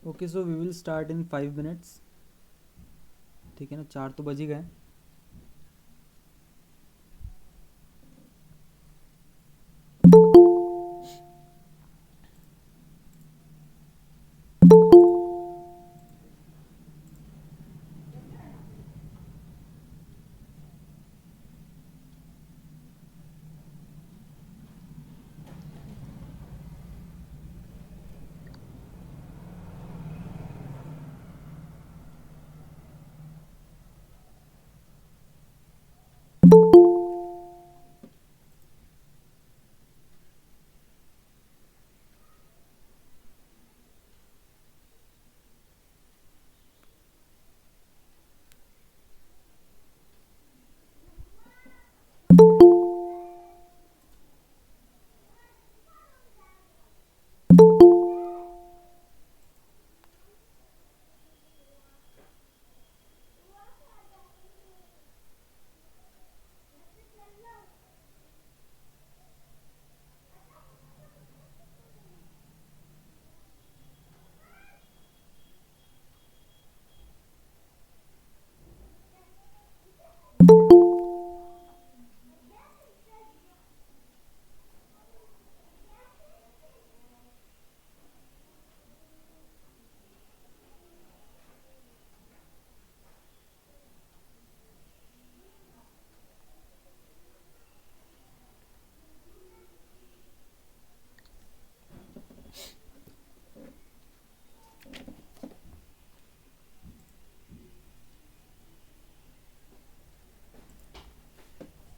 Okay so we will start in 5 minutes. ठीक है ना, 4 तो बज ही गए.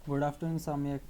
Good afternoon Samyak.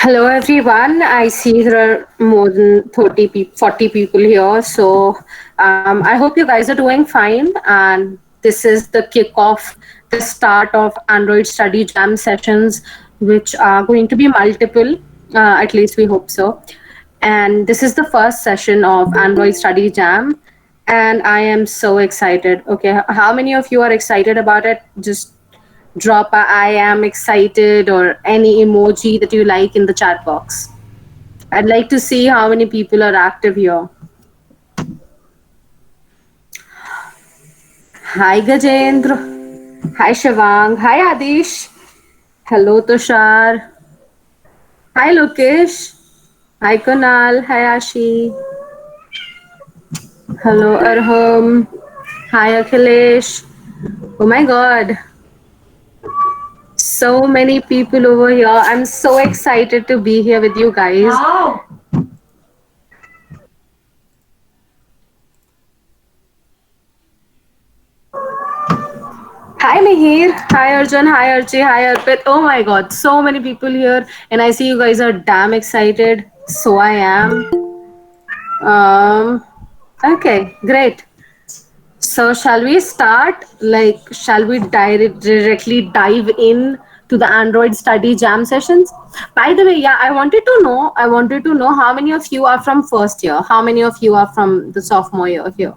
Hello, everyone. I see there are more than 40 people here. So I hope you guys are doing fine. And this is the kickoff, the start of Android Study Jam sessions, which are going to be multiple. At least we hope so. And this is the first session of Android Study Jam. And I am so excited. Okay, how many of you are excited about it? Just drop a I am excited or any emoji that you like in the chat box. I'd like to see how many people are active here. Hi Gajendra. Hi Shivang. Hi Adish. Hello Tushar. Hi Lokesh. Hi Kunal. Hi Ashi. Hello Arham. Hi Akhilesh. Oh my god. So many people over here. I'm so excited to be here with you guys. Wow. Hi Mihir, hi Arjun, hi Archie, hi Arpit. Oh my god, so many people here, and I see you guys are damn excited. So I am. Um, okay, great. So shall we start? Shall we directly dive in to the Android Study Jam sessions? By the way, yeah, I wanted to know how many of you are from first year? How many of you are from the sophomore year here?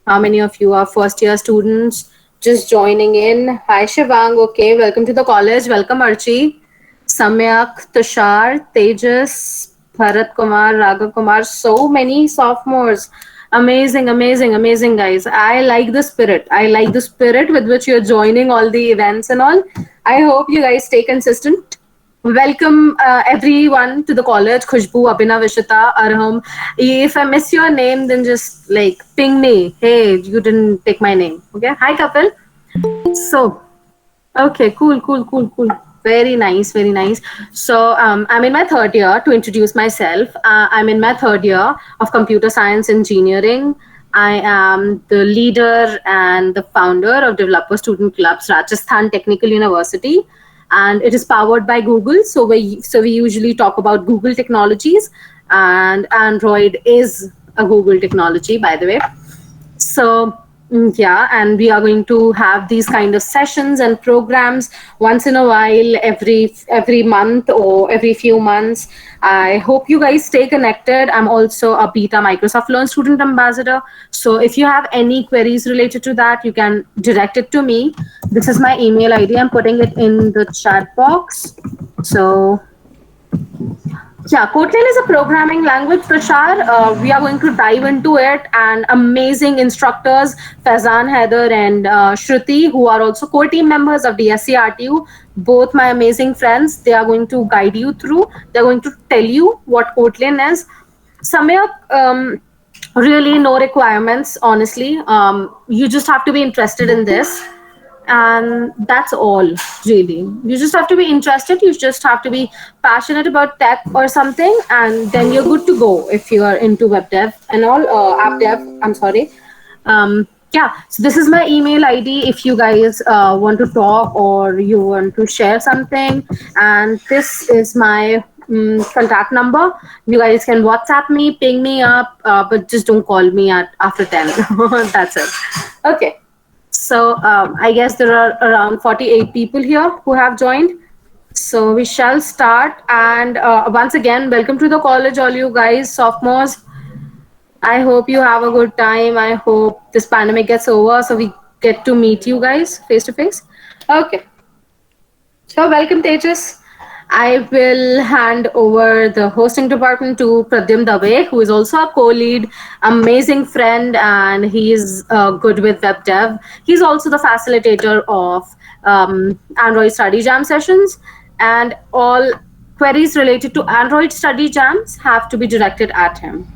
How many of you are first year students just joining in? Hi Shivang, okay, welcome to the college. Welcome Archie, Samyak, Tushar, Tejas, Bharat Kumar, Raghav Kumar. So many sophomores. Amazing, amazing, amazing guys. I like the spirit. I like the spirit with which you're joining all the events and all. I hope you guys stay consistent. Welcome everyone to the college. Khushbu, Abhinav, Vishita, Arham. If I miss your name, then just like ping me. Hey, you didn't take my name. Okay. Hi, Kapil. So, okay, cool, cool, cool, cool. Very nice, very nice. So, I'm in my third year to introduce myself. I'm in my third year of computer science engineering. I am the leader and the founder of Developer Student Clubs, Rajasthan Technical University, and it is powered by Google. So we usually talk about Google technologies, and Android is a Google technology, by the way. So yeah, and we are going to have these kind of sessions and programs once in a while, every month or every few months. I hope you guys stay connected. I'm also a beta Microsoft Learn student ambassador, so if you have any queries related to that, you can direct it to me. This is my email ID. I'm putting it in the chat box. So yeah, Kotlin is a programming language, Prashar. We are going to dive into it, and amazing instructors, Faizan Heather and Shruti, who are also core team members of DSC RTU, both my amazing friends. They are going to guide you through. They're going to tell you what Kotlin is. Samyak, really no requirements, honestly. You just have to be interested in this, and that's all, really. You just have to be interested, you just have to be passionate about tech or something, and then you're good to go if you are into web dev and all, app dev, I'm sorry. Yeah, so this is my email ID if you guys want to talk or you want to share something, and this is my contact number. You guys can WhatsApp me, ping me up, but just don't call me at after 10. That's it. Okay. So I guess there are around 48 people here who have joined. So we shall start. And once again, welcome to the college, all you guys, sophomores. I hope you have a good time. I hope this pandemic gets over so we get to meet you guys face to face. Okay. So, welcome, Tejas. I will hand over the hosting department to Pradyum Dave, who is also a co-lead, amazing friend, and he is good with web dev. He's also the facilitator of Android Study Jam sessions, and all queries related to Android Study Jams have to be directed at him.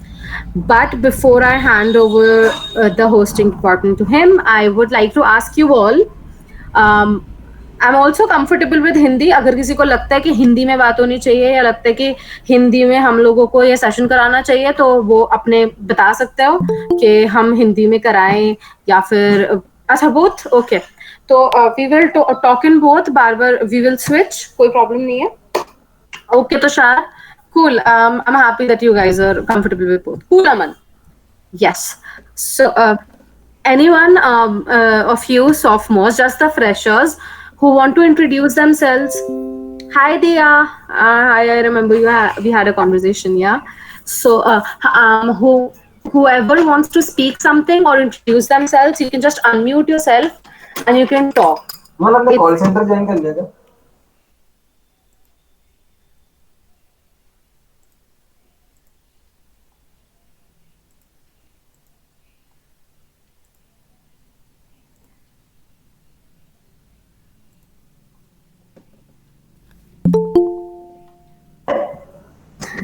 But before I hand over the hosting department to him, I would like to ask you all. I am also comfortable with Hindi. अगर किसी को लगता है कि हिंदी में बात होनी चाहिए या लगता है कि हिंदी में हम लोगों को ये सेशन कराना चाहिए, तो वो अपने बता सकते हो कि हम हिंदी में कराएं या फिर अच्छा बोथ. ओके, तो we will talk in both. बार बार वी विल स्विच, कोई प्रॉब्लम नहीं है. Okay, Tushar. Cool. I'm happy that you guys are comfortable with both. Cool, Aman. Yes. So, anyone of you sophomores, just the freshers, who want to introduce themselves? Hi, Dia. I remember we had a conversation. Yeah. So, whoever wants to speak something or introduce themselves, you can just unmute yourself and you can talk. मतलब call centre join कर लिया था.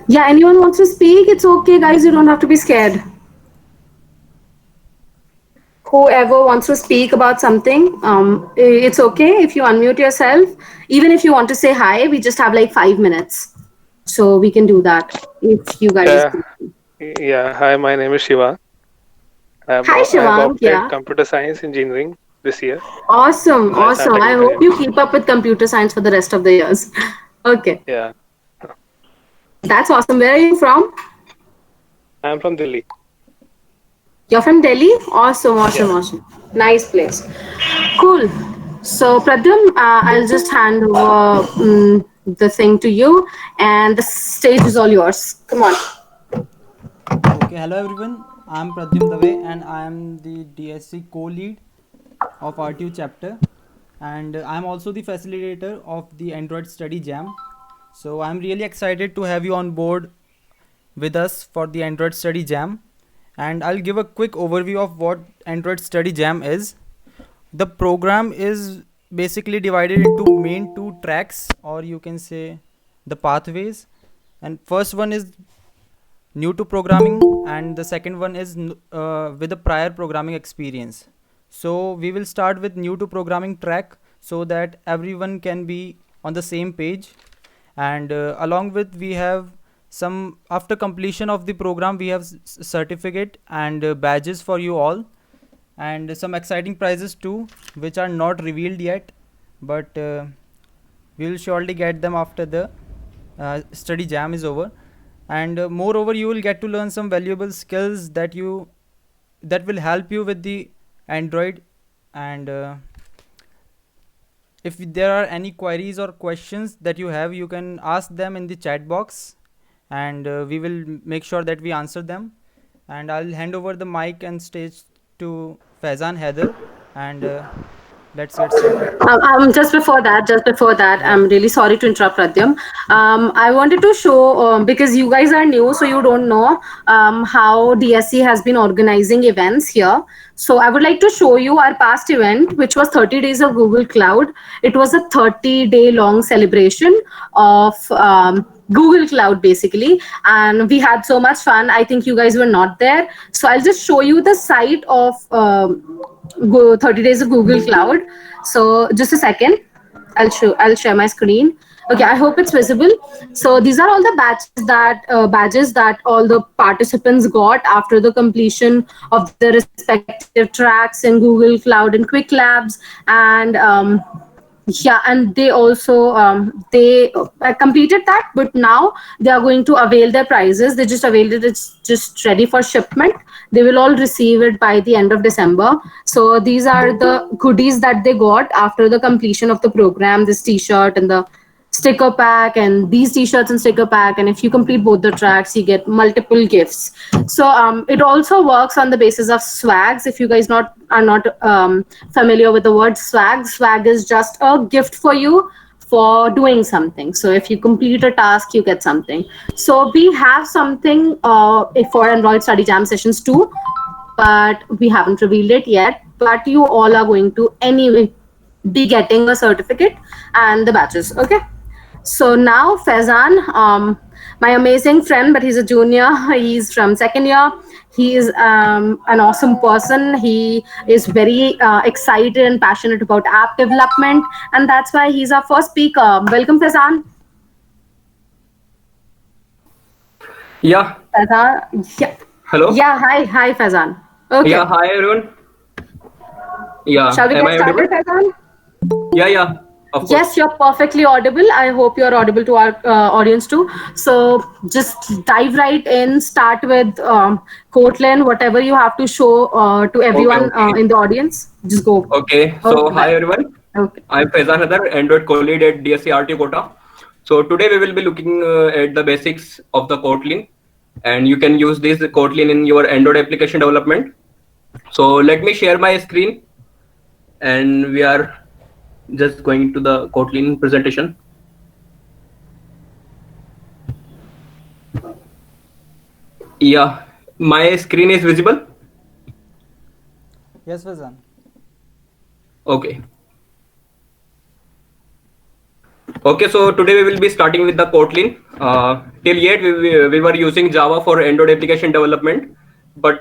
Yeah, anyone wants to speak? It's okay, guys. You don't have to be scared. Whoever wants to speak about something, it's okay if you unmute yourself. Even if you want to say hi, we just have like 5 minutes. So we can do that if you guys. Yeah, yeah. Hi, my name is Shiva. Hi, I have Shivang. opted Yeah. computer science engineering this year. Awesome. I Awesome. started I in hope you keep up with computer science for the rest of the years. Okay. yeah. That's awesome. Where are you from? I'm from Delhi. You're from Delhi? Awesome. Yeah. Awesome. Awesome. Nice place. Cool. So, Pradyum, I'll just hand over the thing to you, and the stage is all yours. Come on. Okay, hello everyone. I'm Pradyum Dave and I am the DSC co-lead of RTU chapter, and I'm also the facilitator of the Android Study Jam. So I'm really excited to have you on board with us for the Android Study Jam, and I'll give a quick overview of what Android Study Jam is. The program is basically divided into main two tracks, or you can say the pathways. And first one is new to programming, and the second one is with a prior programming experience. So we will start with new to programming track so that everyone can be on the same page. And along with, we have some, after completion of the program, we have certificate and badges for you all, and some exciting prizes too, which are not revealed yet, but we will surely get them after the study jam is over. And moreover, you will get to learn some valuable skills that will help you with the Android. And if there are any queries or questions that you have, you can ask them in the chat box, and we will make sure that we answer them. And I'll hand over the mic and stage to Faizan Heather, and let's get started. Just before that, Yeah. I'm really sorry to interrupt, Pradyam. I wanted to show because you guys are new, so you don't know how DSC has been organizing events here. So I would like to show you our past event, which was 30 days of Google Cloud. It was a 30-day long celebration of Google Cloud, basically, and we had so much fun. I think you guys were not there, so I'll just show you the site of 30 days of Google Cloud. So just a second. I'll share my screen. Okay, I hope it's visible. So these are all the badges that all the participants got after the completion of the respective tracks in Google Cloud and Quick Labs. And yeah, and they also they completed that, but now they are going to avail their prizes. They just availed it. It's just ready for shipment. They will all receive it by the end of December. So these are the goodies that they got after the completion of the program: this t-shirt and the sticker pack, and these t-shirts and sticker pack. And if you complete both the tracks, you get multiple gifts. So it also works on the basis of swags. If you guys not are not familiar with the word swag is just a gift for you for doing something. So if you complete a task, you get something. So we have something for Android Study Jam sessions too, but we haven't revealed it yet. But you all are going to anyway be getting a certificate and the badges. Okay. So now Faizan, my amazing friend, but he's a junior. He's from second year. He is an awesome person. He is very excited and passionate about app development, and that's why he's our first speaker. Welcome, Faizan. Yeah. Faizan, yeah, Hello. yeah. Hi, Faizan. Okay. Hi everyone. Yeah. Shall we Am get I audible? started, Faizan? Yeah. Of course. Yes, you're perfectly audible. I hope you're audible to our audience too. So just dive right in. Start with Kotlin, whatever you have to show to everyone Okay. in the audience. Just go. Okay. So Okay, hi bye. everyone. Okay. I'm Faizan Hadar, Android co-lead at DSC RT Kota. So today we will be looking at the basics of the Kotlin, and you can use this Kotlin in your Android application development. So let me share my screen, and we are just going to the Kotlin presentation. Yeah, my screen is visible. Yes, Fazan. Okay. Okay, so today we will be starting with the Kotlin. Till yet we were using Java for Android application development, but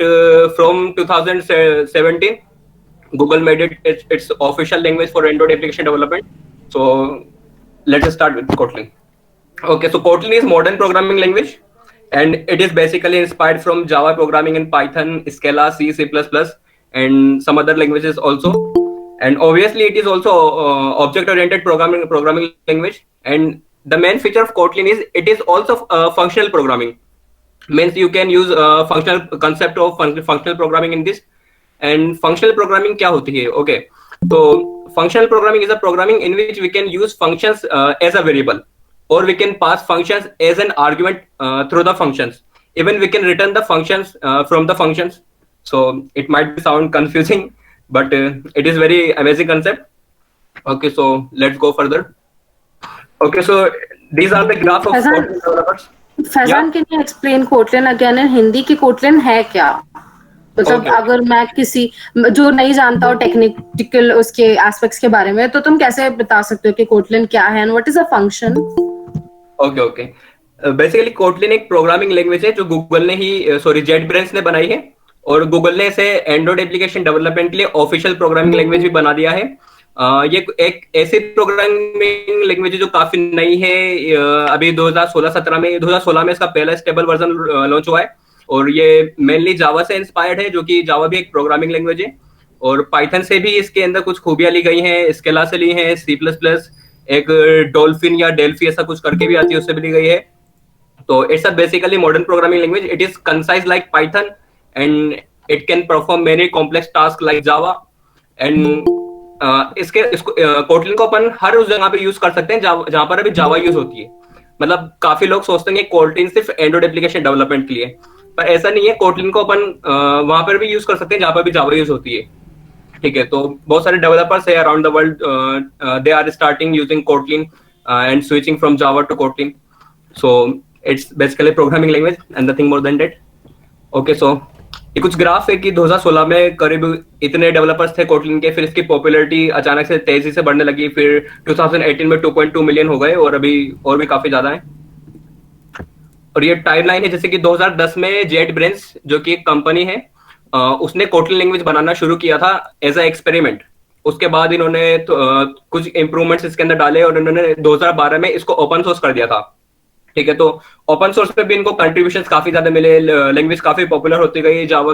from 2017, Google made it its official language for Android application development. So let us start with Kotlin. Okay, so Kotlin is modern programming language, and it is basically inspired from Java programming in Python, Scala, C, C++, and some other languages also. And obviously, it is also object-oriented programming language. And the main feature of Kotlin is it is also functional programming. Means you can use functional concept of functional programming in this. And functional programming क्या होती है? Okay, so functional programming is a programming in which we can use functions as a variable, or we can pass functions as an argument through the functions. Even we can return the functions from the functions. So it might sound confusing, but it is very amazing concept. Okay, so let's go further. Okay, so these are the graph of Faizan, Kotlin developers. Faizan, can you explain Kotlin again in Hindi कि Kotlin है क्या? मतलब Okay. अगर मैं किसी जो नहीं जानता हो टेक्निकल उसके एस्पेक्ट्स के बारे में, तो तुम कैसे बता सकते हो कि Kotlin क्या है and what is a function? Okay okay basically Kotlin एक प्रोग्रामिंग लैंग्वेज है जो गूगल ने ही JetBrains ने बनाई है, और गूगल ने इसे एंड्रॉइड एप्लीकेशन डेवलपमेंट के लिए ऑफिशियल प्रोग्रामिंग लैंग्वेज भी बना दिया है. ये एक ऐसी प्रोग्रामिंग लैंग्वेज है जो काफी नई है. अभी 2016 में इसका पहला स्टेबल वर्जन लॉन्च हुआ है, और ये मेनली जावा से इंस्पायर्ड है, जो कि जावा भी एक प्रोग्रामिंग लैंग्वेज है. और पाइथन से भी इसके अंदर कुछ खूबियां ली गई हैं, स्केला से ली हैं, C++, एक डॉल्फिन या डेल्फी ऐसा कुछ करके भी आती है, उससे भी ली गई है. तो it's a basically modern programming language. It is concise like Python, and it can perform many complex task like Java. And इसको कोटलिन को अपन हर उस जगह पे यूज कर सकते हैं जहां पर अभी जावा यूज होती है. मतलब काफी लोग सोचते हैं कि कोटलिन सिर्फ एंड्रॉइड एप्लीकेशन डेवलपमेंट के लिए, पर ऐसा नहीं है. कोटलिन को अपन वहां पर भी यूज कर सकते हैं जहां पर भी जावा यूज होती है. ठीक है, तो बहुत सारे डेवलपर्स है around the world, they are starting using Kotlin and switching from Java to Kotlin. So it's basically programming language and nothing more than that. Okay, so ये कुछ ग्राफ है कि 2016 में करीब इतने डेवलपर्स थे कोटलिन के, फिर इसकी पॉपुलैरिटी अचानक से तेजी से बढ़ने लगी, फिर 2018 में 2.2 मिलियन हो गए, और अभी और भी काफी ज्यादा है. और ये टाइमलाइन है, जैसे कि 2010 में JetBrains जो कि एक कंपनी है, उसने कोटलिन लैंग्वेज बनाना शुरू किया था एज अ एक्सपेरिमेंट. उसके बाद इन्होंने कुछ इंप्रूवमेंट्स इसके अंदर डाले, और इन्होंने 2012 में इसको ओपन सोर्स कर दिया था. ठीक है, तो ओपन सोर्स पे भी इनको कंट्रीब्यूशंस काफी ज्यादा मिले, लैंग्वेज काफी पॉपुलर होती गई. जावा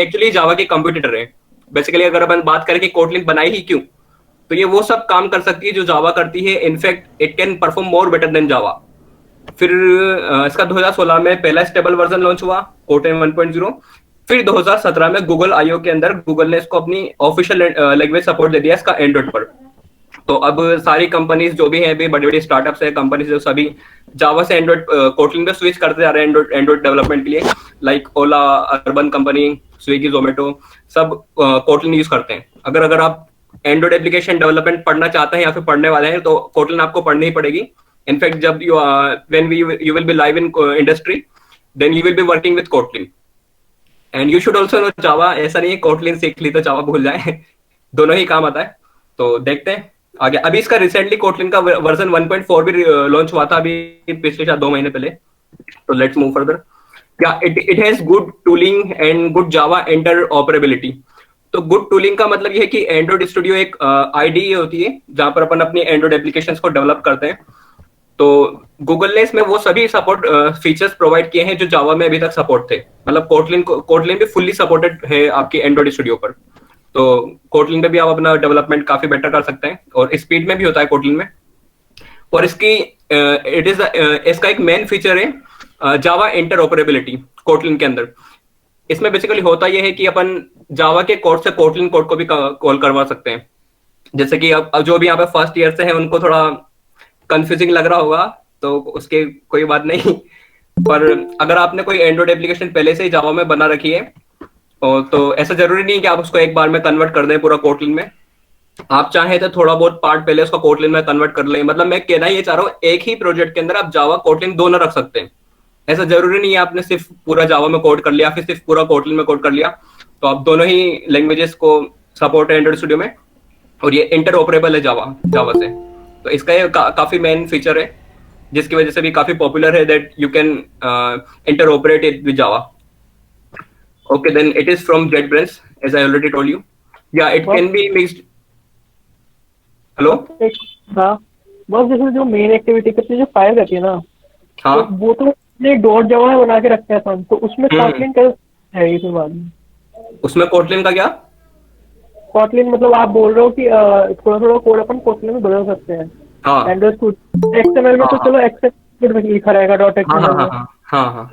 एक्चुअली जावा के कंप्यूटर है. बेसिकली अगर अपन बात करें कि कोटलिन बनाई ही क्यों, तो ये वो सब काम कर सकती है जो जावा करती है. In fact it can perform more better than Java. फिर इसका 2016 में पहला स्टेबल वर्जन लॉन्च हुआ, कोटलिन 1.0. फिर 2017 में गूगल I/O के अंदर गूगल ने इसको अपनी ऑफिशियल लैंग्वेज सपोर्ट दे दिया इसका एंड्रॉइड पर. तो अब सारी कंपनीज जो भी हैं, अभी बड़ी बड़ी स्टार्टअप्स है, कंपनीज जो सभी जावा से एंड्रॉइड कोटलिन पे स्विच करते जा रहे हैं एंड्रॉइड डेवलपमेंट के लिए. लाइक ओला, अर्बन कंपनी, स्विगी, जोमेटो, सब कोटलिन यूज करते हैं. अगर आप एंड्रॉइड एप्लीकेशन डेवलपमेंट पढ़ना चाहते हैं या फिर पढ़ने वाले हैं, तो कोटलिन आपको पढ़नी ही पड़ेगी. इनफैक्ट जब you will be live in industry, then you will be working with Kotlin. And you should also know Java. ऐसा नहीं है कोटलिन सीख ली तो जावा भूल जाए, दोनों ही काम आता है. तो देखते हैं आगे. अभी इसका रिसेंटली कोटलिन का वर्जन 1.4 भी लॉन्च हुआ था, अभी पिछले शायद 2 महीने पहले. तो लेट्स मूव फर्दर. या it has good tooling and good Java interoperability. तो गुड टूलिंग का मतलब ये है कि एंड्रॉइड स्टूडियो एक IDE होती है जहां पर अपन अपनी एंड्रॉइड एप्लीकेशंस को डेवलप करते हैं. तो गूगल ने इसमें वो सभी सपोर्ट फीचर्स प्रोवाइड किए हैं जो जावा में अभी तक सपोर्ट थे. मतलब कोटलिन भी फुल्ली सपोर्टेड है आपकी एंड्रॉइड स्टूडियो पर. तो कोटलिन पे भी आप अपना डेवलपमेंट काफी बेटर कर सकते हैं, और स्पीड में भी होता है कोटलिन में। और इसकी इसका एक मेन फीचर है जावा इंटरऑपरेबिलिटी कोटलिन के अंदर। इसमें बेसिकली होता यह है कि अपन जावा के कोड से कोटलिन कोड को भी कॉल करवा सकते हैं। जैसे कि अब जो भी यहाँ पे फर्स्ट ईयर से हैं उनको थोड़ा कंफ्यूजिंग लग रहा होगा, तो उसके कोई बात नहीं। पर अगर आपने कोई एंड्रॉइड एप्लीकेशन पहले से ही जावा में बना रखी है, और तो ऐसा जरूरी नहीं है कि आप उसको एक बार में कन्वर्ट कर दें पूरा कोटलिन में। आप चाहें तो थोड़ा बहुत पार्ट पहले उसका कोटलिन में कन्वर्ट कर लें। मतलब मैं कहना ये चाह रहा हूँ, एक ही प्रोजेक्ट के अंदर आप जावा कोटलिन दोनों रख सकते हैं। ऐसा जरूरी नहीं है आपने सिर्फ पूरा जावा में कोड कर लिया, फिर सिर्फ पूरा कोटलिन में कोड कर लिया। तो आप दोनों ही लैंग्वेजेस को सपोर्ट है एंड्रॉइड स्टूडियो में, और ये इंटरऑपरेबल है जावा से। तो इसका ये काफी मेन फीचर है, जिसकी वजह से भी काफी पॉपुलर है, that you can interoperate it with Java. Okay, then it is from JetBrains, as I already told you. Yeah, it can be mixed. Hello? हाँ, बस जैसे जो मेन एक्टिविटी करते हैं, जो फाइल रहती है ना, हाँ, तो वो तो डॉट जावा में बना के रखते हैं अपन, तो उसमें कोटलिन का है इस बाद में। उसमें कोटलिन का क्या? कोटलिन मतलब आप बोल रहे हो कि थोड़ा थोड़ा कोड अपन कोटलिन में बदल सकते हैं। हाँ, एंड्रॉइड स्टूडियो एक्सएमएल में तो हाँ, चलो एक्सएमएल में लिखा रहेगा डॉट हाँ, हाँ, एक्सएमएल हाँ, में। हाँ, हाँ,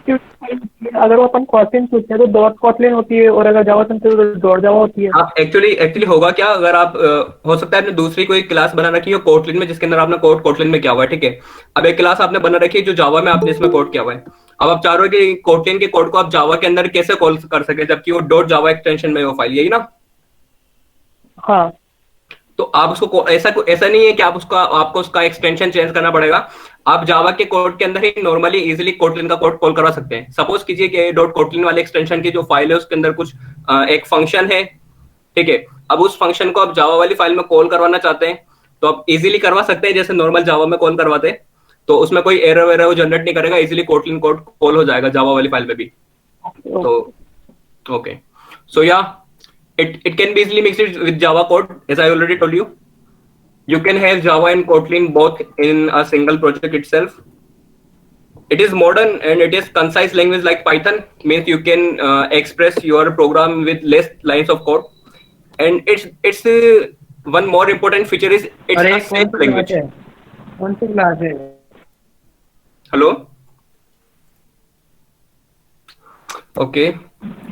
अगर वो अपन कोटलिन पूछते हैं तो डॉट कोटलिन होती है, और अगर जावा सुनते हैं तो डॉट जावा होती है। हाँ। एक्चुअली होगा क्या, अगर आप हो सकता है आपने दूसरी कोई क्लास बना रखी हो कोटलिन में, जिसके अंदर आपने कोड कोटलिन में किया हुआ है, ठीक है। अब एक क्लास आपने बना रखी है जो जावा में आपने इसमें कोड किया हुआ है। अब आप चाह रहे हो कि कोटलिन के कोड को आप जावा के अंदर कैसे कॉल कर सके, जबकि वो डॉट जावा एक्सटेंशन में वो फाइल, यही ना? हाँ, तो आप उसको ऐसा नहीं है कि आपको उसका एक्सटेंशन चेंज करना पड़ेगा। आप जावा के कोड के अंदर ही नॉर्मली इजीली कोटलिन का कोड कॉल करवा सकते हैं। सपोज कीजिए कि डॉट कोटलिन वाले एक्सटेंशन की जो फाइल है उसके अंदर कुछ एक फंक्शन है, ठीक है। अब उस फंक्शन को आप जावा वाली फाइल में कॉल करवाना चाहते हैं, तो आप इजीली करवा सकते हैं जैसे नॉर्मल जावा में कॉल करवाते हैं। तो उसमें कोई एरर वेरर जनरेट नहीं करेगा, इजीली कोटलिन कोड कॉल हो जाएगा जावा वाली फाइल में भी। तो ओके, सो या it can be easily mixed with Java code, as I already told you. You can have Java and Kotlin both in a single project itself. It is modern and it is concise language like Python, means you can express your program with less lines of code. And it's one more important feature is it's a safe language. कौन सी class है? Hello? Okay.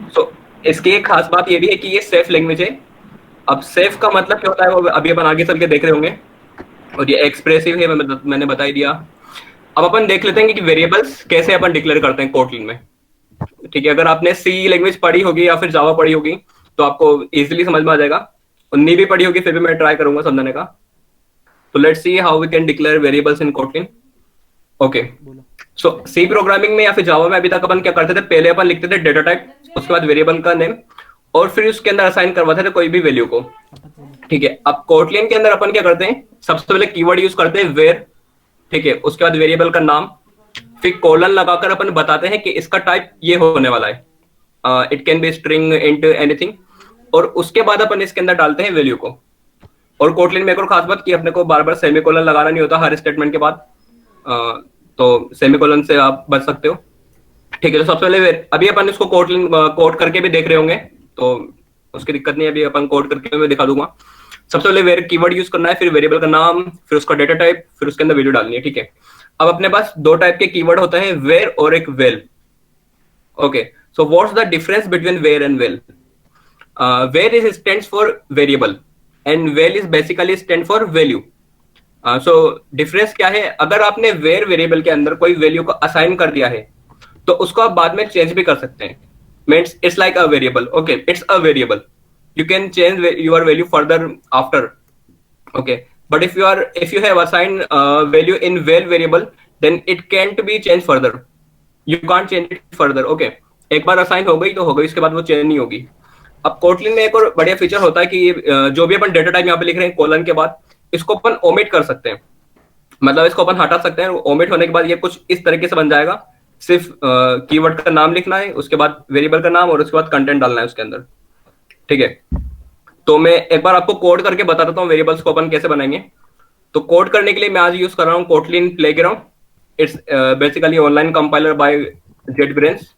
So इसकी एक खास बात ये भी है कि ये सेफ लैंग्वेज है। अब सेफ का मतलब क्या होता है वो अभी अपन आगे चल के देख रहे होंगे, और ये एक्सप्रेसिव है, मैंने बता ही दिया। अब अपन देख लेते हैं कि वेरिएबल्स कैसे अपन डिक्लेयर करते हैं कोटलिन में, ठीक है। अगर आपने सी लैंग्वेज पढ़ी होगी या फिर जावा पढ़ी होगी तो आपको इजीली समझ में आ जाएगा, और नहीं भी पढ़ी होगी फिर भी मैं ट्राई करूंगा समझाने का। तो let's see how we can declare variables in Kotlin. Okay, so C programming में या फिर जावा में अभी तक अपन क्या करते थे, पहले अपन लिखते थे डेटा टाइप, उसके बाद वेरिएबल का नेम, और फिर उसके अंदर असाइन करवाते थे कोई भी वैल्यू को, ठीक है। अब कोटलिन के अंदर अपन क्या करते हैं, सबसे पहले कीवर्ड यूज करते हैं वेयर, ठीक है। उसके बाद वेरिएबल का नाम, फिर कोलन लगाकर अपन बताते हैं कि इसका टाइप ये होने वाला है, it can be string, int, anything. और उसके बाद अपन इसके अंदर डालते हैं वैल्यू को। और कोटलिन में एक और खास बात कि अपने को बार बार सेमीकोलन लगाना नहीं होता हर स्टेटमेंट के बाद, तो सेमीकोलन से आप बच सकते हो, ठीक है। तो सबसे पहले अभी अपन इसको कोटलिन कोड करके भी देख रहे होंगे, तो उसकी दिक्कत नहीं है, अभी अपन कोड करके मैं दिखा दूंगा। सबसे पहले वेर कीवर्ड यूज करना है, फिर वेरिएबल का नाम, फिर उसका डेटा टाइप, फिर उसके अंदर वैल्यू डालनी है, ठीक है। अब अपने पास दो टाइप के कीवर्ड होते हैं, वेर और एक val. Okay, so what's the difference between var and val? Var is stands for variable and val is basically stand for value. So difference क्या है, अगर आपने वेर वेरिएबल के अंदर कोई वैल्यू को असाइन कर दिया है तो उसको आप बाद में चेंज भी कर सकते हैं। Means it's like a variable, okay, it's a variable, you can change your value further after, okay, but if you have assigned value in val variable, then it can't be changed further, you can't change it further, okay। एक बार assign हो गई तो हो गई, उसके बाद वो change नहीं होगी। अब कोटलिन में एक और बढ़िया फीचर होता है कि जो भी अपन डेटा टाइप यहाँ पे लिख रहे हैं कोलन के बाद, इसको अपन ओमिट कर सकते हैं, मतलब इसको अपन हटा सकते हैं। ओमिट होने के बाद ये कुछ इस तरीके से बन जाएगा, सिर्फ कीवर्ड का नाम लिखना है, उसके बाद वेरिएबल का नाम, और उसके बाद कंटेंट डालना है उसके अंदर, ठीक है। तो मैं एक बार आपको कोड करके बता देता हूँ वेरिएबल्स को अपन कैसे बनाएंगे। तो कोड करने के लिए मैं आज यूज कर रहा हूँ Kotlin playground. It's basically online compiler by JetBrains.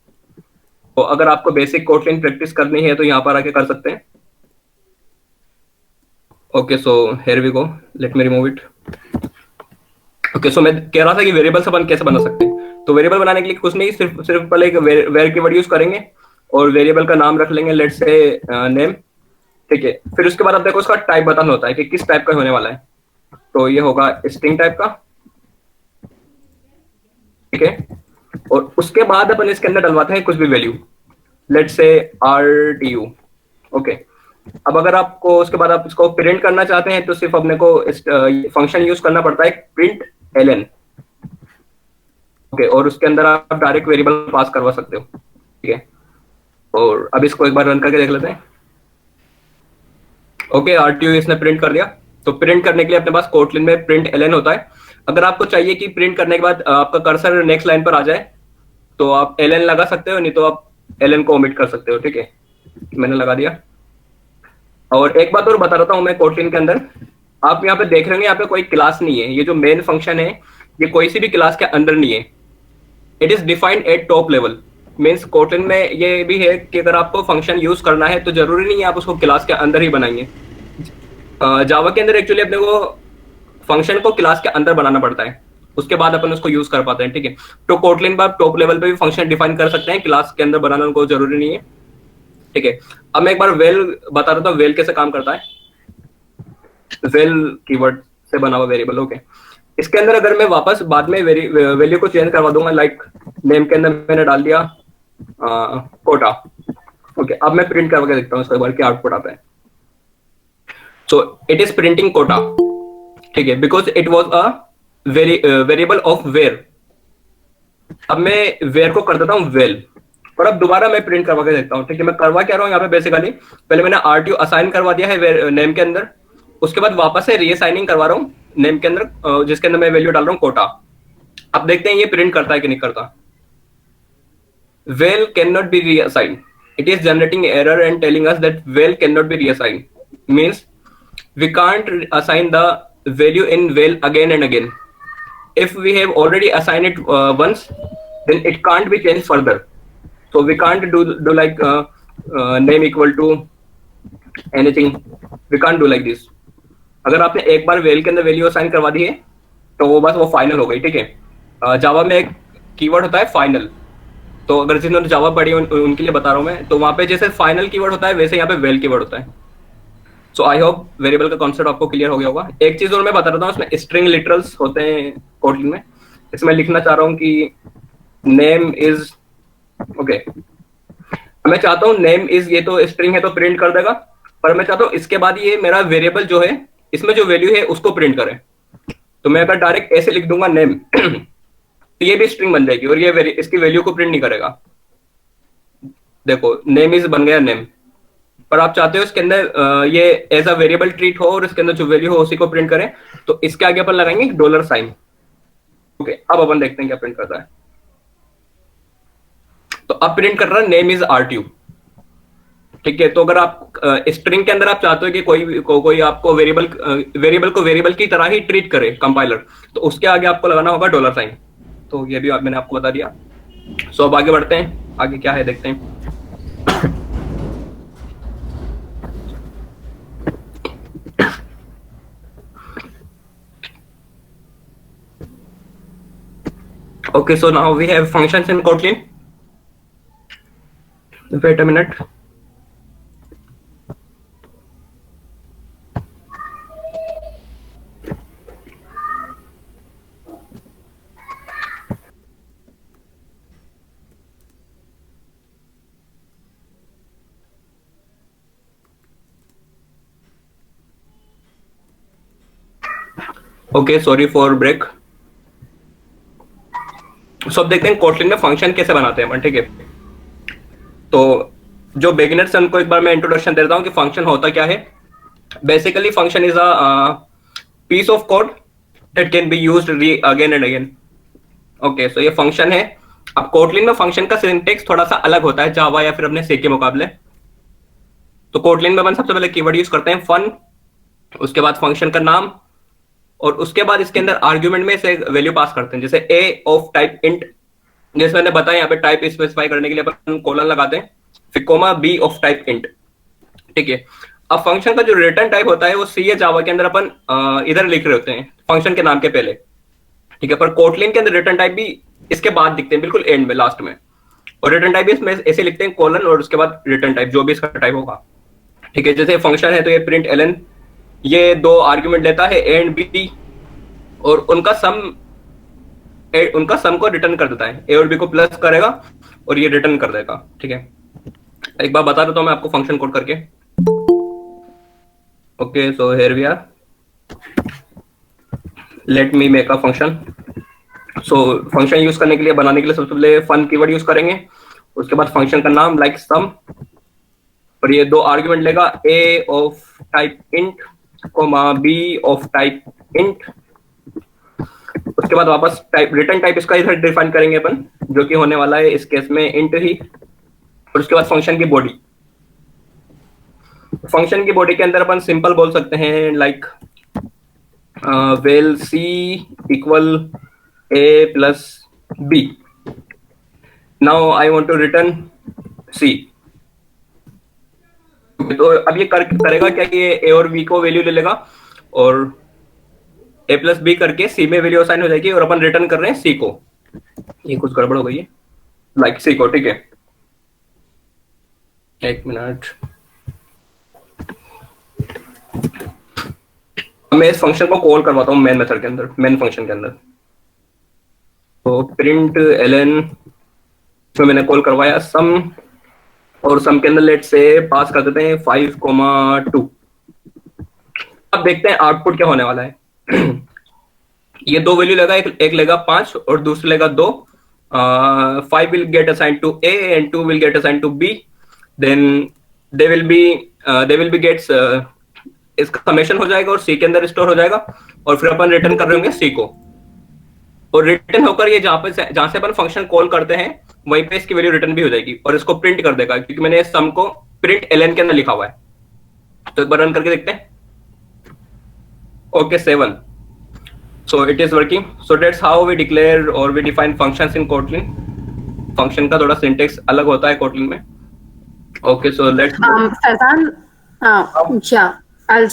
तो अगर आपको बेसिक कोटलिन प्रैक्टिस करनी है तो यहाँ पर आके कर सकते हैं। Okay so here we go, let me remove it. Okay so मैं कह रहा था कि वेरिएबल्स अपन कैसे बना सकते हैं। तो वेरिएबल बनाने के लिए कुछ नहीं, सिर्फ सिर्फ पहले एक वेर कीवर्ड यूज करेंगे और वेरिएबल का नाम रख लेंगे, लेट्स से नेम। ठीक है, फिर उसके बाद अब देखो उसका टाइप बताना होता है कि किस टाइप का होने वाला है। तो ये होगा स्ट्रिंग टाइप का। ठीक है, और उसके बाद अपन इसके अंदर डलवाते हैं कुछ भी value, let's say RTU। Okay, अब अगर आपको उसके बाद आप इसको प्रिंट करना चाहते हैं तो सिर्फ अपने को फंक्शन यूज करना पड़ता है प्रिंट ln। ओके, और उसके अंदर आप डायरेक्ट वेरिएबल पास करवा सकते हो। ठीक है, और अब इसको एक बार रन करके देख लेते हैं। ओके, RTU इसने प्रिंट कर दिया। तो प्रिंट करने के लिए अपने पास कोटलिन में प्रिंट ln होता है। अगर आपको चाहिए कि प्रिंट करने के बाद आपका कर्सर नेक्स्ट लाइन पर आ जाए तो आप ln लगा सकते हो, नहीं तो आप ln को ओमिट कर सकते हो। ठीक है, मैंने लगा दिया। और एक बात और बता रहा हूं मैं, कोटलिन के अंदर आप यहाँ पे देख रहे होंगे, यहाँ पे कोई क्लास नहीं है। ये जो मेन फंक्शन है ये कोई सी भी क्लास के अंदर नहीं है। It is defined at top level. Means Kotlin में ये भी है कि अगर आपको फंक्शन यूज करना है तो जरूरी नहीं है आप उसको क्लास के अंदर ही बनाएंगे। जावा के अंदर एक्चुअली अपने को फंक्शन को क्लास के अंदर बनाना पड़ता है, उसके बाद अपन उसको यूज कर पाते हैं। ठीक है, तो कोटलिन पर आप टॉप लेवल पे भी फंक्शन डिफाइन कर सकते हैं, क्लास के अंदर बनाना उनको जरूरी नहीं है। ठीक है, अब मैं एक बार वेल बता देता हूँ वेल कैसे काम करता है। वेल कीवर्ड से बना हुआ वेरिएबल। ओके, इसके अंदर अगर मैं वापस बाद में वैल्यू को चेंज करवा दूंगा, लाइक नेम के अंदर मैंने डाल दिया कोटा। ओके, अब मैं प्रिंट करके देखता हूँ इसको एक बार क्या आउटपुट आता है। So it is printing quota. ठीक है, because it was a variable of var. अब मैं वेयर को कर देता हूँ वेल, और अब दोबारा मैं प्रिंट करवा के देखता हूँ। ठीक है, मैं करवा क्या रहा हूँ यहाँ पे, बेसिकली पहले मैंने RTU असाइन करवा दिया है नेम के अंदर, उसके बाद वापस से रीअसाइनिंग करवा रहा हूँ नेम के अंदर, जिसके अंदर मैं वैल्यू डाल रहा हूँ कोटा। अब देखते हैं ये प्रिंट करता है कि नहीं करता। Val can not be reassigned, it is generating error and telling us that val can not be reassigned. Means we can't assign the value in vel again and again. If we have already assigned it once, then it can't be changed further. So we can't do like name equal to anything. We can't do like this. अगर आपने एक बार well के अंदर value assign करवा दी है तो वो बस वो फाइनल हो गई। ठीक है, जावा में एक कीवर्ड होता है फाइनल। तो अगर जिन्होंने जावा पढ़ी उनके लिए बता रहा हूँ मैं, तो वहां पे जैसे फाइनल कीवर्ड होता है वैसे यहाँ पे वेल कीवर्ड होता है। सो आई होप वेरिएबल का कॉन्सेप्ट आपको क्लियर हो गया होगा। एक चीज और मैं बता रहा हूँ, इसमें स्ट्रिंग लिटरल्स होते हैं कोटलिन में। इसमें लिखना चाह रहा हूँ कि नेम इज, ओके, मैं चाहता हूँ नेम इज, ये तो स्ट्रिंग है तो प्रिंट कर देगा, पर मैं चाहता हूँ इसके बाद ये मेरा वेरिएबल जो है इसमें जो वैल्यू है उसको प्रिंट करे। तो मैं अगर डायरेक्ट ऐसे लिख दूंगा नेम तो ये भी स्ट्रिंग बन जाएगी और ये इसकी वैल्यू को प्रिंट नहीं करेगा। देखो नेम इज बन गया नेम, पर आप चाहते हो इसके अंदर ये एज अ वेरिएबल ट्रीट हो और इसके अंदर जो वैल्यू हो उसी को प्रिंट करें, तो इसके आगे अपन लगाएंगे $। ओके, अब अपन देखते हैं क्या प्रिंट करता है। तो अब प्रिंट कर रहा है नेम इज RTU। ठीक है, तो अगर आप स्ट्रिंग के अंदर आप चाहते हो कि कोई आपको वेरिएबल को वेरिएबल की तरह ही ट्रीट करे कंपाइलर, तो उसके आगे आपको लगाना होगा $। तो ये भी मैंने आपको बता दिया। सो अब आगे बढ़ते हैं, आगे क्या है देखते हैं। Okay, so now we have functions in Kotlin. Wait a minute. Okay, sorry for break. सो अब देखते हैं कोटलिन में फंक्शन कैसे बनाते हैं। ठीक है, तो जो बिगिनर्स हैं उनको एक बार मैं इंट्रोडक्शन दे देता हूं कि फंक्शन होता क्या है। Basically function is a piece of code that can be used again and again. Okay, so ये फंक्शन है। अब कोटलिन में फंक्शन का सिंटेक्स थोड़ा सा अलग होता है जावा या फिर अपने सी के मुकाबले। तो कोटलिन में अपन सबसे पहले कीवर्ड यूज करते हैं फन, उसके बाद फंक्शन का नाम, और उसके बाद इसके अंदर आर्ग्यूमेंट में से वैल्यू पास करते हैं, जैसे ए ऑफ टाइप इंट, जैसे मैंने बताया यहाँ पे टाइप स्पेसिफाई करने के लिए अपन कोलन लगाते हैं, फिर comma B of type int. ठीक है, अब फंक्शन का जो रिटर्न टाइप होता है वो सी या जावा के अंदर अपन इधर लिख रहे होते हैं फंक्शन के नाम के पहले, ठीक है। पर कोटलिन के अंदर रिटर्न टाइप भी इसके बाद दिखते हैं, बिल्कुल एंड में, लास्ट में। और रिटर्न टाइप भी इसमें ऐसे लिखते हैं कोलन और उसके बाद रिटर्न टाइप, जो भी इसका टाइप होगा, ठीक है। जैसे फंक्शन है तो ये प्रिंट एलन, ये दो आर्ग्यूमेंट लेता है ए एंड बी, और उनका सम को रिटर्न कर देता है, ए और बी को प्लस करेगा और ये रिटर्न कर देगा, ठीक है। एक बार बता देता हूं मैं आपको फंक्शन कोड करके। Okay, so here we are, let me make a function. So function use करने के लिए, बनाने के लिए सबसे पहले फन कीवर्ड यूज करेंगे, उसके बाद फंक्शन का नाम लाइक सम, और ये दो आर्ग्यूमेंट लेगा, a of type int comma B of type int. उसके बाद वापस टाइप, रिटर्न टाइप इसका इधर डिफाइन करेंगे अपन, जो कि होने वाला है इस केस में इंट ही। और उसके बाद फंक्शन की बॉडी, फंक्शन की बॉडी के अंदर अपन सिंपल बोल सकते हैं like val c equal a plus b, now I want to return c. तो अब ये करेगा क्या, ये ए और बी को वैल्यू ले लेगा और ए प्लस बी करके सी में वैल्यू असाइन हो जाएगी, और अपन रिटर्न कर रहे हैं सी को। ये कुछ गड़बड़ हो गई है, लाइक सी को, ठीक है। एक मिनट, मैं इस फंक्शन को कॉल करवाता हूँ मेन मेथड के अंदर, मेन फंक्शन के अंदर। तो प्रिंट एलन, इसमें मैंने कॉल करवाया सम, और सम के अंदर लेट से पास कर देते हैं 5,2। अब देखते हैं आउटपुट क्या होने वाला है। ये दो वैल्यू लेगा, एक लेगा 5 और दूसरा लेगा 2। 5 will get assigned to A and 2 will get assigned to B. Then they will be gets इसका समेशन हो जाएगा और C के अंदर स्टोर हो जाएगा, और फिर अपन रिटर्न कर रहे होंगे C को। और रिटर्न होकर ये जहां से अपन फंक्शन कॉल करते हैं वहीं पे इसकी वैल्यू रिटर्न भी हो जाएगी, और इसको प्रिंट कर देगा, क्योंकि मैंने इस सम को प्रिंट एलन के अंदर लिखा हुआ है। तो एक बार रन करके देखते हैं। Okay, 7। So it is working. So that's how we declare or we define functions in Kotlin. Function का थोड़ा syntax अलग होता है Kotlin में. Okay, so let's. Faizan, yeah, I'll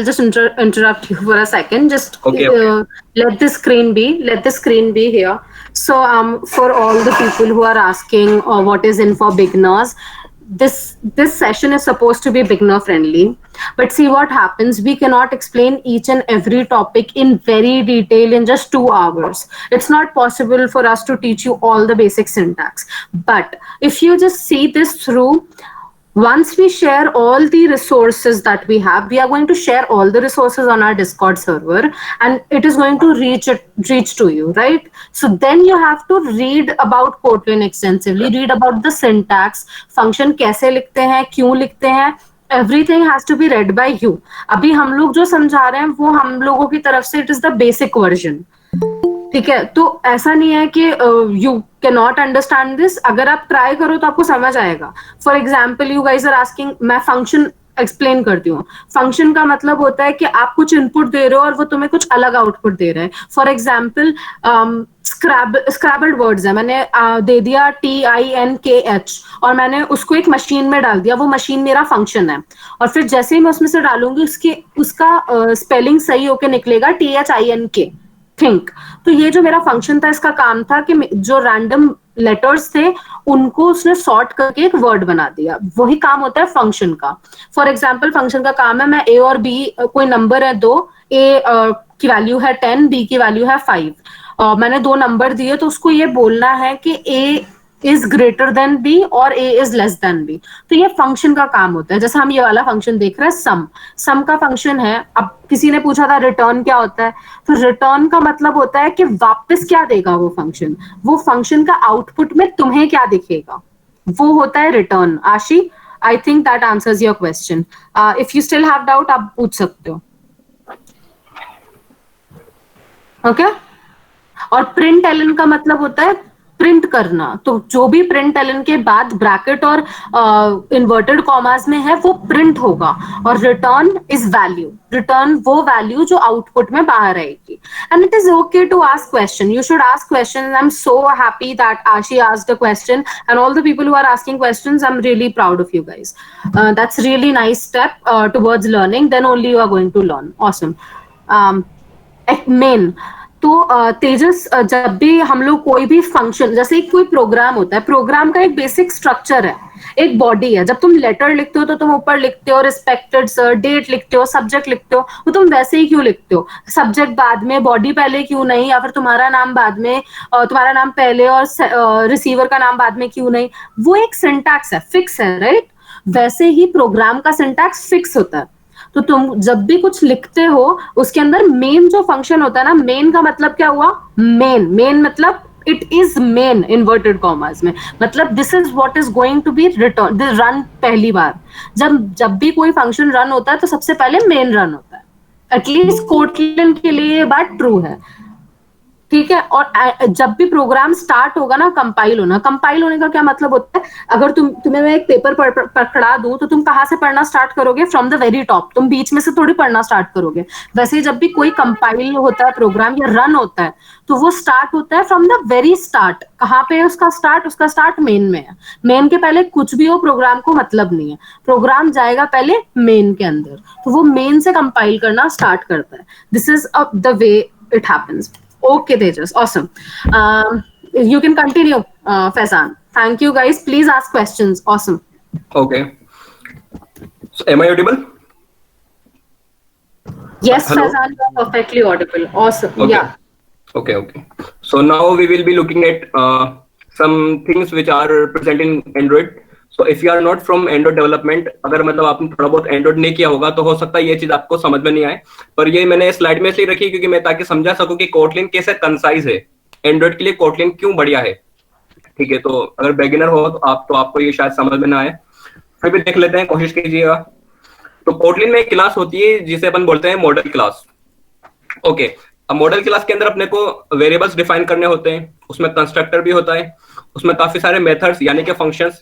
just interrupt you for a second. Just Okay. let the screen be here. So for all the people who are asking what is in for beginners, this session is supposed to be beginner friendly, but see what happens, we cannot explain each and every topic in very detail in just 2 hours. It's not possible for us to teach you all the basic syntax, but if you just see this through, once we share all the resources that we have, we are going to share all the resources on our Discord server, and it is going to reach to you, right? So then you have to read about Kotlin extensively, read about the syntax, function कैसे लिखते हैं, क्यों लिखते हैं, everything has to be read by you. अभी हम लोग जो समझा रहे हैं वो हम लोगों की तरफ से it is the basic version. ठीक है, तो ऐसा नहीं है कि you can not understand this. अगर आप ट्राई करो तो आपको समझ आएगा। For example, you guys are asking, मैं फंक्शन एक्सप्लेन करती हूँ। फंक्शन का मतलब होता है कि आप कुछ इनपुट दे रहे हो और वो तुम्हें कुछ अलग आउटपुट दे रहे हैं। फॉर एग्जाम्पल, स्क्रैबल्ड वर्ड्स है, मैंने दे दिया TINKH और मैंने उसको एक मशीन में डाल दिया, वो मशीन मेरा फंक्शन है। और फिर जैसे ही मैं उसमें से डालूंगी उसका स्पेलिंग सही होके निकलेगा, THINK, थिंक। तो ये जो मेरा फंक्शन था, इसका काम था कि जो रैंडम लेटर्स थे उनको उसने सॉर्ट करके एक वर्ड बना दिया। वही काम होता है फंक्शन का। फॉर एग्जाम्पल, फंक्शन का काम है, मैं ए और बी, कोई नंबर है 2, ए की वैल्यू है 10, बी की वैल्यू है 5, मैंने 2 नंबर दिए, तो उसको ये बोलना है कि ए इज ग्रेटर देन बी और ए इज लेस देन बी। तो ये फंक्शन का काम होता है। जैसे हम ये वाला फंक्शन देख रहे हैं, सम का फंक्शन है। अब किसी ने पूछा था रिटर्न क्या होता है, तो रिटर्न का मतलब होता है कि वापस क्या देगा वो फंक्शन का आउटपुट में तुम्हें क्या दिखेगा, वो होता है रिटर्न। आशी, I think that answers your question. If you still have doubt, आप पूछ सकते हो। ओके, और प्रिंट एलन का मतलब होता है प्रिंट करना, तो जो भी प्रिंट एलन के बाद ब्रैकेट और इन्वर्टेड कॉमास में है वो प्रिंट होगा, और रिटर्न इज वैल्यू, रिटर्न वो वैल्यू जो आउटपुट में बाहर आएगी. And it is okay to ask question, you should ask question. I am so happy that Ashi asked a question, and all the people who are asking questions, I am really proud of you guys. That's really nice step towards learning, then only you are going to learn. Awesome. मेन तो तेजस, जब भी हम लोग कोई भी function, जैसे कोई प्रोग्राम होता है, प्रोग्राम का एक बेसिक स्ट्रक्चर है, एक बॉडी है. जब तुम लेटर लिखते हो तो तुम ऊपर लिखते हो रिस्पेक्टेड सर, डेट लिखते हो, सब्जेक्ट लिखते हो, वो तुम वैसे ही क्यों लिखते हो? सब्जेक्ट बाद में, बॉडी पहले क्यों नहीं? या फिर तुम्हारा नाम बाद में, तुम्हारा नाम पहले और रिसीवर का नाम बाद में क्यों नहीं? वो एक सिंटैक्स है, फिक्स है, राइट? वैसे ही प्रोग्राम का सिंटैक्स फिक्स होता है. तो तुम जब भी कुछ लिखते हो उसके अंदर मेन जो फंक्शन होता है ना, मेन का मतलब क्या हुआ? मेन. मेन मतलब it is main inverted commas में, मतलब this is what is going to be return, this run. पहली बार जब भी कोई फंक्शन रन होता है तो सबसे पहले मेन रन होता है. एटलीस्ट कोटलिन के लिए ये बात ट्रू है, ठीक है? और जब भी प्रोग्राम स्टार्ट होगा ना कंपाइल होना, कंपाइल होने का क्या मतलब होता है? अगर तुम्हें मैं एक पेपर पकड़ा दूं तो तुम कहाँ से पढ़ना स्टार्ट करोगे? From the very top. तुम बीच में से थोड़ी पढ़ना स्टार्ट करोगे. वैसे जब भी कोई कंपाइल होता है प्रोग्राम या रन होता है तो वो स्टार्ट होता है फ्रॉम द वेरी स्टार्ट. कहाँ पे है उसका स्टार्ट? उसका स्टार्ट मेन में है. मेन के पहले कुछ भी हो प्रोग्राम को मतलब नहीं है, प्रोग्राम जाएगा पहले मेन के अंदर, तो वो मेन से कंपाइल करना स्टार्ट करता है. This is the way it happens. Okay, Tejas. Awesome. You can continue, Faizan. Thank you, guys. Please ask questions. Awesome. Okay. So, am I audible? Yes, Hello? Faizan, you are perfectly audible. Awesome. Okay. Yeah. Okay. So now we will be looking at some things which are present in Android. So if you are not from Android development, अगर मतलब आपने थोड़ा बहुत Android नहीं किया होगा तो हो सकता है ये चीज आपको समझ में नहीं आए, पर ये मैंने स्लाइड में इसलिए रखी क्योंकि मैं ताकि समझा सकूं कि कोटलिन कैसे कंसाइज है, Android के लिए कोटलिन क्यों बढ़िया है. ठीक है, तो अगर बिगिनर हो तो आपको ये शायद समझ में ना आए, फिर भी देख लेते हैं, कोशिश कीजिएगा. तो कोटलिन में एक क्लास होती है जिसे अपन बोलते हैं मॉडल क्लास. ओके, अब मॉडल क्लास के अंदर अपने को वेरिएबल्स डिफाइन करने होते हैं, उसमें कंस्ट्रक्टर भी होता है, उसमें काफी सारे मेथड्स यानी कि फंक्शंस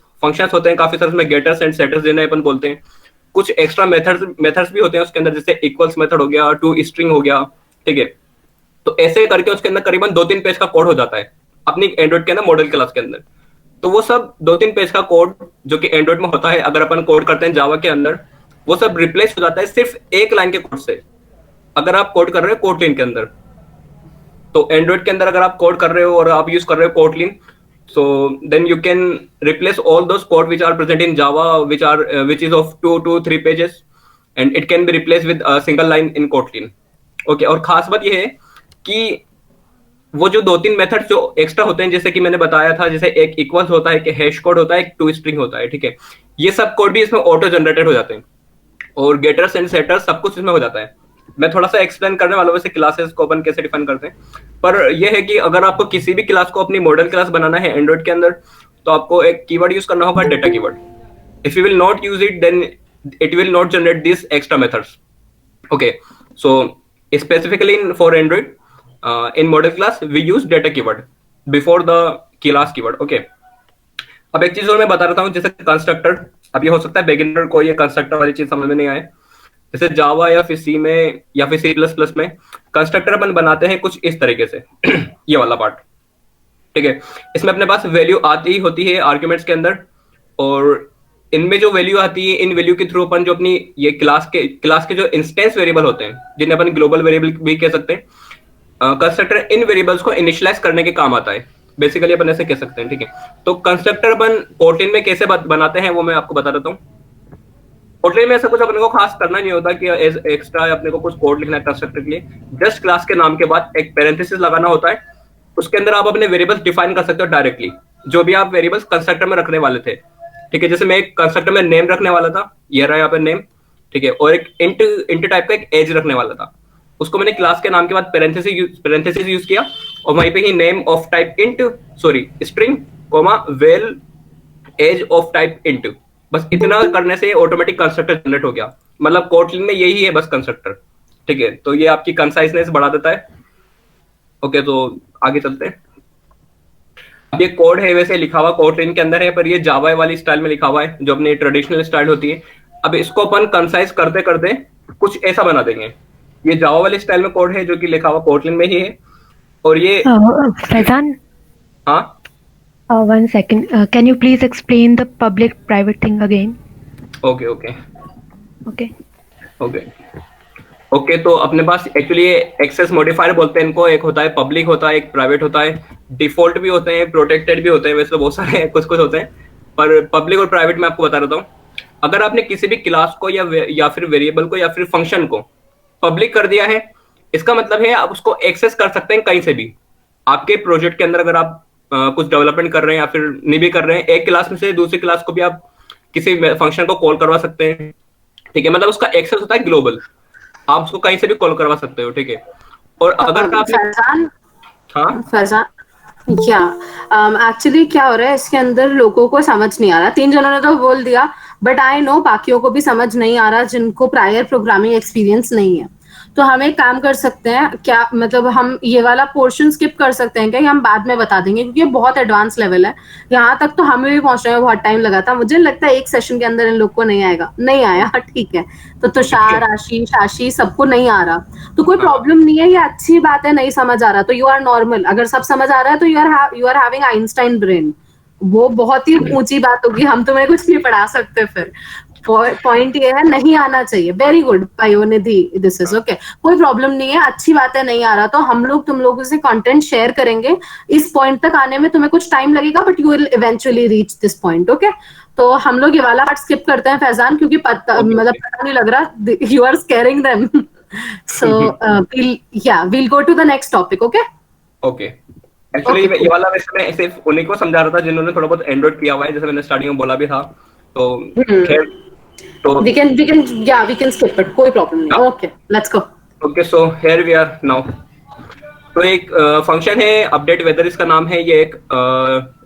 होते हैं काफी सारे, उसमें गेटर्स एंड सेटर्स जिन्हें अपन बोलते हैं. कुछ एक्स्ट्रा मेथड्स भी होते हैं उसके अंदर, जैसे इक्वल्स मेथड हो गया, टू स्ट्रिंग हो गया. ठीक है, तो ऐसे करके उसके अंदर करीबन 2-3 पेज का कोड हो जाता है अपनी एंड्रॉइड के अंदर मॉडल क्लास के अंदर. तो वो सब 2-3 पेज का कोड जो कि एंड्रॉइड में होता है, अगर अपन कोड करते हैं जावा के अंदर, वो सब रिप्लेस हो जाता है सिर्फ एक लाइन के कोड से. अगर आप कोड कर रहे हो कोटलिन के अंदर, तो एंड्रॉइड के अंदर अगर आप कोड कर रहे हो और आप यूज कर रहे हो Kotlin, so then you can replace all those code which are present in Java which is of 2 to 3 pages, and it can be replaced with a single line in Kotlin. Okay, और खास बात ये है कि वो जो 2-3 method जो extra होते हैं, जैसे कि मैंने बताया था, जैसे एक इक्वल्स होता है, एक हैश कोड होता है, एक टू स्ट्रिंग होता है. ठीक है, ये सब कोड भी इसमें ऑटो जनरेटेड हो जाते हैं, और गेटर्स एंड सेटर्स सब कुछ इसमें हो जाता है. मैं थोड़ा सा एक्सप्लेन करने वाला हूं वैसे क्लासेस को अपन कैसे डिफाइन करते हैं, पर यह है कि अगर आपको किसी भी क्लास को अपनी मॉडल क्लास बनाना है एंड्रॉइड के अंदर, तो आपको एक कीवर्ड यूज करना होगा, data keyword. If you will not use it then it will not generate this extra methods. Okay, so specifically in for Android in model class we use data keyword before the class keyword. Okay, अब एक चीज और मैं बता रहा हूँ, जैसे constructor. अब ये हो सकता है बिगिनर को ये कंस्ट्रक्टर वाली चीज समझ में नहीं आए. जैसे जावा या फिर सी में या फिर C++ में कंस्ट्रक्टर अपन बनाते हैं कुछ इस तरीके से. ये वाला पार्ट. ठीक है, इसमें अपने पास वैल्यू आती ही होती है आर्ग्यूमेंट्स के अंदर, और इनमें जो वैल्यू आती है, इन वैल्यू के थ्रू अपन जो अपनी ये क्लास के जो इंस्टेंस वेरिएबल होते हैं, जिन्हें अपन ग्लोबल वेरिएबल भी कह सकते हैं, कंस्ट्रक्टर इन वेरिएबल्स को इनिशियलाइज करने के काम आता है. बेसिकली अपन ऐसे कह सकते हैं. ठीक है, तो कंस्ट्रक्टर अपन कोटलिन में कैसे बनाते हैं वो मैं आपको बता देता हूँ. कोटलिन में ऐसा कुछ अपने को खास करना नहीं होता कि एक्स्ट्रा अपने को कुछ कोड लिखना है कंस्ट्रक्टर के लिए. जस्ट क्लास के नाम के बाद एक पैरेंथेसिस लगाना होता है, उसके अंदर आप अपने वेरिएबल्स डिफाइन कर सकते हो डायरेक्टली, जो भी आप वेरिएबल्स कंस्ट्रक्टर में रखने वाले थे. ठीक है, जैसे मैं एक कंस्ट्रक्टर में नेम रखने वाला था, ये रहा यहाँ पे नेम. ठीक है, और एक इंट टाइप का एक एज रखने वाला था, उसको मैंने क्लास के नाम के बाद पैरेंथेसिस यूज किया, और वहीं पे ही name of type string val age of type int. बस इतना करने से ऑटोमेटिक कंस्ट्रक्टर जनरेट हो गया. मतलब कोटलिन में यही है बस कंस्ट्रक्टर. ठीक है, तो ये आपकी कंसाइजनेस बढ़ा देता है. ओके, तो आगे चलते हैं. अब ये कोड है वैसे लिखा हुआ कोटलिन के अंदर है, पर ये जावा वाली स्टाइल में लिखा हुआ है जो अपनी ट्रेडिशनल स्टाइल होती है। अब इसको अपन कंसाइज करते करते कुछ ऐसा बना देंगे। ये जावा वाली स्टाइल में कोड है जो कि लिखा हुआ कोटलिन में ही है, और ये Faizan, हाँ 1 second. Can you please explain the public-private thing again? Okay okay Okay. Okay okay. तो अपने पास एक्चुअली एक्सेस मॉडिफायर बोलते हैं इनको। एक होता है पब्लिक, होता है एक प्राइवेट होता है, डिफॉल्ट भी होते हैं, प्रोटेक्टेड भी होते हैं, वैसे तो बहुत सारे कुछ कुछ होते हैं, पर पब्लिक और प्राइवेट मैं आपको बता देता हूँ। अगर आपने किसी भी क्लास को या फिर वेरिएबल को या फिर फंक्शन को पब्लिक कर दिया है, इसका मतलब है आप उसको एक्सेस कर सकते हैं कहीं से भी। आपके प्रोजेक्ट के अंदर अगर आप कुछ डेवलपमेंट कर रहे हैं या फिर नहीं भी कर रहे हैं, एक क्लास में से दूसरी क्लास को भी आप किसी फंक्शन को कॉल करवा सकते हैं, ठीक है। मतलब उसका एक्सेस होता है ग्लोबल, आप उसको कहीं से भी कॉल करवा सकते हो, ठीक है। और अगर आप फैजान, हाँ फैजान क्या एक्चुअली क्या हो रहा है इसके अंदर, लोगों को समझ नहीं आ रहा। 3 जनों ने तो बोल दिया, बट आई नो बाकियों को भी समझ नहीं आ रहा जिनको प्रायर प्रोग्रामिंग एक्सपीरियंस नहीं है। तो हम एक काम कर सकते हैं क्या, मतलब हम ये वाला पोर्शन स्किप कर सकते हैं क्या, हम बाद में बता देंगे क्योंकि ये बहुत एडवांस लेवल है। यहाँ तक तो हमें भी पहुंचने में बहुत टाइम लगा था। मुझे लगता है एक सेशन के अंदर इन लोग को नहीं आएगा, नहीं आया, ठीक है। तो तुषार, आशीष, आशीष सबको नहीं आ रहा, तो कोई प्रॉब्लम नहीं है, ये अच्छी बात है। नहीं समझ आ रहा तो यू आर नॉर्मल, अगर सब समझ आ रहा है तो you are having Einstein brain, वो बहुत ही ऊंची बात होगी, हम तुम्हें कुछ नहीं पढ़ा सकते। फिर पॉइंट ये है नहीं आना चाहिए। Very good Payonidhi, this is okay, कोई प्रॉब्लम नहीं है, अच्छी बात है। नहीं आ रहा तो हम लोग तुम लोगों से कंटेंट शेयर करेंगे। इस पॉइंट तक आने में तुम्हें कुछ टाइम लगेगा, but you will eventually reach this point, okay. तो हम लोग ये वाला पार्ट स्किप करते हैं फैजान, क्योंकि मतलब पता नहीं लग रहा, you are scaring them. So we'll go to the next topic, okay? Okay. Actually ये वाला वैसे मैं सिर्फ उन्हीं को समझा रहा था जिन्होंने थोड़ा बहुत एंड्रॉइड किया हुआ है, जैसे मैंने स्टार्टिंग में बोला भी था। तो खैर, तो we can skip it, कोई प्रॉब्लम नहीं। Okay, let's go. Okay, so here we are now. तो एक फंक्शन है अपडेट वेदर, इसका नाम है। ये एक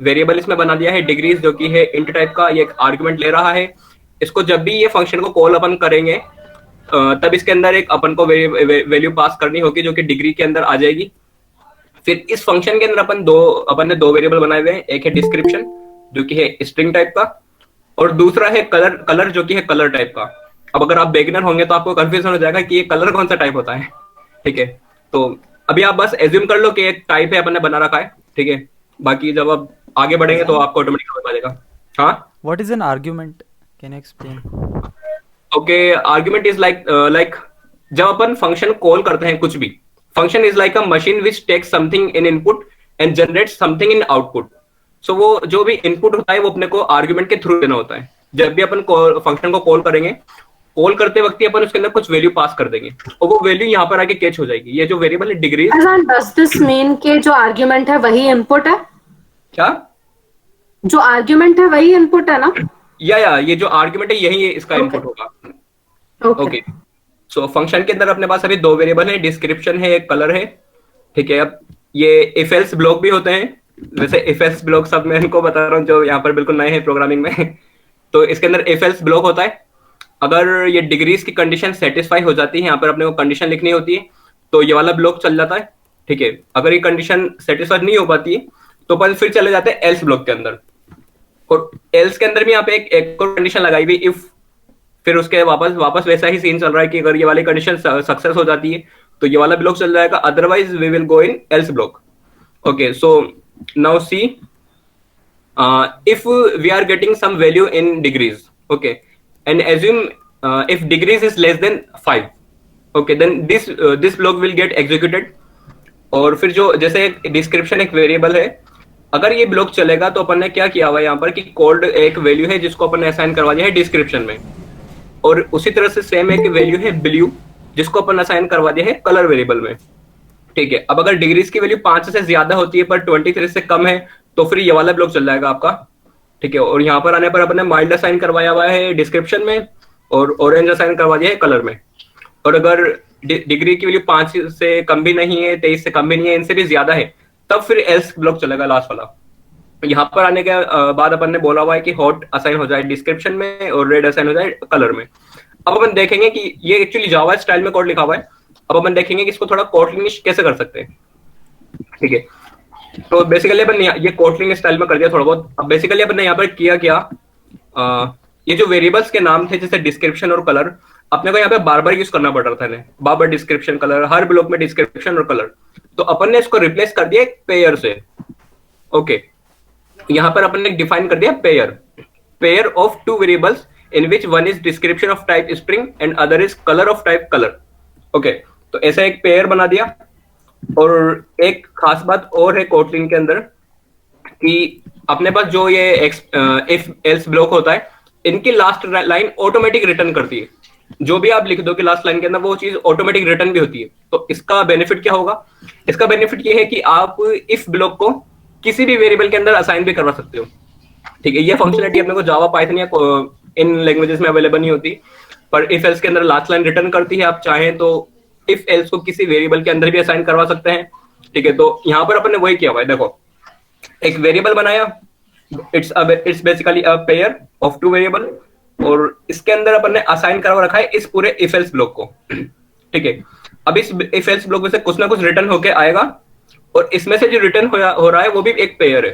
वेरिएबल इसमें बना दिया है डिग्रीज, जो कि है इंट टाइप का। ये एक आर्गुमेंट ले रहा है। इसको जब भी ये फंक्शन को कॉल अपन करेंगे तब इसके अंदर एक अपन को वैल्यू पास करनी होगी जो कि डिग्री के अंदर आ जाएगी। फिर इस फंक्शन के अंदर अपन ने दो वेरिएबल बनाए हुए हैं। एक है डिस्क्रिप्शन जो कि है स्ट्रिंग टाइप का, और दूसरा है कलर जो कि है कलर टाइप का। अब अगर आप बिगिनर होंगे तो आपको कंफ्यूजन हो जाएगा कि ये कलर कौन सा टाइप होता है, ठीक है। तो अभी आप बस एज्यूम कर लो कि एक टाइप है अपन ने बना रखा है, ठीक है। बाकी जब आप आगे बढ़ेंगे तो आपको ऑटोमेटिक समझ आ जाएगा। हाँ, What is an argument? Can you explain? Okay, argument is like जब अपन फंक्शन कॉल करते हैं कुछ भी, function is like a machine which takes something in input and generates something in output. So वो जो भी इनपुट होता है वो अपने को आर्ग्यूमेंट के थ्रू देना होता है। जब भी अपन फंक्शन को कॉल करेंगे, कॉल करते वक्त ही अपन उसके अंदर कुछ वैल्यू पास कर देंगे और वो वैल्यू यहाँ पर आके कैच हो जाएगी। ये जो वेरिएबल है डिग्री, डज दिस मीन के जो आर्ग्यूमेंट है वही इनपुट है? क्या जो आर्ग्यूमेंट है वही इनपुट है ना? या ये जो आर्ग्यूमेंट है यही इसका इनपुट होगा। ओके, सो फंक्शन के अंदर अपने पास अभी दो वेरिएबल है, डिस्क्रिप्शन है, एक कलर है, ठीक है। अब ये इफ एल्स ब्लॉक भी होते हैं। वैसे इफ एल्स ब्लॉक सब मैं इनको बता रहा हूँ जो यहाँ पर बिल्कुल नए हैं प्रोग्रामिंग में। तो इसके अंदर इफ एल्स ब्लॉक होता है। अगर ये डिग्रीज की कंडीशन सेटिस्फाई हो जाती है, यहाँ पर अपने को कंडीशन लिखनी होती है, तो ये वाला ब्लॉक चल जाता है, ठीक है। अगर ये कंडीशन सेटिस्फाई नहीं हो पाती है तो अपन फिर चले जाते हैं एल्स ब्लॉक के अंदर, और एल्स के अंदर भी यहाँ पे एक और कंडीशन लगाई हुई इफ। फिर उसके वापस वैसा ही सीन चल रहा है कि अगर ये वाली कंडीशन सक्सेस हो जाती है तो ये वाला ब्लॉक चल जाएगा, otherwise we will go in else block. Okay, so now see if we are getting some value in degrees, okay, and assume if degrees is less than 5, okay, then this block will get executed। और फिर जो जैसे description एक variable है, अगर ये block चलेगा तो अपन ने क्या किया हुआ है यहाँ पर कि कोल्ड एक वैल्यू है जिसको अपन ने असाइन करवा दिया है डिस्क्रिप्शन में, और उसी तरह से सेम एक वैल्यू है ब्लू जिसको अपन असाइन करवा दिया है कलर वेरिएबल में, ठीक है। अब अगर डिग्रीज की वैल्यू 5 से ज्यादा होती है पर 23 से कम है तो फिर ये वाला ब्लॉक चल जाएगा आपका, ठीक है। और यहाँ पर आने पर अपने माइल्ड असाइन करवाया हुआ है डिस्क्रिप्शन में और ऑरेंज असाइन करवा दिया है कलर में। और अगर डिग्री की वैल्यू 5 से कम भी नहीं है, 23 से कम भी नहीं है, इनसे भी ज्यादा है, तब फिर एल्स ब्लॉक चलेगा लास्ट वाला। यहाँ पर आने के बाद अपन ने बोला हुआ है कि हॉट असाइन हो जाए डिस्क्रिप्शन में और रेड असाइन हो जाए कलर में। अब अपन देखेंगे कि ये एक्चुअली जावा स्टाइल में कोड लिखा हुआ है। अब अपन देखेंगे कि इसको थोड़ा कोटलिनिश कैसे कर सकते हैं, ठीक है। तो बेसिकली अपन ये कोटलिंग स्टाइल में कर दिया थोड़ा बहुत। अब बेसिकली अपन ने यहाँ पर किया क्या, ये जो वेरिएबल्स के नाम थे जैसे डिस्क्रिप्शन और कलर, अपने को यहाँ पे बार बार यूज करना पड़ रहा था इन्हें, बार बार डिस्क्रिप्शन कलर, हर ब्लॉक में डिस्क्रिप्शन और कलर। तो अपन ने इसको रिप्लेस कर दिया एक पेयर से। ओके, यहाँ पर अपन ने डिफाइन कर दिया pair of two variables in which one is description of type string and other is colour of type colour. Okay, तो ऐसा एक पेयर बना दिया। और एक खास बात और है कोटलिन के अंदर कि अपने पास जो ये इफ एल्स ब्लॉक होता है, इनकी लास्ट लाइन ऑटोमेटिक रिटर्न करती है। जो भी आप लिख दो कि लास्ट लाइन के अंदर, वो चीज ऑटोमेटिक रिटर्न भी होती है। तो इसका बेनिफिट क्या होगा, इसका बेनिफिट ये है कि आप इफ ब्लॉक को किसी भी वेरिएबल के अंदर असाइन भी करवा सकते हो। ठीक है, ये फंक्शनलिटी अपने को जावा, पाइथन या इन लैंग्वेजेस में अवेलेबल नहीं होती, पर इफ एल्स के अंदर लास्ट लाइन रिटर्न करती है। आप चाहें तो इफ एल्स को किसी वेरिएबल के अंदर भी असाइन करवा सकते हैं। ठीक है, तो यहाँ पर अपन ने वही किया हुआ है। देखो, एक वेरिएबल बनाया, it's basically a pair of two variable, और इसके अंदर अपन ने असाइन करवा रखा है इस पूरे इफ एल्स ब्लॉक को। ठीक है, अब इस इफ एल्स ब्लॉक में से कुछ ना कुछ रिटर्न होके आएगा, और इसमें से जो रिटर्न हो रहा है वो भी एक पेयर है।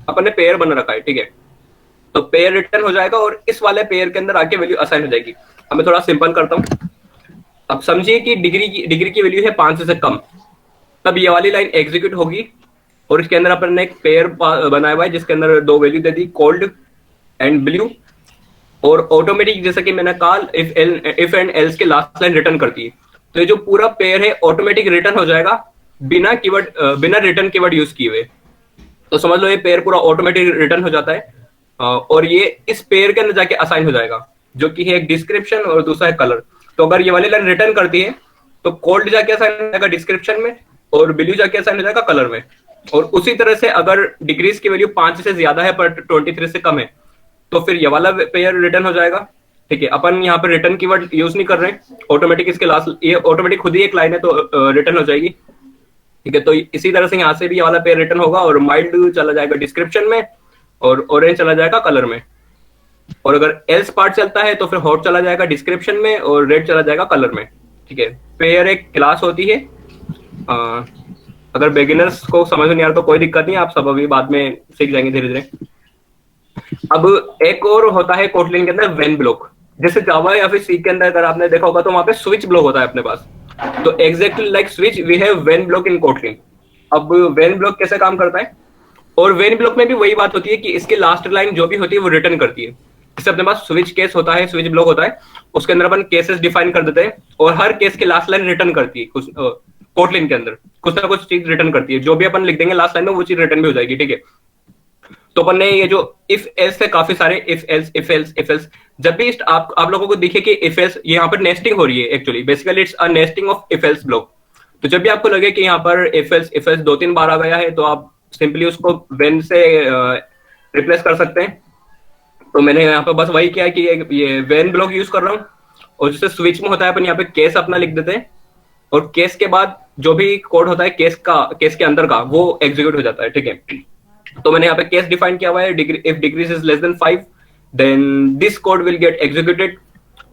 अपन ने पेयर बना रखा है। ठीक है, तो पेयर रिटर्न हो जाएगा और इस वाले पेयर के अंदर आके वैल्यू असाइन हो जाएगी। अब मैं थोड़ा सिंपल करता हूँ। अब समझिए कि डिग्री की वैल्यू है 5 से कम, तब ये वाली लाइन एग्जीक्यूट होगी, और इसके अंदर अपन ने एक पेयर बनाया हुआ है जिसके अंदर दो value they the, cold and blue, और ऑटोमेटिक जैसा कि मैंने कहा इफ एंड एल्स के लास्ट लाइन रिटर्न करती है। तो ये जो पूरा पेयर है ऑटोमेटिक रिटर्न हो जाएगा बिना रिटर्न कीवर्ड यूज किए हुए। तो समझ लो ये पेयर पूरा ऑटोमेटिक रिटर्न हो जाता है, और ये इस पेयर के अंदर जाके असाइन हो जाएगा, जो कि है एक डिस्क्रिप्शन और दूसरा है कलर। तो अगर ये वाली लाइन रिटर्न करती है तो कोल्ड जाके असाइन हो जाएगा डिस्क्रिप्शन में, और ब्लू जाके असाइन हो जाएगा कलर में। और उसी तरह से अगर डिग्रीज की वैल्यू 5 से ज्यादा है पर 23 से कम है, तो फिर ये वाला पेयर रिटर्न हो जाएगा। ठीक है, अपन यहाँ पर रिटर्न कीवर्ड यूज नहीं कर रहे हैं, ऑटोमेटिक इसके लास्ट ये ऑटोमेटिक खुद ही एक लाइन है तो रिटर्न हो जाएगी। ठीक है, तो इसी तरह से यहाँ से भी ये वाला पेयर रिटर्न होगा, और माइल्ड चला जाएगा डिस्क्रिप्शन में, और ऑरेंज चला जाएगा कलर में। और अगर एल्स पार्ट चलता है तो फिर हॉट चला जाएगा डिस्क्रिप्शन में, और रेड चला जाएगा कलर में। ठीक है, पेयर एक क्लास होती है। अगर बिगिनर्स को समझ नहीं आ रहा तो कोई दिक्कत नहीं, आप सब अभी बाद में सीख जाएंगे धीरे धीरे। अब एक और होता है कोटलिन के अंदर व्हेन ब्लॉक। जैसे जावा या फिर सी के अंदर अगर आपने देखा होगा तो वहां पे स्विच ब्लॉक होता है अपने पास। तो exactly like switch we have when block in Kotlin. अब व्हेन ब्लॉक कैसे काम करता है, और व्हेन ब्लॉक में भी वही बात होती है कि इसकी लास्ट लाइन जो भी होती है वो रिटर्न करती है। जैसे अपने पास स्विच केस होता है, स्विच ब्लॉक होता है, उसके अंदर अपन केसेस डिफाइन कर देते हैं, और हर केस की लास्ट लाइन रिटर्न करती है। कुछ कोटलिन के अंदर कुछ ना कुछ चीज रिटर्न करती है, जो भी अपन लिख देंगे लास्ट लाइन में वो चीज रिटर्न भी हो जाएगी। ठीक है, तो अपन ने ये जो इफ एल्स से काफी सारे इफ एल्स, जब भी आप लोगों को दिखे कि इफ एल्स यहाँ पर नेस्टिंग हो रही है, actually basically it's a nesting of if else block. तो जब भी आपको लगे कि यहाँ पर इफ एल्स 2-3 बार आ गया है, तो आप सिंपली उसको व्हेन से रिप्लेस कर सकते हैं। तो मैंने यहाँ पर बस वही किया कि ये व्हेन ब्लॉक यूज कर रहा हूँ, और जैसे स्विच में होता है अपन यहाँ पे केस अपना लिख देते हैं, और केस के बाद जो भी कोड होता है केस के अंदर का वो एग्जीक्यूट हो जाता है। ठीक है, तो मैंने यहाँ पे केस डिफाइन किया हुआ है, if degrees is less than 5 then this code will get executed.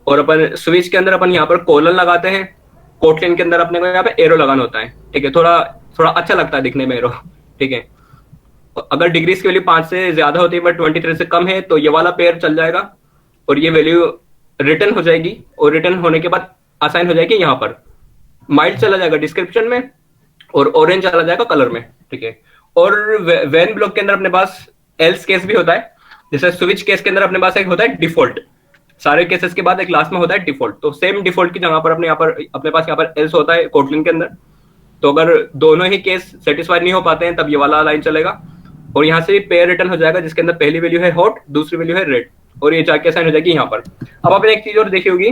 और अपन स्विच के अंदर अपन यहाँ पर कोलन लगाते हैं, कोटलिन के अंदर अपने को यहाँ पे एरो लगाना होता है। ठीक है, थोड़ा अच्छा लगता है दिखने में एरो। ठीक है, अगर डिग्रीज की वैल्यू 5 से ज्यादा होती है बट 23 से कम है, तो ये वाला पेयर चल जाएगा, और ये वैल्यू रिटर्न हो जाएगी, और रिटर्न होने के बाद असाइन हो जाएगी यहाँ पर। माइल्ड चला जाएगा डिस्क्रिप्शन में, और ऑरेंज चला जाएगा कलर में। ठीक है, और व्हेन ब्लॉक के अंदर अपने पास एल्स केस भी होता है। जैसे स्विच केस के अंदर अपने पास एक होता है डिफॉल्ट, सारे केसेस के बाद एक लास्ट में होता है डिफॉल्ट। तो सेम डिफॉल्ट की जगह पर अपने पास यहाँ पर एल्स होता है कोटलिन के अंदर। तो अगर दोनों ही केस सेटिस्फाई नहीं हो पाते हैं, तब ये वाला लाइन चलेगा, और यहाँ से पेयर रिटर्न हो जाएगा जिसके अंदर पहली वैल्यू है हॉट, दूसरी वैल्यू है रेड, और ये जाके असाइन हो जाएगी यहाँ पर। अब आपने एक चीज और देखी होगी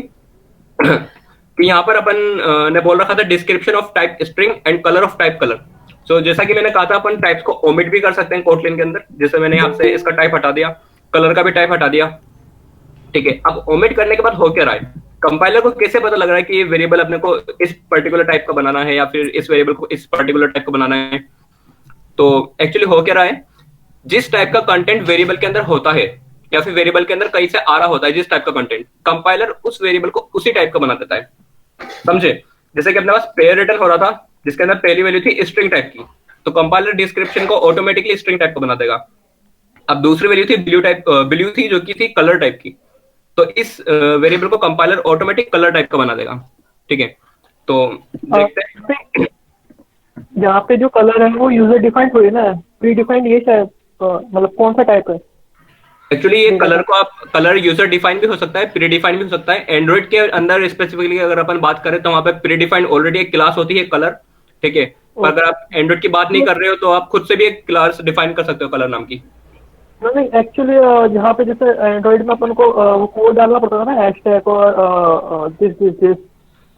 कि यहाँ पर अपन ने बोल रखा था description of type string and colour of type colour. So जैसा कि मैंने कहा था अपन टाइप्स को ओमिट भी कर सकते हैं कोटलिन के अंदर। जैसे मैंने यहाँ से इसका टाइप हटा दिया, कलर का भी टाइप हटा दिया। ठीक है, अब ओमिट करने के बाद हो क्या रहा है, कंपाइलर को कैसे पता लग रहा है कि ये वेरिएबल अपने को इस पर्टिकुलर टाइप का बनाना है या फिर इस वेरिएबल को इस पर्टिकुलर टाइप का बनाना है। तो एक्चुअली हो क्या रहा है, जिस टाइप का कंटेंट वेरिएबल के अंदर होता है या फिर वेरिएबल के अंदर कहीं से आ रहा होता है जिस टाइप का कंटेंट, कंपाइलर उस वेरिएबल को उसी टाइप का बना देता है। समझे, जैसे कि अपने पास पेयर रिटर्न हो रहा था जिसके अंदर पहली वैल्यू थी स्ट्रिंग टाइप की, तो कंपाइलर डिस्क्रिप्शन को ऑटोमेटिकली स्ट्रिंग टाइप का बना देगा। अब दूसरी वैल्यू थी ब्लू थी जो कि थी कलर टाइप की, तो इस वेरिएबल को कंपाइलर ऑटोमेटिक कलर टाइप का बना देगा। ठीक है, तो देखते हैं। यहाँ पे जो कलर है वो यूजर डिफाइंड थोड़ी ना, प्री डिफाइंड ये शायद मतलब कौन सा टाइप है? एक्चुअली ये कलर को आप कलर यूजर डिफाइंड भी हो सकता है, प्री डिफाइंड भी हो सकता है। एंड्रॉइड के अंदर स्पेसिफिकली अगर अपन बात करें तो वहाँ पे प्री डिफाइंड ऑलरेडी एक क्लास होती है कलर। ठीक है, पर अगर आप एंड्रॉइड की बात नहीं कर रहे हो तो आप खुद से भी एक क्लास डिफाइन कर सकते हो कलर नाम की। नहीं, एक्चुअली यहाँ पे जैसे एंड्रॉइड में अपन को वो कोड डालना पड़ता था ना, हैशटैग और दिस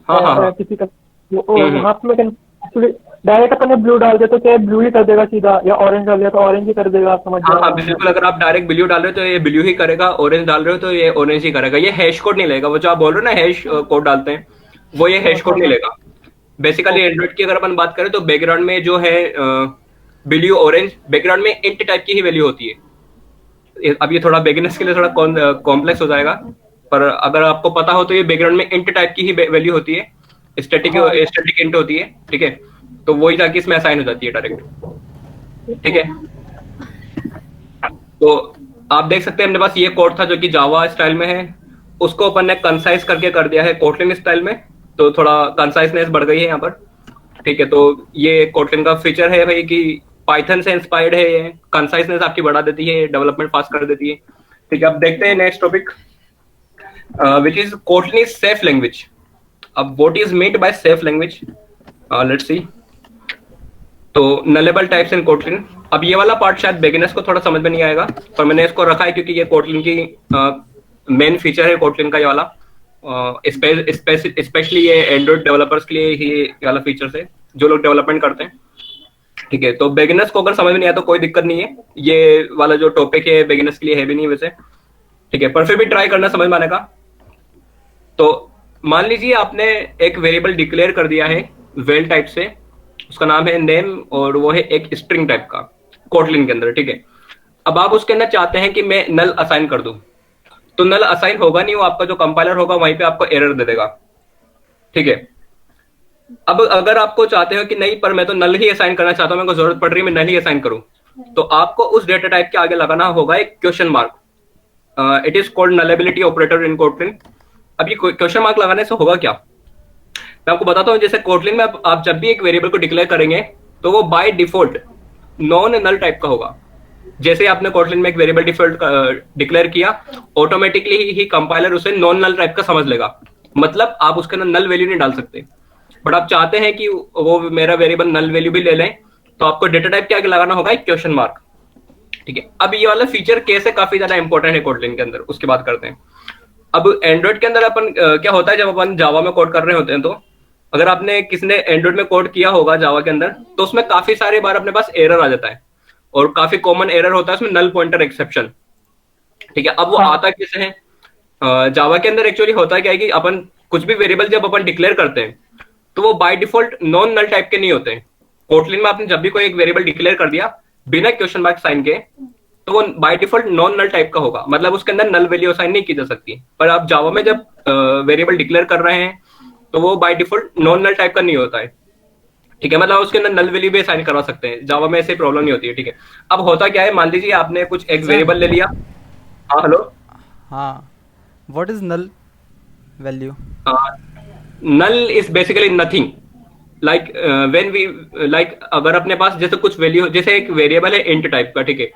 हाँ। किसी का वहाँ पे एक्चुअली डायरेक्ट अपन ने ब्लू डाल दिया तो चाहे ब्लू ही कर देगा सीधा, या ऑरेंज डाल दिया तो ऑरेंज ही कर देगा, आप समझ हाँ बिल्कुल, अगर आप डायरेक्ट ब्लू डाल रहे हो तो ये ब्लू ही करेगा, ऑरेंज डाल रहे हो तो ये ऑरेंज ही करेगा। ये हैश कोड नहीं लेगा, वो जो आप बोल रहे हो ना हैश कोड डालते हैं, वो ये हैश कोड नहीं लेगा। बेसिकली एंड्रॉइड की अगर अपन बात करें तो बैकग्राउंड में जो है ब्लू ऑरेंज, बैकग्राउंड में इंट टाइप की ही वैल्यू होती है। अब ये थोड़ा बिगिनर्स के लिए थोड़ा कॉम्प्लेक्स हो जाएगा, पर अगर आपको पता हो तो ये बैकग्राउंड में इंट टाइप की ही वैल्यू होती है, स्टैटिक इंट होती है। ठीक है, तो वही जाके इसमें असाइन हो जाती है डायरेक्ट। ठीक है, तो आप देख सकते हैं अपने पास ये कोड था जो कि जावा स्टाइल में है, उसको अपन ने कंसाइज करके कर दिया है कोटलिन स्टाइल में, तो थोड़ा कंसाइजनेस बढ़ गई है यहाँ पर। ठीक है, तो ये कोटलिन का फीचर है भाई कि पाइथन से इंस्पायर्ड है, ये कंसाइजनेस आपकी बढ़ा देती है, डेवलपमेंट फास्ट कर देती है। ठीक है, अब देखते हैं next topic which is Kotlin is safe language. अब what is made by safe language, let's see. तो नलेबल टाइप्स इन कोटलिन, अब ये वाला पार्ट शायद बिगिनर्स को थोड़ा समझ में नहीं आएगा, पर मैंने इसको रखा है क्योंकि ये कोटलिन की मेन फीचर है कोटलिन का ये वाला, स्पेशली ये एंड्रॉइड डेवलपर्स के लिए ही ये वाला फीचर है जो लोग डेवलपमेंट करते हैं। ठीक है, तो बिगिनर्स को अगर समझ में नहीं आया तो कोई दिक्कत नहीं है, ये वाला जो टॉपिक है बिगिनर्स के लिए है भी नहीं वैसे। ठीक है, पर फिर भी ट्राई करना समझ में आने का। तो मान लीजिए आपने एक वेरिएबल डिक्लेयर कर दिया है वेल टाइप से, उसका नाम है नेम और वो है एक स्ट्रिंग टाइप का कोटलिन के अंदर। ठीक है, अब आप उसके अंदर चाहते हैं कि मैं नल असाइन कर दूं, तो नल असाइन होगा नहीं, वो आपका जो कंपाइलर होगा वहीं पे आपको एरर दे देगा। ठीक है, अब अगर आपको चाहते हो कि नहीं पर मैं तो नल ही असाइन करना चाहता हूं, मेरे को जरूरत पड़ रही है मैं नल ही असाइन करूं, तो आपको उस डेटा टाइप के आगे लगाना होगा एक question mark. It is called nullability operator in Kotlin. अब ये क्वेश्चन मार्क लगाने से होगा क्या, मैं आपको बताता हूँ। जैसे कोटलिन में आप जब भी एक वेरिएबल को डिक्लेयर करेंगे तो वो by default non null type का होगा। जैसे आपने कोटलिन में एक वेरिएबल डिफॉल्ट डिक्लेयर किया, ऑटोमेटिकली ही कंपाइलर उसे नॉन नल टाइप का समझ लेगा, मतलब आप उसके अंदर नल वैल्यू नहीं डाल सकते। बट आप चाहते हैं कि वो मेरा वेरिएबल नल वैल्यू भी ले लें, तो आपको डेटा टाइप के आगे लगाना होगा एक क्वेश्चन मार्क। ठीक है, अब ये वाला फीचर कैसे काफी ज्यादा इंपॉर्टेंट है कोटलिन के अंदर, उसकी बात करते हैं। अब एंड्रॉइड के अंदर अपन क्या होता है जब अपन जावा में कोड कर रहे होते हैं, तो अगर आपने किसी ने एंड्रॉइड में कोड किया होगा जावा के अंदर, तो उसमें काफी सारे बार अपने पास एरर आ जाता है, और काफी कॉमन एरर होता है उसमें नल पॉइंटर एक्सेप्शन। ठीक है, अब वो आता कैसे है, जावा के अंदर एक्चुअली होता है क्या है कि अपन कुछ भी वेरिएबल जब अपन डिक्लेयर करते हैं तो वो by default non null type के नहीं होते हैं। कोटलिन में आपने जब भी कोई एक वेरिएबल डिक्लेयर कर दिया बिना क्वेश्चन मार्क साइन के, तो वो by default non null type का होगा, मतलब उसके अंदर नल वैल्यू असाइन नहीं की जा सकती। पर आप जावा में जब वेरिएबल डिक्लेयर कर रहे हैं तो वो by default non null type का नहीं होता है। ठीक है, मतलब उसके अंदर नल वैल्यू भी असाइन करवा सकते हैं, जावा में ऐसे प्रॉब्लम नहीं होती है। ठीक है, अब होता क्या है, मान लीजिए आपने कुछ एक वेरिएबल ले लिया। हाँ हेलो, हाँ, what is null value? Null is basically nothing, like when we like अगर अपने पास जैसे कुछ वैल्यू, जैसे एक वेरिएबल है इंट टाइप का, ठीक है,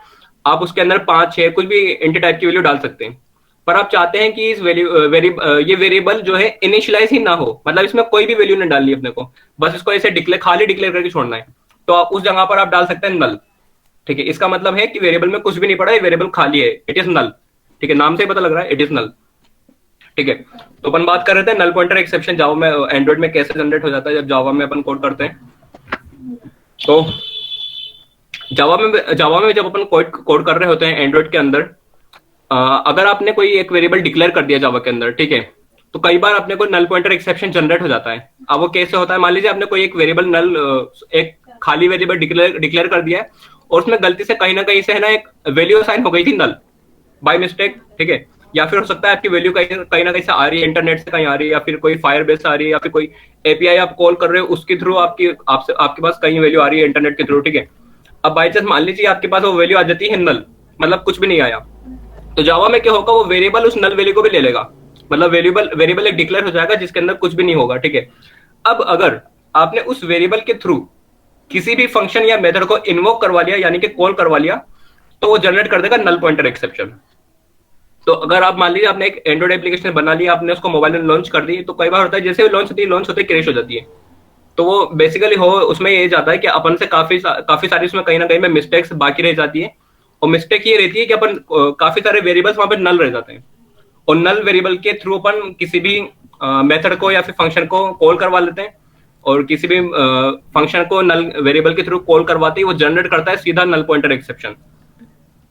आप उसके अंदर 5-6 कुछ भी इंट टाइप की वैल्यू डाल सकते हैं, पर आप चाहते हैं कि इस ये वेरिएबल जो है इनिशियलाइज ही ना हो, मतलब इसमें कोई भी वैल्यू नहीं डालनी अपने को, बस इसको ऐसे खाली डिक्लेयर करके छोड़ना है, तो आप उस जगह पर आप डाल सकते हैं नल। ठीक है, इसका मतलब है कि वेरिएबल में कुछ भी नहीं पड़ा है, वेरिएबल खाली है, इट इज नल। ठीक है, नाम से ही पता लग रहा है इट इज नल। ठीक है, तो अपन बात कर रहे थे नल पॉइंटर एक्सेप्शन जावा में, एंड्रॉइड में कैसे जनरेट हो जाता है जब जावा में अपन कोड करते हैं। तो जावा में जब अपन कोड कर रहे होते हैं एंड्रॉइड के अंदर, अगर आपने कोई एक वेरिएबल डिक्लेयर कर दिया जावा के अंदर, ठीक है, तो कई बार अपने को नल पॉइंटर एक्सेप्शन जनरेट हो जाता है। अब वो कैसे होता है, मान लीजिए आपने कोई एक वेरिएबल एक खाली वेरिएबल डिक्लेयर कर दिया है और उसमें गलती से कहीं ना कहीं से है ना एक वैल्यू असाइन हो गई थी नल बाय मिस्टेक। ठीक है, या फिर हो सकता है आपकी वैल्यू कहीं ना कहीं से आ रही है, इंटरनेट से कहीं आ रही है, या फिर कोई फायरबेस से आ रही है, या फिर कोई एपीआई आप कॉल कर रहे हो उसके थ्रू आपके पास कहीं वैल्यू आ रही है इंटरनेट के थ्रू, ठीक है। अब बाई चांस मान लीजिए आपके पास वो वैल्यू आ जाती है नल, मतलब कुछ भी नहीं आया, तो जावा में क्या होगा, वो वेरिएबल उस नल वैल्यू को भी ले लेगा, मतलब वेरिएबल एक डिक्लेयर हो जाएगा जिसके अंदर कुछ भी नहीं होगा, ठीक है। अब अगर आपने उस वेरिएबल के थ्रू किसी भी फंक्शन या मेथड को इन्वोक करवा लिया, यानी कि कॉल करवा लिया, तो वो जनरेट कर देगा नल पॉइंटर एक्सेप्शन। तो अगर आप मान लीजिए आपने एक एंड्रॉइड एप्लीकेशन बना लिया, आपने उसको मोबाइल में लॉन्च कर दी, तो कई बार होता है जैसे लॉन्च होते क्रैश हो जाती है। तो वो बेसिकली उसमें ये जाता है कि अपन से काफी सारी उसमें कहीं ना कहीं में मिस्टेक्स बाकी रह जाती है, और मिस्टेक ये रहती है कि अपन काफी सारे वेरिएबल्स वहां पे नल रह जाते हैं, और नल वेरिएबल के थ्रू अपन किसी भी मेथड को या फिर फंक्शन को कॉल करवा लेते हैं, और किसी भी फंक्शन को नल वेरिएबल के थ्रू कॉल करवाते ही वो जनरेट करता है सीधा नल पॉइंटर एक्सेप्शन।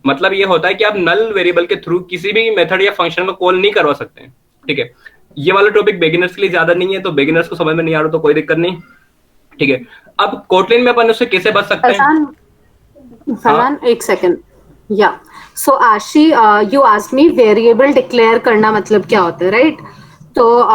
मतलब ये होता है कि आप नल वेरिएबल के थ्रू किसी भी मेथड या फंक्शन को कॉल नहीं करवा सकते हैं, ठीक है। ये वाला टॉपिक बिगिनर्स के लिए ज्यादा नहीं है, तो बिगिनर्स को समझ में नहीं आ रहा तो कोई दिक्कत नहीं, ठीक है। अब कोटलिन में अपन उससे कैसे बच सकते हैं? फरहान एक सेकंड, या सो आशी you asked me variable declare करना मतलब क्या होता है, राइट? तो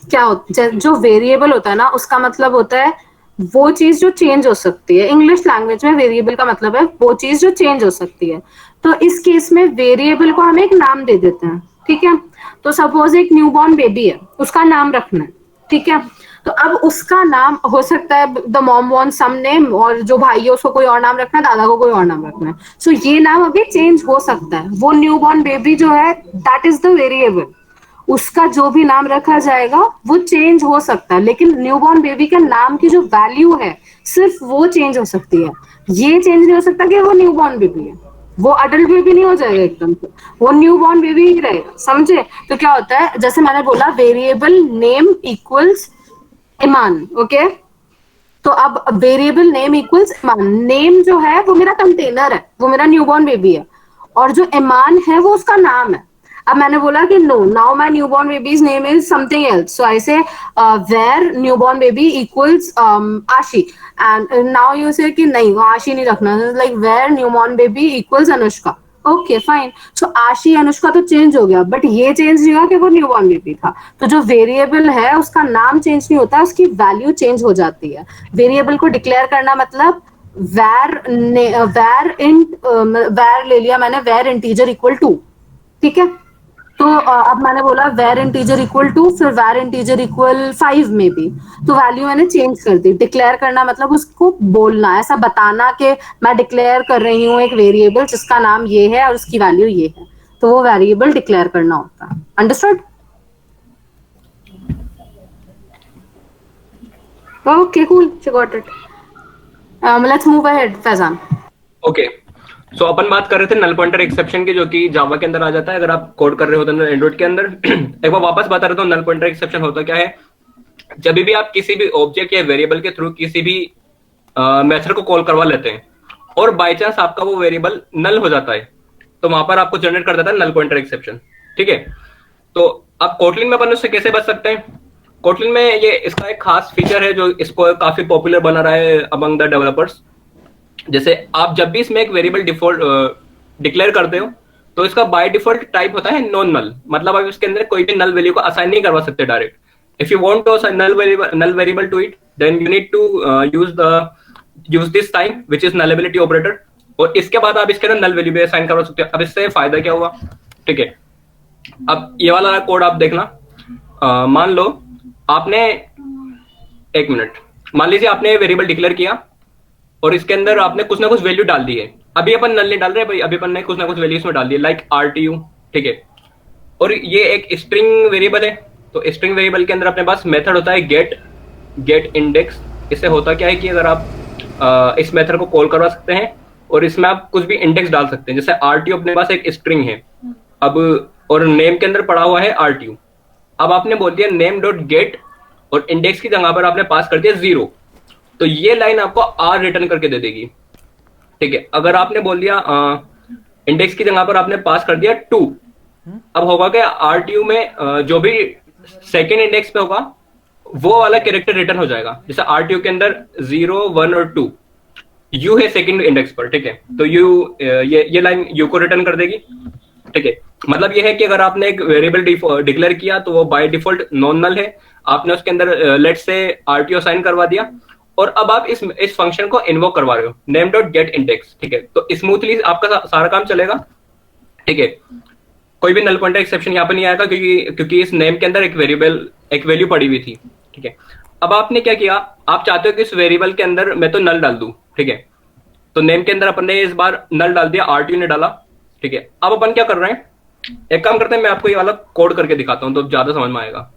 क्या होता है, जो वेरिएबल होता है ना, उसका मतलब होता है वो चीज जो चेंज हो सकती है। इंग्लिश लैंग्वेज में वेरिएबल का मतलब है वो चीज जो चेंज हो सकती है। तो इस केस में वेरिएबल को हम एक नाम दे देते हैं, ठीक है। तो सपोज एक न्यूबॉर्न बेबी है, उसका नाम रखना है, ठीक है। तो अब उसका नाम हो सकता है the mom want some name, और जो भाई है उसको कोई और नाम रखना है, दादा को कोई और नाम रखना है। सो ये नाम अभी चेंज हो सकता है। वो न्यूबॉर्न बेबी जो है दैट इज द वेरिएबल, उसका जो भी नाम रखा जाएगा वो चेंज हो सकता है, लेकिन न्यूबॉर्न बेबी के नाम की जो वैल्यू है सिर्फ वो चेंज हो सकती है। ये चेंज नहीं हो सकता कि वो न्यूबॉर्न बेबी है, वो अडल्ट बेबी नहीं हो जाएगा एकदम से, वो न्यूबॉर्न बेबी ही रहेगा, समझे? तो क्या होता है, जैसे मैंने बोला वेरिएबल नेम इक्वल्स ईमान, ओके। तो अब वेरिएबल नेम इक्वल्स ईमान, नेम जो है वो मेरा कंटेनर है, वो मेरा न्यूबॉर्न बेबी है, और जो ईमान है वो उसका नाम है। अब मैंने बोला कि no, now my newborn baby's name is something else, so I say var newborn baby equals Ashi, and now you say कि नहीं, वो आशी नहीं रखना, like var newborn baby equals Anushka, okay fine. So Ashi Anushka तो चेंज हो गया, बट ये चेंज नहीं हुआ कि वो न्यूबॉर्न बेबी था। तो जो वेरिएबल है उसका नाम चेंज नहीं होता, उसकी वैल्यू चेंज हो जाती है। वेरिएबल को डिक्लेयर करना मतलब वैर ले लिया मैंने, वैर इंटीजर इक्वल टू, ठीक है। तो अब मैंने बोला वेर इंटीजर इक्वल टू, फिर वेर इंटीजर इक्वल 5 में भी, तो वैल्यू मैंने चेंज कर दी। डिक्लेयर करना मतलब उसको बोलना, ऐसा बताना कि मैं डिक्लेयर कर रही हूँ एक वेरिएबल जिसका नाम ये है और उसकी वैल्यू ये है, तो वो वेरिएबल डिक्लेयर करना होता है। Understood? Okay cool, she got it. Let's move ahead Faizan. Okay, so अपन बात कर रहे थे नल पॉइंटर एक्सेप्शन की, जो कि जावा के अंदर आ जाता है अगर आप कोड कर रहे होते हैं एंड्रॉइड के अंदर। एक बार वापस बता रहा हूँ, नल पॉइंटर एक्सेप्शन होता क्या है। जब भी आप किसी भी ऑब्जेक्ट या वेरिएबल के थ्रू किसी भी मेथड को कॉल करवा लेते हैं और बाय चांस आपका वो वेरिएबल नल हो जाता है, तो वहां पर आपको जनरेट कर देता है नल पॉइंटर एक्सेप्शन, ठीक है। तो अब कोटलिन में अपन उससे कैसे बच सकते हैं? कोटलिन में ये इसका एक खास फीचर है जो इसको काफी पॉपुलर बना रहा है अमंग द डेवलपर्स। जैसे आप जब भी इसमें एक वेरिएबल डिफॉल्ट डिक्लेयर करते हो, तो इसका बाय डिफॉल्ट टाइप होता है नॉन नल, मतलब आप इसके अंदर कोई भी नल वैल्यू को असाइन नहीं करवा सकते direct. If you want to assign null variable to it, then you need to use this time which is nullability operator, और इसके बाद आप इसके अंदर नल वैल्यू भी असाइन करवा सकते हो। अब इससे फायदा क्या हुआ, ठीक है। अब ये वाला कोड आप देखना, मान लो आपने, एक मिनट, मान लीजिए आपने वेरिएबल डिक्लेयर किया और इसके अंदर आपने कुछ ना कुछ वैल्यू डाल दी है। अभी अपन नल नहीं डाल रहे भाई, अभी अपन ने कुछ ना कुछ वैल्यू इसमें डाल दी है, लाइक RTU, ठीक है। और ये एक स्ट्रिंग वेरिएबल है, तो स्ट्रिंग वेरिएबल के अंदर अपने पास मेथड होता है गेट इंडेक्स। इससे होता क्या है कि अगर आप इस मेथड को कॉल करवा सकते हैं और इसमें आप कुछ भी इंडेक्स डाल सकते हैं। जैसे RTU अपने पास एक स्ट्रिंग है, अब और नेम के अंदर पड़ा हुआ है RTU। अब आपने बोल दिया नेम डॉट गेट, और इंडेक्स की जगह पर आपने पास कर दिया 0, तो ये लाइन आपको R रिटर्न करके दे देगी, ठीक है। अगर आपने बोल दिया इंडेक्स की जगह पर आपने पास कर दिया 2, अब होगा क्या, RTU में जो भी सेकेंड इंडेक्स पे होगा वो वाला कैरेक्टर रिटर्न हो जाएगा। जैसे RTU के अंदर 0, 1 और 2, U है सेकेंड इंडेक्स पर, ठीक है। तो U ये लाइन U को रिटर्न कर देगी, ठीक है। मतलब ये है कि अगर आपने एक वेरिएबल डिक्लेयर किया तो वो बाय डिफॉल्ट नॉन नल है, आपने उसके अंदर लेट्स से आरटीओ साइन करवा दिया, और अब आप इस फंक्शन को इन्वोक करवा रहे हो नेम डॉट गेट इंडेक्स, ठीक है, तो स्मूथली आपका सारा काम चलेगा, ठीक है, कोई भी नल पॉइंटर एक्सेप्शन यहाँ पे नहीं आएगा, क्योंकि इस नेम के अंदर एक वैल्यू पड़ी हुई थी, ठीक है। अब आपने क्या किया, आप चाहते हो कि इस वेरिएबल के अंदर मैं तो नल डाल दूं, ठीक है, तो नेम के अंदर अपन ने इस बार नल डाल दिया, आरटीयू ने डाला, ठीक है। अब अपन क्या कर रहे हैं, एक काम करते हैं, मैं आपको ये वाला कोड करके दिखाता हूं तो ज्यादा समझ में आएगा।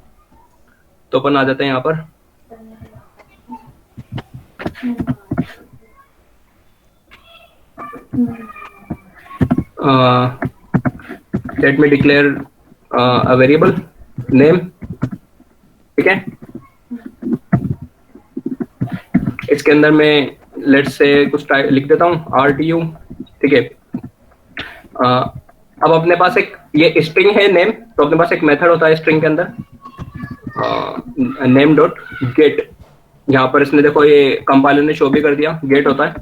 तो अपन आ जाते हैं यहाँ पर, let me declare a variable name, ठीक है, इसके अंदर मैं लेट्स से कुछ लिख देता हूँ आरटीयू, ठीक है। अब अपने पास एक ये स्ट्रिंग है नेम, तो अपने पास एक मेथड होता है स्ट्रिंग के अंदर नेम डॉट गेट, यहाँ पर इसने देखो ये कंपाइलर ने शो भी कर दिया, गेट होता है,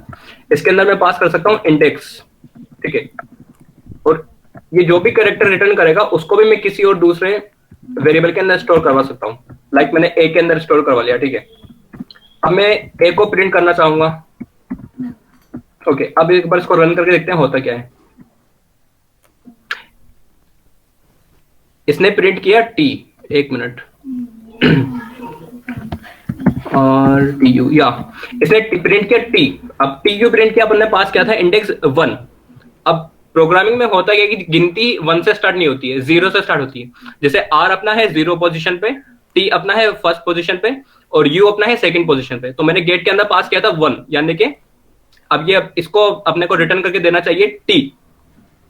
इसके अंदर मैं पास कर सकता हूँ इंडेक्स, ठीक है, और ये जो भी कैरेक्टर रिटर्न करेगा उसको भी मैं किसी और दूसरे वेरिएबल के अंदर स्टोर करवा सकता हूँ, लाइक मैंने ए के अंदर स्टोर करवा लिया, ठीक है। अब मैं ए को प्रिंट करना चाहूंगा, ओके, अब एक बार इसको रन करके देखते हैं होता क्या है। इसने प्रिंट किया टी, एक मिनट, और टी यू, या इसने प्रिंट किया टी, अब टी यू प्रिंट किया, अपन ने पास किया था इंडेक्स 1। अब प्रोग्रामिंग में होता है कि गिनती 1 से स्टार्ट नहीं होती है, 0 से स्टार्ट होती है, जैसे आर अपना है 0 पोजीशन पे, टी अपना है फर्स्ट पोजीशन पे, और यू अपना है सेकंड पोजीशन पे। तो मैंने गेट के अंदर पास किया था 1, यानी कि अब ये इसको अपने को रिटर्न करके देना चाहिए टी,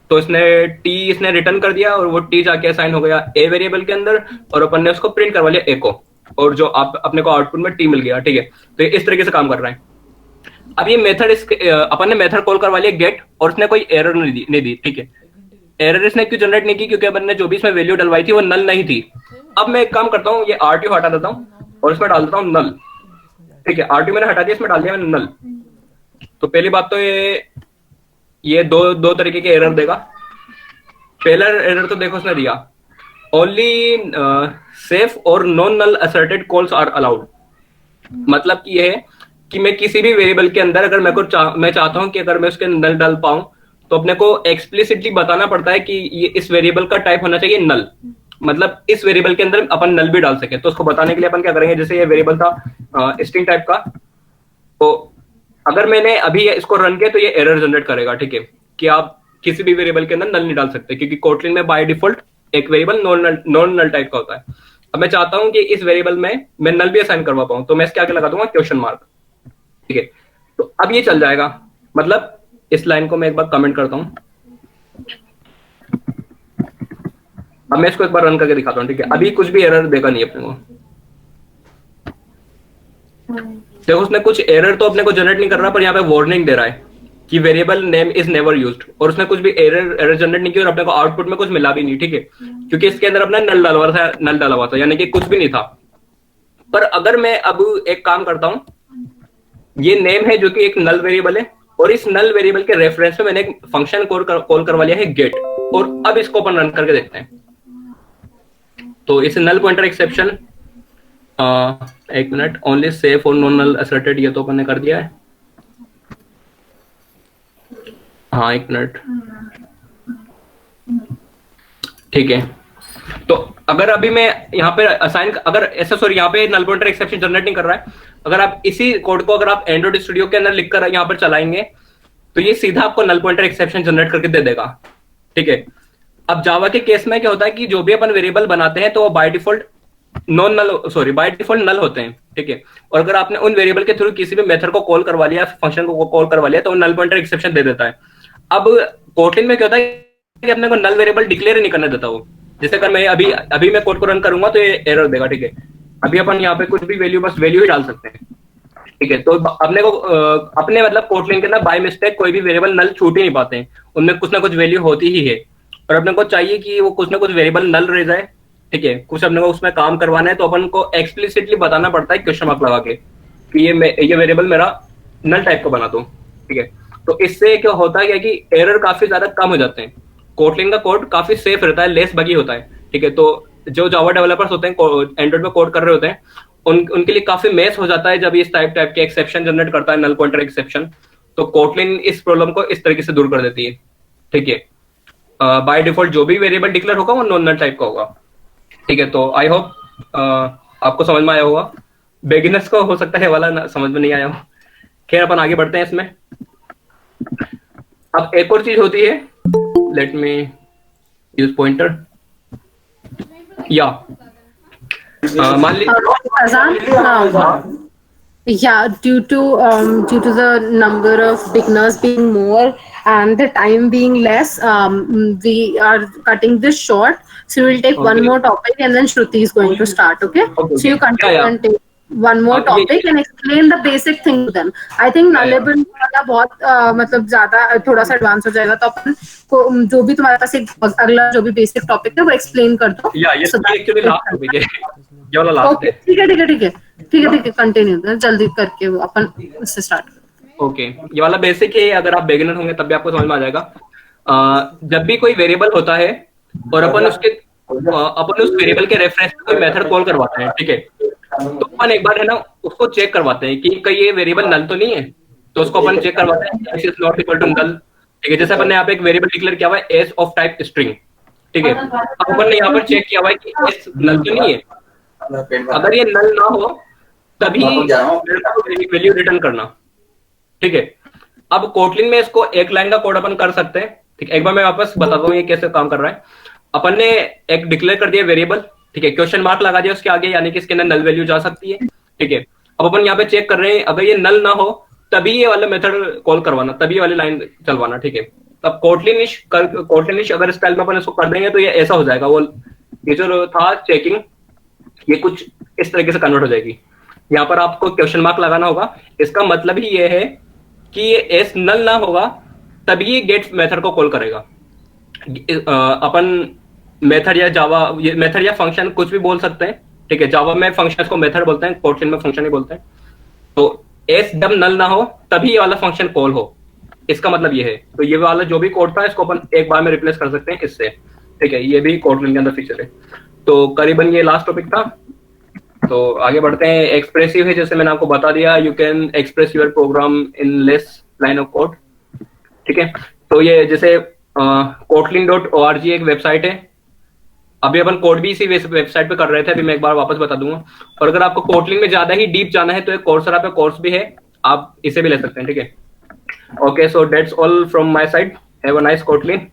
तो इसने रिटर्न कर दिया, और वो टी जाके असाइन हो गया ए वेरिएबल के अंदर, और अपन ने उसको प्रिंट करवा लिया ए को, और जो अपने को आउटपुट में टी मिल गया, ठीक है। तो इस तरीके से काम कर रहा है। अब ये मेथड अपन ने मेथड कॉल करवा लिया गेट, और उसने कोई एरर नहीं दी, ठीक है। एरर इसने क्यों जनरेट नहीं की, क्योंकि अपन ने जो भी इसमें वैल्यू डलवाई थी वो नल नहीं थी। अब मैं एक काम करता हूँ, ये आरटीयू हटा देता हूँ और इसमें डाल देता हूँ नल, ठीक है, आरटीयू मैंने हटा दिया, इसमें डाल दिया मैंने नल। तो पहली बात तो ये दो तरीके के एरर देगा। पहला एरर तो देखो उसने दिया, ओनली सेफ और non null asserted calls are allowed, मतलब कि ये है कि मैं किसी भी वेरिएबल के अंदर अगर मैं चाहता हूं कि अगर मैं उसके नल डाल पाऊं, तो अपने को एक्सप्लिसिटली बताना पड़ता है कि ये इस वेरिएबल का टाइप होना चाहिए नल, मतलब इस वेरिएबल के अंदर अपन नल भी डाल सके। तो उसको बताने के लिए अपन क्या करेंगे, जैसे ये वेरिएबल था स्ट्रिंग टाइप का, तो अगर मैंने अभी इसको रन किया तो ये एरर जनरेट करेगा, ठीक है, कि आप किसी भी वेरिएबल के अंदर नल नहीं डाल सकते, क्योंकि कोटलिन में बाय डिफॉल्ट एक वेरिएबल नॉन नल टाइप का होता है। अब मैं चाहता हूं कि इस वेरिएबल में मैं नल भी असाइन करवा पाऊं, तो मैं इसके आगे लगा दूंगा क्वेश्चन मार्क, ठीक है। तो अब ये चल जाएगा, मतलब इस लाइन को मैं एक बार कमेंट करता हूं, अब मैं इसको एक बार रन करके दिखाता हूं, ठीक है। अभी कुछ भी एरर देगा नहीं अपने को, देखो उसने कुछ एरर तो अपने को जनरेट नहीं कर रहा, पर यहाँ पे वार्निंग दे रहा है कि variable name is never used, और उसने कुछ भी एरर जनरेट नहीं किया, और अपने को आउटपुट में कुछ मिला भी नहीं, ठीक है, क्योंकि इसके अंदर अपना नल डाला हुआ था, यानी कि कुछ भी नहीं था। पर अगर मैं अब एक काम करता हूं, ये नेम है जो कि एक नल वेरिएबल है, और इस नल वेरिएबल के रेफरेंस में मैंने एक फंक्शन कॉल करवा लिया है गेट, और अब इसको अपन रन करके देखते हैं। तो इस नल पॉइंटर एक्सेप्शन, एक मिनट, ओनली सेफ और नॉन नल असर्टेड, ये तो अपन ने कर दिया है, हाँ एक मिनट, ठीक है। तो अगर अभी मैं यहाँ पे असाइन, अगर ऐसा सॉरी यहाँ पे नल पॉइंटर एक्सेप्शन जनरेट नहीं कर रहा है, अगर आप इसी कोड को अगर आप एंड्रॉइड स्टूडियो के अंदर लिखकर यहाँ पर चलाएंगे, तो ये सीधा आपको नल पॉइंटर एक्सेप्शन जनरेट करके दे देगा, ठीक है। अब जावा के केस में क्या होता है कि जो भी अपन वेरिएबल बनाते हैं तो वो बाय डिफॉल्ट बाय डिफॉल्ट नल होते हैं, ठीक है। और अगर आपने उन वेरिएबल के थ्रू किसी भी मेथड को कॉल करवा लिया, फंक्शन को कॉल करवा लिया, तो नल पॉइंटर एक्सेप्शन दे देता है। अब कोटलिन में क्या होता है कि अपने को नल वेरिएबल डिक्लेयर नहीं करने देता वो, जैसे अगर मैं अभी मैं कोड को रन करूंगा तो ये एरर देगा, ठीक है। अभी अपन यहाँ पे कुछ भी वैल्यू, बस वैल्यू ही डाल सकते हैं, ठीक है। तो अपने को अपने मतलब कोटलिन के अंदर बाय मिस्टेक कोई भी वेरिएबल नल छूट ही नहीं पाते हैं, उनमें कुछ ना कुछ वैल्यू होती ही है, और अपने को चाहिए कि वो कुछ ना कुछ वेरिएबल नल रह जाए, ठीक है। कुछ अपने को उसमें काम करवाना है तो अपन को एक्सप्लिसिटली बताना पड़ता है क्वेश्चन मार्क लगा के कि ये वेरिएबल मेरा नल टाइप का बना दो, ठीक है। तो इससे क्या होता है कि एरर काफी ज्यादा कम हो जाते हैं। कोटलिन का कोड काफी सेफ रहता है, लेस बगी होता है, ठीक है। तो जो जावा डेवलपर्स होते हैं, एंड्रॉइड में कोड कर रहे होते हैं, उनके लिए काफी मेस हो जाता है जब इस टाइप के एक्सेप्शन जनरेट करता है, नल पॉइंटर एक्सेप्शन। तो कोटलिन इस प्रॉब्लम को इस तरीके से दूर कर देती है, ठीक है। बाय डिफॉल्ट जो भी वेरिएबल डिक्लेयर होगा वो नॉन नल टाइप का होगा, ठीक है। तो आई होप आपको समझ में आया होगा। बिगिनर्स को हो सकता है वाला समझ में नहीं आया हो। खैर अपन आगे बढ़ते हैं इसमें। अब एक और चीज होती है, लेट मी यूज पॉइंटर, या मान लीजिए Fazan, yeah, due to the number of beginners being more and the time being less, we are cutting this short. So we'll take one Okay. more topic and then Shruti is going to start. Okay? Okay. So you continue Yeah. and take one more अब ये- topic and explain the basic thing to them. I think Yeah. nullable वाला बहुत मतलब ज्यादा थोड़ा सा advance हो जाएगा, तो अपन को जो भी तुम्हारे पास एक अगला जो भी बेसिक टॉपिक है वो एक्सप्लेन कर दो. या ये So that- actually last topic है, ये वाला लास्ट ओके, है। ठीक है, कंटिन्यू जल्दी करके वो अपन उससे स्टार्ट. ओके, ये वाला बेसिक है, अगर आप बिगिनर होंगे तब भी आपको समझ में आ जाएगा। जब भी कोई वेरिएबल होता है और अपन उस वेरिएबल के रेफरेंस में कोई मेथड कॉल करवाते हैं, ठीक है, तो अपन एक बार है ना उसको चेक करवाते हैं कि कहीं ये वेरिएबल नल तो नहीं है। तो उसको अपन चेक करवाते हैं this is not equal to null, ठीक है। जैसे अपन ने यहाँ पे एक वेरिएबल डिक्लेयर किया हुआ है एस ऑफ टाइप स्ट्रिंग, ठीक है। अब अपन ने यहाँ पर चेक किया हुआ है कि एस नल तो नहीं है। अगर ये नल ना हो तभी वैल्यू रिटर्न करना, ठीक है। अब कोटलिन में इसको एक लाइन का कोड अपन कर सकते हैं, ठीक है। एक बार मैं वापस बताता हूँ ये कैसे काम कर रहा है। अपन ने एक डिक्लेयर कर दिया वेरिएबल, ठीक है, क्वेश्चन मार्क लगा दिया उसके आगे, यानी कि इसके अंदर नल वैल्यू जा सकती है, ठीक है। अब अपन यहाँ पे चेक कर रहे हैं, अगर ये नल ना हो तभी ये वाला मेथड कॉल करवाना, तभी ये वाली लाइन चलवाना, ठीक है। तब कोटलिनिश अगर स्टाइल में अपन इसको कर देंगे तो ये ऐसा हो जाएगा, वो ये जो था चेकिंग ये कुछ इस तरीके से कन्वर्ट हो जाएगी। यहाँ पर आपको क्वेश्चन मार्क लगाना होगा, इसका मतलब ही ये है कि ये एस नल ना होगा तभी ये गेट मेथड को कॉल करेगा। अपन मेथड या जावा मेथड या फंक्शन कुछ भी बोल सकते हैं, ठीक है। जावा में फंक्शन को मेथड बोलते हैं, कोटलिन में फंक्शन ही बोलते हैं। तो एस जब नल ना हो तभी ये वाला फंक्शन कॉल हो, इसका मतलब ये है। तो ये वाला जो भी कोड था इसको अपन एक बार में रिप्लेस कर सकते हैं इससे, ठीक है। ये भी कोटलिन के अंदर फीचर है। तो करीबन ये लास्ट टॉपिक था, तो आगे बढ़ते हैं। एक्सप्रेसिव है, जैसे मैंने आपको बता दिया, you can express your program in less line of code, ठीक है। तो ये जैसे kotlin.org एक वेबसाइट है, अभी अपन कोड भी इसी वेबसाइट पे कर रहे थे, अभी मैं एक बार वापस बता दूंगा। और अगर आपको कोटलिन में ज्यादा ही डीप जाना है तो एक कोर्सरा पे कोर्स भी है, आप इसे भी ले सकते हैं, ठीक है। Okay, so that's all from my side, have a nice Kotlin.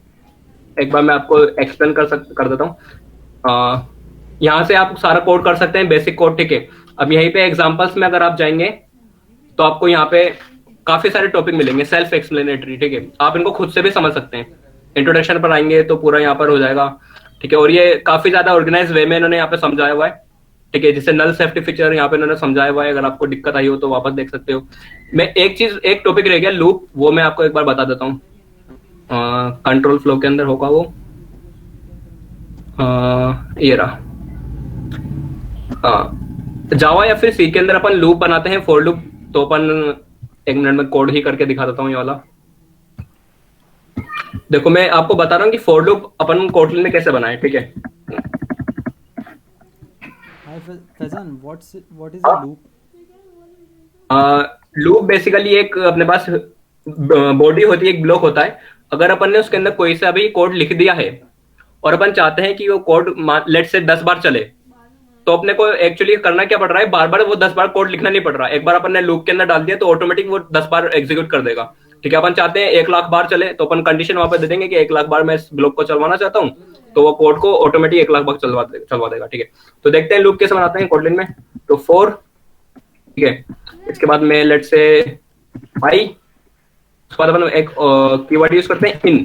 एक बार मैं आपको एक्सप्लेन कर देता हूँ। यहाँ से आप सारा कोड कर सकते हैं, बेसिक कोड, ठीक है। अब यहीं पे एग्जांपल्स में अगर आप जाएंगे तो आपको यहाँ पे काफी सारे टॉपिक मिलेंगे सेल्फ एक्सप्लेनेटरी, ठीक है। आप इनको खुद से भी समझ सकते हैं। इंट्रोडक्शन पर आएंगे तो पूरा यहाँ पर हो जाएगा, ठीक है। और ये काफी ज्यादा ऑर्गेनाइज वे में इन्होंने यहाँ पे समझाया हुआ है, ठीक है। जैसे नल सेफ्टी फीचर यहाँ पे इन्होंने समझाया हुआ है, अगर आपको दिक्कत आई हो तो वापस देख सकते हो। मैं एक टॉपिक रह गया लूप, वो मैं आपको एक बार बता देता हूँ। कंट्रोल फ्लो के अंदर होगा वो, ये रहा। जावा या फिर सी के अंदर अपन लूप बनाते हैं, फॉर लूप। तो अपन एक मिनट में कोड ही करके दिखा देता हूँ ये वाला। देखो मैं आपको बता रहा हूँ कि फॉर लूप अपन कोटलिन में कैसे बनाए, ठीक है। Hi Faizan, what is a loop? Loop basically एक अपने पास बॉडी होती है, एक ब्लॉक होता है। अगर अपन ने उसके अंदर कोई सा भी कोड लिख दिया है और अपन चाहते हैं कि वो कोड लेट से 10 बार चले, तो अपने को एक्चुअली करना क्या पड़ रहा है, बार बार वो 10 बार कोड लिखना नहीं पड़ रहा। एक बार अपन ने लूप के अंदर डाल दिया तो ऑटोमेटिक वो 10 बार एग्जीक्यूट कर देगा, ठीक है। अपन चाहते हैं 1 लाख बार चले, तो अपन कंडीशन वहां पे दे देंगे कि 1 लाख बार मैं इस ब्लॉक को चलवाना चाहता हूँ, तो वो कोड को ऑटोमेटिक 1 लाख बार चलवा देगा, ठीक है। तो देखते हैं लूप कैसे बनाते हैं कोटलिन में। तो फॉर, ठीक है, इसके बाद में लेट से भाई, उसके बाद अपन एक कीवर्ड यूज करते हैं इन,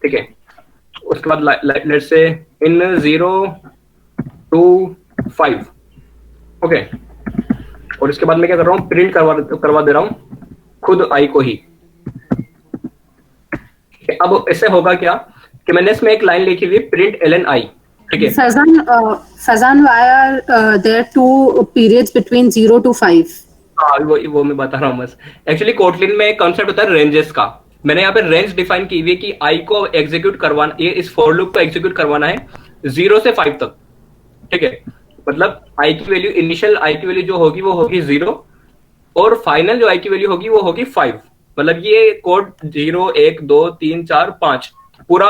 ठीक है। उसके बाद लेट से इन 0 2 5, ओके। और इसके बाद मैं क्या कर रहा हूँ, प्रिंट करवा दे रहा हूँ खुद आई को ही। अब इससे होगा क्या कि मैंने इसमें एक लाइन लिखी हुई प्रिंट ln I, ठीक है। Fazan, why are there 2 periods between 0 to 5? हाँ, वो मैं बता रहा हूँ बस। एक्चुअली कोटलिन में एक कॉन्सेप्ट होता है रेंजेस का, मैंने यहाँ पे रेंज डिफाइन की हुई है कि आई को एग्जीक्यूट करवाना, ये इस फॉर लूप को एग्जीक्यूट करवाना है 0 से 5 तक, ठीक है। मतलब आई की वैल्यू, इनिशियल आई की वैल्यू जो होगी वो होगी 0, और फाइनल जो आई की वैल्यू होगी वो होगी 5। मतलब ये कोड 0 1 2 3 4 5 पूरा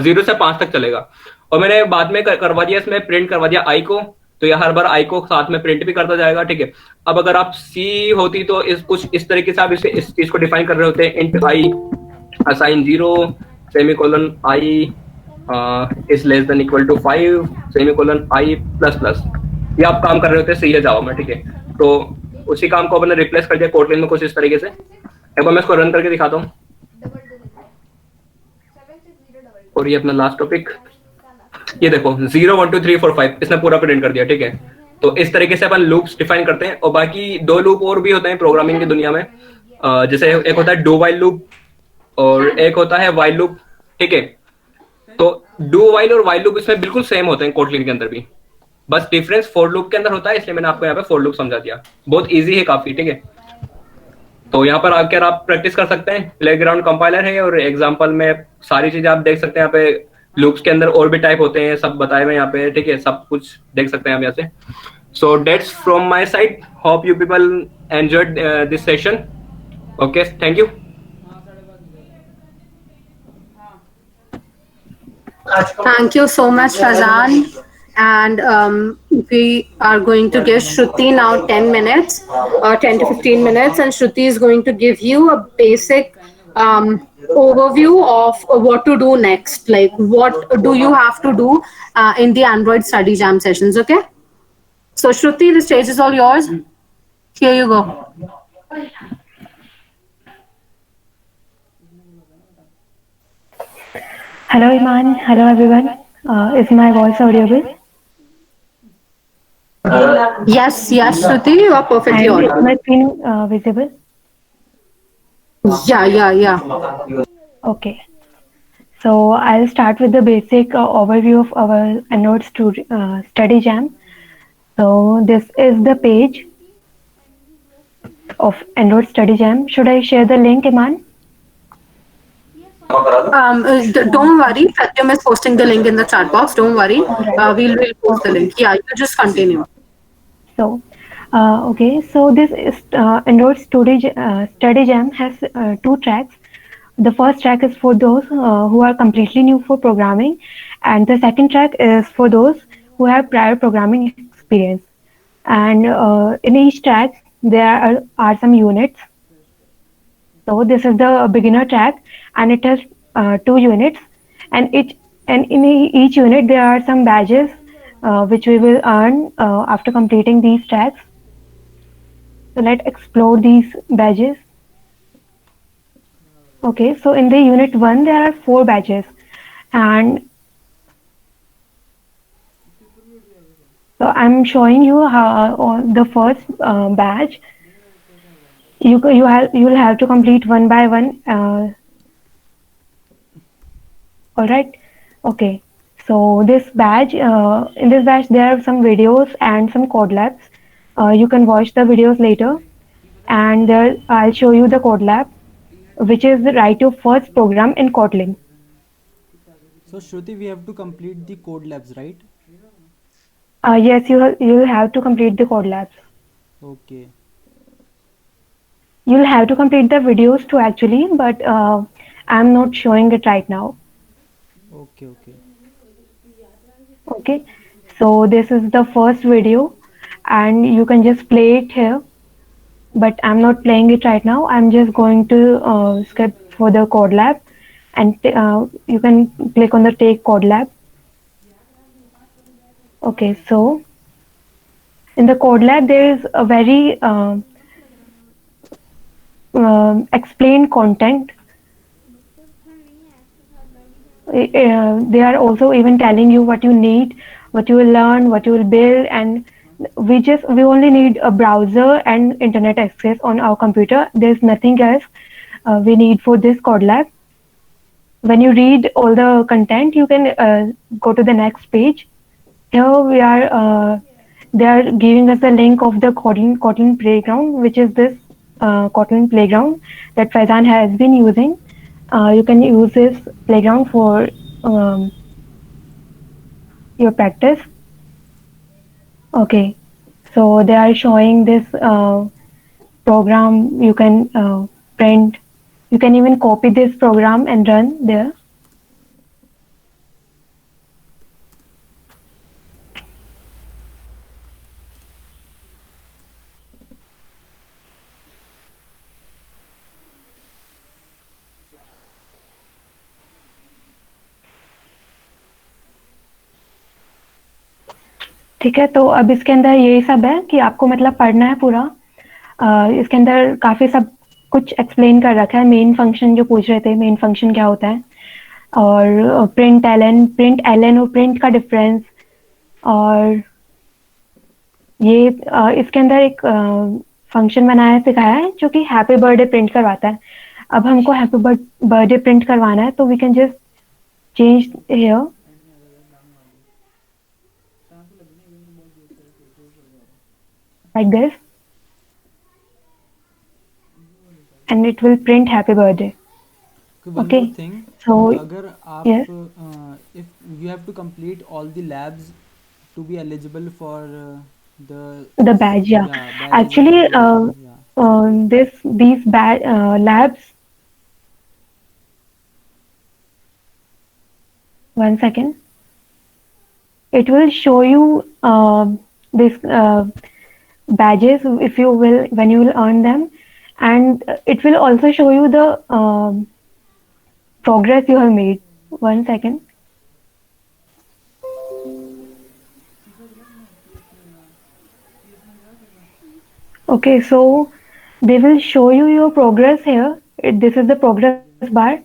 0 से 5 तक चलेगा। और मैंने बाद में करवा दिया, इसमें प्रिंट करवा दिया आई को, तो ये हर बार आई को साथ में प्रिंट भी करता जाएगा, ठीक है। अब अगर आप सी होती तो इस कुछ इस तरीके से आप इस चीज को डिफाइन कर रहे होते हैं, int I assign 0 semicolon I is less than equal to 5 semicolon I plus plus, ये आप काम कर रहे होते हैं सी या जावा में, ठीक है। तो उसी काम को मैंने रिप्लेस कर दिया कोटलिन में कुछ इस तरीके से। एक बार मैं इसको रन करके दिखाता हूँ। और ये अपना लास्ट टॉपिक, ये देखो 0 1 2 3 4 5 इसने पूरा प्रिंट कर दिया, ठीक है। तो इस तरीके से अपन लूप्स डिफाइन करते हैं। और बाकी 2 लूप और भी होते हैं प्रोग्रामिंग की दुनिया में, जैसे एक होता है डू वाइल लूप और एक होता है वाइल लूप, ठीक है। तो डू वाइल और वाइल लूप इसमें बिल्कुल सेम होते हैं कोटलिन के अंदर भी, बस डिफरेंस फॉर लूप के अंदर होता है, इसलिए मैंने आपको यहाँ पे फॉर लूप समझा दिया। बहुत इजी है काफी, ठीक है। तो यहाँ पर आकर आप प्रैक्टिस कर सकते हैं, प्लेग्राउंड कंपाइलर है और एग्जांपल में सारी चीजें आप देख सकते हैं। यहाँ पे लूप्स के अंदर और भी टाइप होते हैं, सब बताए हुए यहाँ पे, ठीक है। सब कुछ देख सकते हैं आप यहाँ से। So that's from my side, hope you people enjoyed this session. Okay, thank you. Thank you so much, Fazan. And we are going to give Shruti now 10 minutes, 10 to 15 minutes, and Shruti is going to give you a basic overview of what to do next. Like, what do you have to do in the Android Study Jam sessions, okay? So, Shruti, the stage is all yours. Here you go. Hello, Iman. Hello, everyone. Is my voice audible? Yes, Shruti, you are perfectly And is audible. my screen visible? Yeah. Okay. So I'll start with the basic overview of our Android Study Jam. So this is the page of Android Study Jam. Should I share the link, Iman? Don't worry, Pratyam is posting the link in the chat box. Don't worry, we'll post the link. Yeah, you just continue. So, okay. So this is Android Study Jam has 2 tracks. The first track is for those who are completely new for programming, and the second track is for those who have prior programming experience. And in each track, there are some units. So this is the beginner track, and it has 2 units, and in each unit there are some badges which we will earn after completing these tracks. So let's explore these badges. Okay, so in the unit 1 there are 4 badges, and so I'm showing you how on the first badge. You'll have to complete one by one. All right. Okay. So this badge, in this badge, there are some videos and some code labs. You can watch the videos later, and there I'll show you the code lab, which is write your first program in Kotlin. So Shruti, we have to complete the code labs, right? Yes, you'll have to complete the code labs. Okay. You'll have to complete the videos too, actually, but I'm not showing it right now. Okay. Okay, so this is the first video, and you can just play it here, but I'm not playing it right now. I'm just going to skip for the code lab, and you can click on the take code lab. Okay, so in the code lab there is a very explained content. They are also even telling you what you need, what you will learn, what you will build, and we only need a browser and internet access on our computer. There's nothing else we need for this code lab. When you read all the content, you can go to the next page. Here we are. They are giving us the link of the Kotlin playground, which is this Kotlin playground that Faizan has been using. You can use this playground for your practice. Okay, so they are showing this program. You can print. You can even copy this program and run there. ठीक है, तो अब इसके अंदर यही सब है कि आपको मतलब पढ़ना है पूरा। इसके अंदर काफी सब कुछ एक्सप्लेन कर रखा है। मेन फंक्शन जो पूछ रहे थे, मेन फंक्शन क्या होता है, और प्रिंट एलन और प्रिंट का डिफरेंस, और ये इसके अंदर एक फंक्शन बनाया सिखाया है जो कि हैप्पी बर्थडे प्रिंट करवाता है। अब हमको हैप्पी बर्थडे प्रिंट करवाना है, तो we can just change here like this, and it will print happy birthday. One Okay, more thing, so अगर आप yes. If you have to complete all the labs to be eligible for The badge, yeah. badges Actually, and yeah. these labs. One second. It will show you this badges if you will when you will earn them, and it will also show you the progress you have made. One second. Okay, so they will show you your progress here. This is the progress bar.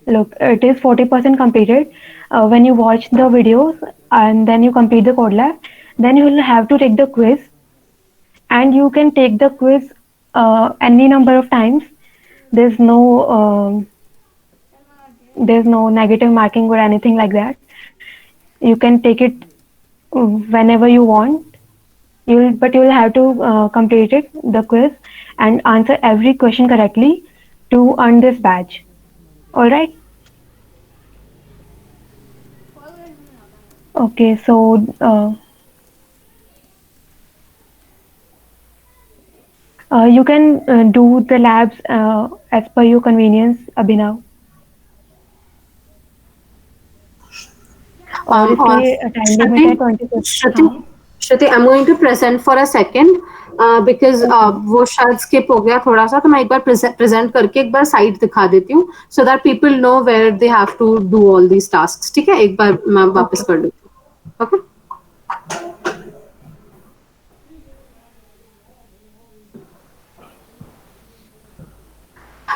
Look, it is 40% completed. When you watch the videos and then you complete the code lab, then you will have to take the quiz, and you can take the quiz any number of times. There's no negative marking or anything like that. You can take it whenever you want. But you will have to complete it, the quiz, and answer every question correctly to earn this badge. All right. Okay, so you can do the labs as per your convenience, Abhinav. और इसलिए time limit है 20। Shruti, I'm going to present for a second because वो शायद skip हो गया थोड़ा सा, तो मैं एक बार present करके एक बार site दिखा देती हूँ so that people know where they have to do all these tasks. ठीक है, एक बार मैं वापस कर देती हूँ. Okay.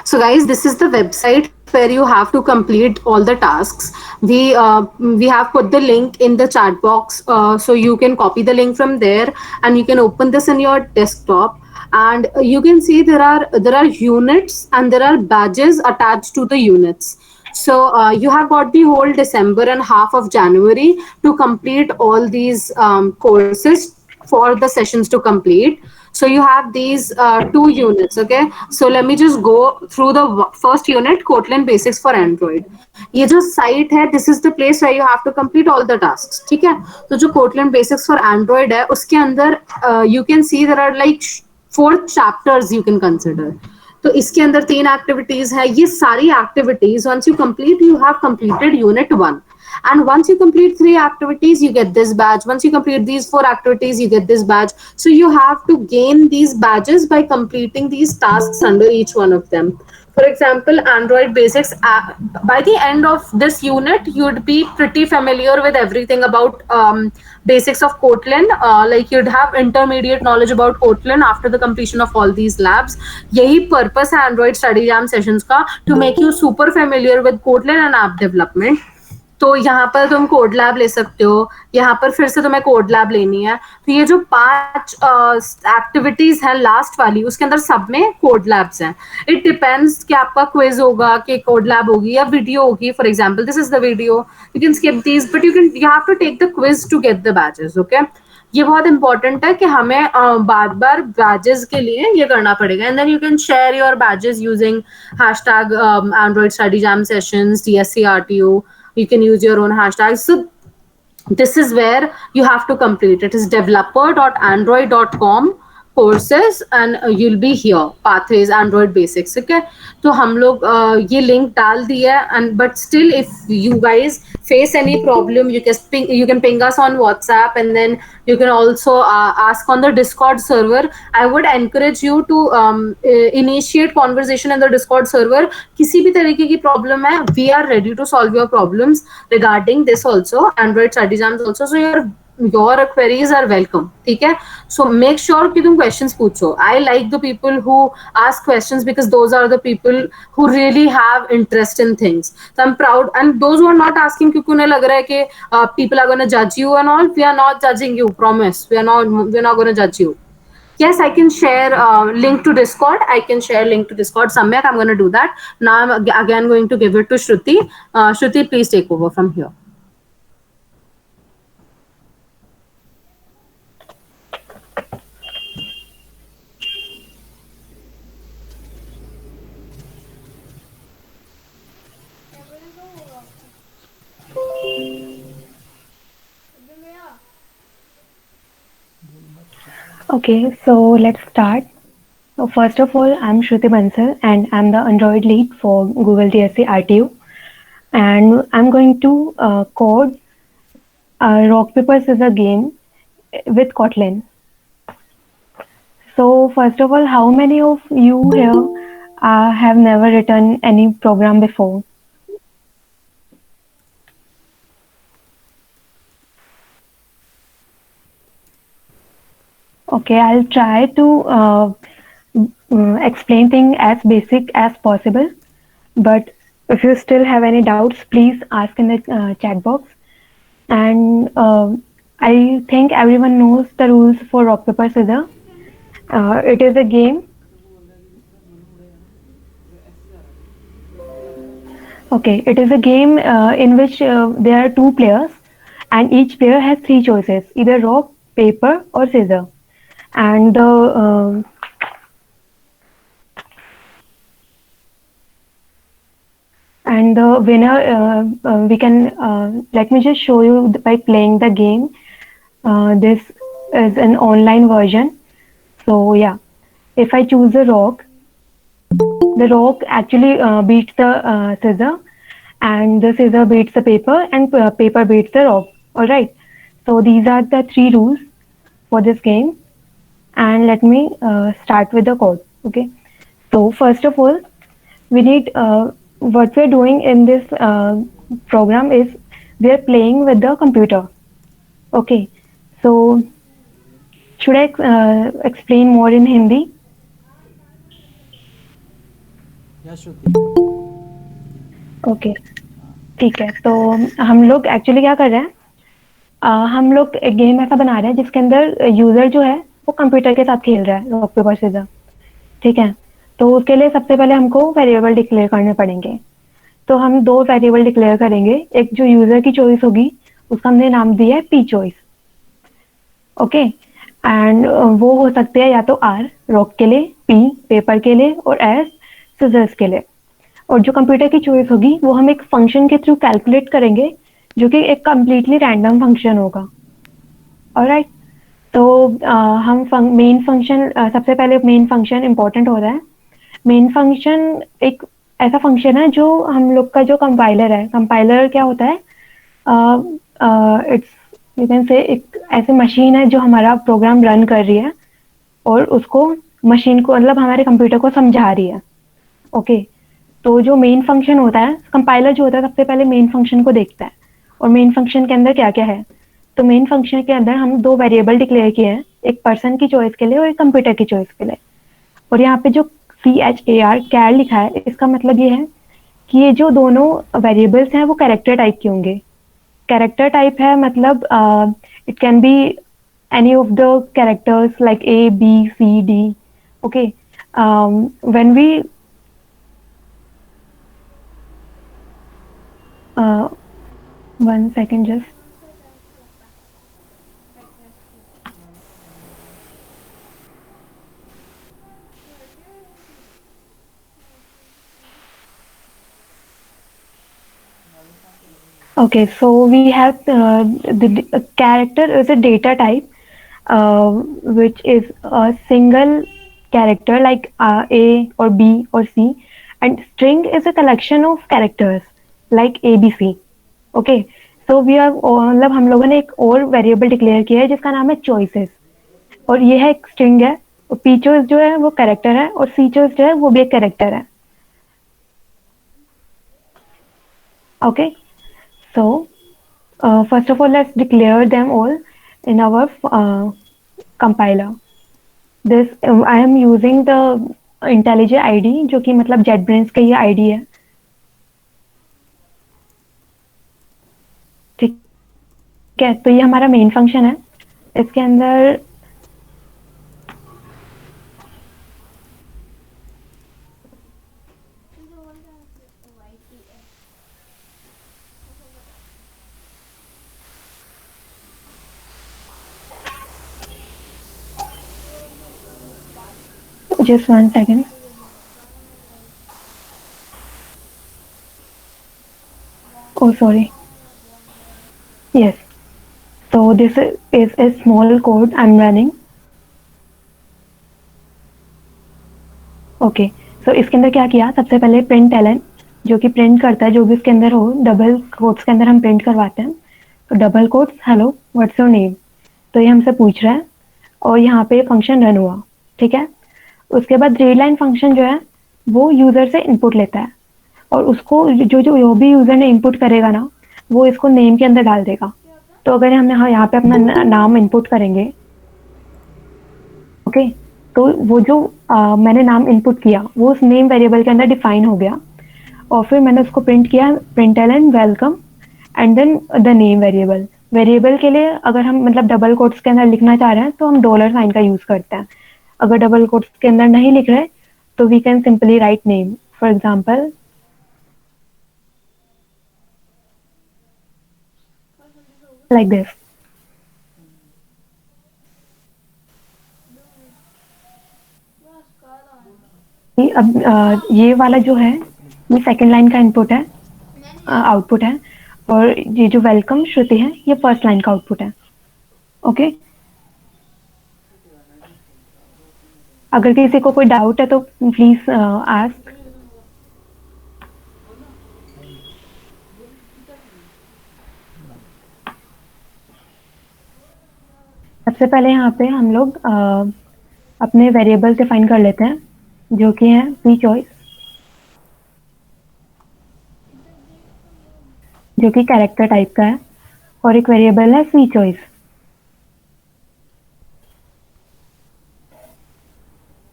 So guys, this is the website where you have to complete all the tasks. We have put the link in the chat box, so you can copy the link from there and you can open this in your desktop, and you can see there are units and there are badges attached to the units. So you have got the whole December and half of January to complete all these courses for the sessions to complete. So you have these 2 units, okay? So let me just go through the first unit, Kotlin Basics for Android. ये जो site है, this is the place where you have to complete all the tasks, ठीक है? तो जो Kotlin Basics for Android है, उसके अंदर you can see there are like 4 chapters you can consider. तो इसके अंदर 3 activities है. ये सारी activities once you complete, you have completed unit 1. And once you complete 3 activities, you get this badge. Once you complete these 4 activities, you get this badge. So you have to gain these badges by completing these tasks under each one of them. For example, Android Basics, by the end of this unit, you'd be pretty familiar with everything about basics of Kotlin. Like you'd have intermediate knowledge about Kotlin after the completion of all these labs. यही purpose है Android Study Jam sessions का, to make you super familiar with Kotlin and app development. तो यहाँ पर तुम code lab ले सकते हो, यहाँ पर फिर से तुम्हें कोड लैब लेनी है. तो ये जो 5 एक्टिविटीज है लास्ट वाली, उसके अंदर सब में कोड लैब्स हैं. इट डिपेंड्स कि आपका क्विज होगा कि कोड लैब होगी या वीडियो होगी. For example, this is the video, you can skip these but you have to take the quiz to get the badges. Okay, ये बहुत इंपॉर्टेंट है कि हमें बार बार बैजेस के लिए ये करना पड़ेगा. And then you can share your badges using hashtag Android Study Jam Sessions, DSCRTU. You can use your own hashtags. So this is where you have to complete. It is developer.android.com courses and you'll be here. Pathways Android Basics. Okay, तो हम लोग ये link डाल दिया. And but still, if you guys face any problem, you can ping us on WhatsApp, and then you can also ask on the Discord server. I would encourage you to initiate conversation in the Discord server. किसी भी तरीके की problem है, we are ready to solve your problems regarding this also, Android study jams also. So your queries are welcome. ठीक है, so make sure कि तुम questions पूछो. I like the people who ask questions because those are the people who really have interest in things. So I'm proud. And those who are not asking क्योंकि उन्हें लग रहा है कि people are going to judge you and all, we are not judging you, promise. We're not going to judge you. Yes, I can share link to Discord. I can share link to Discord. Samyak, I'm going to do that. Now I'm again going to give it to Shruti. Shruti, please take over from here. Okay, so let's start. So first of all, I'm Shruti Bansal and I'm the Android lead for Google DSC RTU. And I'm going to code Rock Paper Scissors game with Kotlin. So first of all, how many of you here have never written any program before? Okay, I'll try to explain things as basic as possible. But if you still have any doubts, please ask in the chat box. And I think everyone knows the rules for Rock Paper Scissors. It is a game. Okay, it is a game in which there are two players, and each player has three choices: either rock, paper, or scissor. And the winner, we can let me just show you by playing the game. This is an online version. So yeah, if I choose the rock actually beats the scissor, and the scissor beats the paper, and paper beats the rock. All right. So these are the three rules for this game. And let me start with the code. Okay. So first of all, we need what we're doing in this program is we're playing with the computer. Okay. So should I explain more in Hindi? Yeah, Shruti. Okay ठीक है. तो हम लोग actually क्या कर रहे हैं, हम लोग एक गेम ऐसा बना रहे हैं जिसके अंदर यूजर जो है वो कंप्यूटर के साथ खेल रहा है रॉक पेपर सीजर. ठीक है. तो उसके लिए सबसे पहले हमको वेरिएबल डिक्लेयर करने पड़ेंगे. तो हम दो वेरिएबल डिक्लेयर करेंगे. एक जो यूजर की चॉइस होगी उसका हमने नाम दिया है पी चॉइस. ओके. एंड वो हो सकते हैं या तो आर रॉक के लिए, पी पेपर के लिए, और एस सीजर्स के लिए. और जो कंप्यूटर की चॉइस होगी वो हम एक फंक्शन के थ्रू कैलकुलेट करेंगे जो कि एक कंप्लीटली रैंडम फंक्शन होगा. ऑलराइट. तो हम मेन फंक्शन सबसे पहले मेन फंक्शन इंपॉर्टेंट हो रहा है. मेन फंक्शन एक ऐसा फंक्शन है जो हम लोग का जो कंपाइलर है, कंपाइलर क्या होता है, इट्स यू कैन से एक ऐसी मशीन है जो हमारा प्रोग्राम रन कर रही है और उसको मशीन को मतलब हमारे कंप्यूटर को समझा रही है. ओके. तो जो मेन फंक्शन होता है, कंपाइलर जो होता है सबसे पहले मेन फंक्शन को देखता है और मेन फंक्शन के अंदर क्या क्या है. तो मेन फंक्शन के अंदर हम दो वेरिएबल डिक्लेयर किए हैं, एक पर्सन की चॉइस के लिए और एक कंप्यूटर की चॉइस के लिए. और यहाँ पे जो CHAR कैर लिखा है इसका मतलब ये है कि ये जो दोनों वेरिएबल्स हैं वो कैरेक्टर टाइप के होंगे. कैरेक्टर टाइप है मतलब it can be any of the characters like A, B, C, D. Okay. When we one second just. Okay, so we have the character is a data type, which is a single character like A or B or C, and string is a collection of characters like A B C. Okay, so we are मतलब हम लोगों ने एक और variable declare किया है जिसका नाम है चॉइसेस, और ये है एक स्ट्रिंग है, और पी चॉइस जो है वो कैरेक्टर है, और सी चॉइस जो है वो भी एक कैरेक्टर है. Okay, so first of all let's declare them all in our compiler. This I am using the intelligent ID, जो कि मतलब जेटब्रेन्स का ये आईडी है. ठीक है, तो ये हमारा मेन फंक्शन है. इसके अंदर just 1 second. Oh, sorry. Yes. So this is a small code I'm running. Okay, so इसके अंदर क्या किया, सबसे पहले प्रिंट एलन जो कि प्रिंट करता है जो भी इसके अंदर हो, डबल कोट्स के अंदर हम प्रिंट करवाते हैं. तो double quotes hello what's your name, तो ये हमसे पूछ रहा है, और यहाँ पे फंक्शन रन हुआ. ठीक है, उसके बाद रीड लाइन फंक्शन जो है वो यूजर से इनपुट लेता है, और उसको जो भी यूजर ने इनपुट करेगा ना वो इसको नेम के अंदर डाल देगा. तो अगर हम यहाँ पे अपना नाम इनपुट करेंगे, ओके, तो वो जो मैंने नाम इनपुट किया वो उस नेम वेरिएबल के अंदर डिफाइन हो गया, और फिर मैंने उसको प्रिंट किया println welcome and then the name variable. Variable के लिए अगर हम मतलब डबल कोट्स के अंदर लिखना चाह रहे हैं तो हम डॉलर साइन का यूज करते हैं. अगर डबल कोट्स के अंदर नहीं लिख रहे तो we can simply write name, for example like this. अब ये वाला जो है ये सेकंड लाइन का इनपुट है, आउटपुट है, और ये जो वेलकम श्रुति है ये फर्स्ट लाइन का आउटपुट है. ओके, अगर किसी को कोई डाउट है तो प्लीज आस्क. सबसे पहले यहाँ पे हम लोग अपने वेरिएबल डिफाइन कर लेते हैं जो कि है पी चॉइस, जो कि कैरेक्टर टाइप का है, और एक वेरिएबल है सी चॉइस.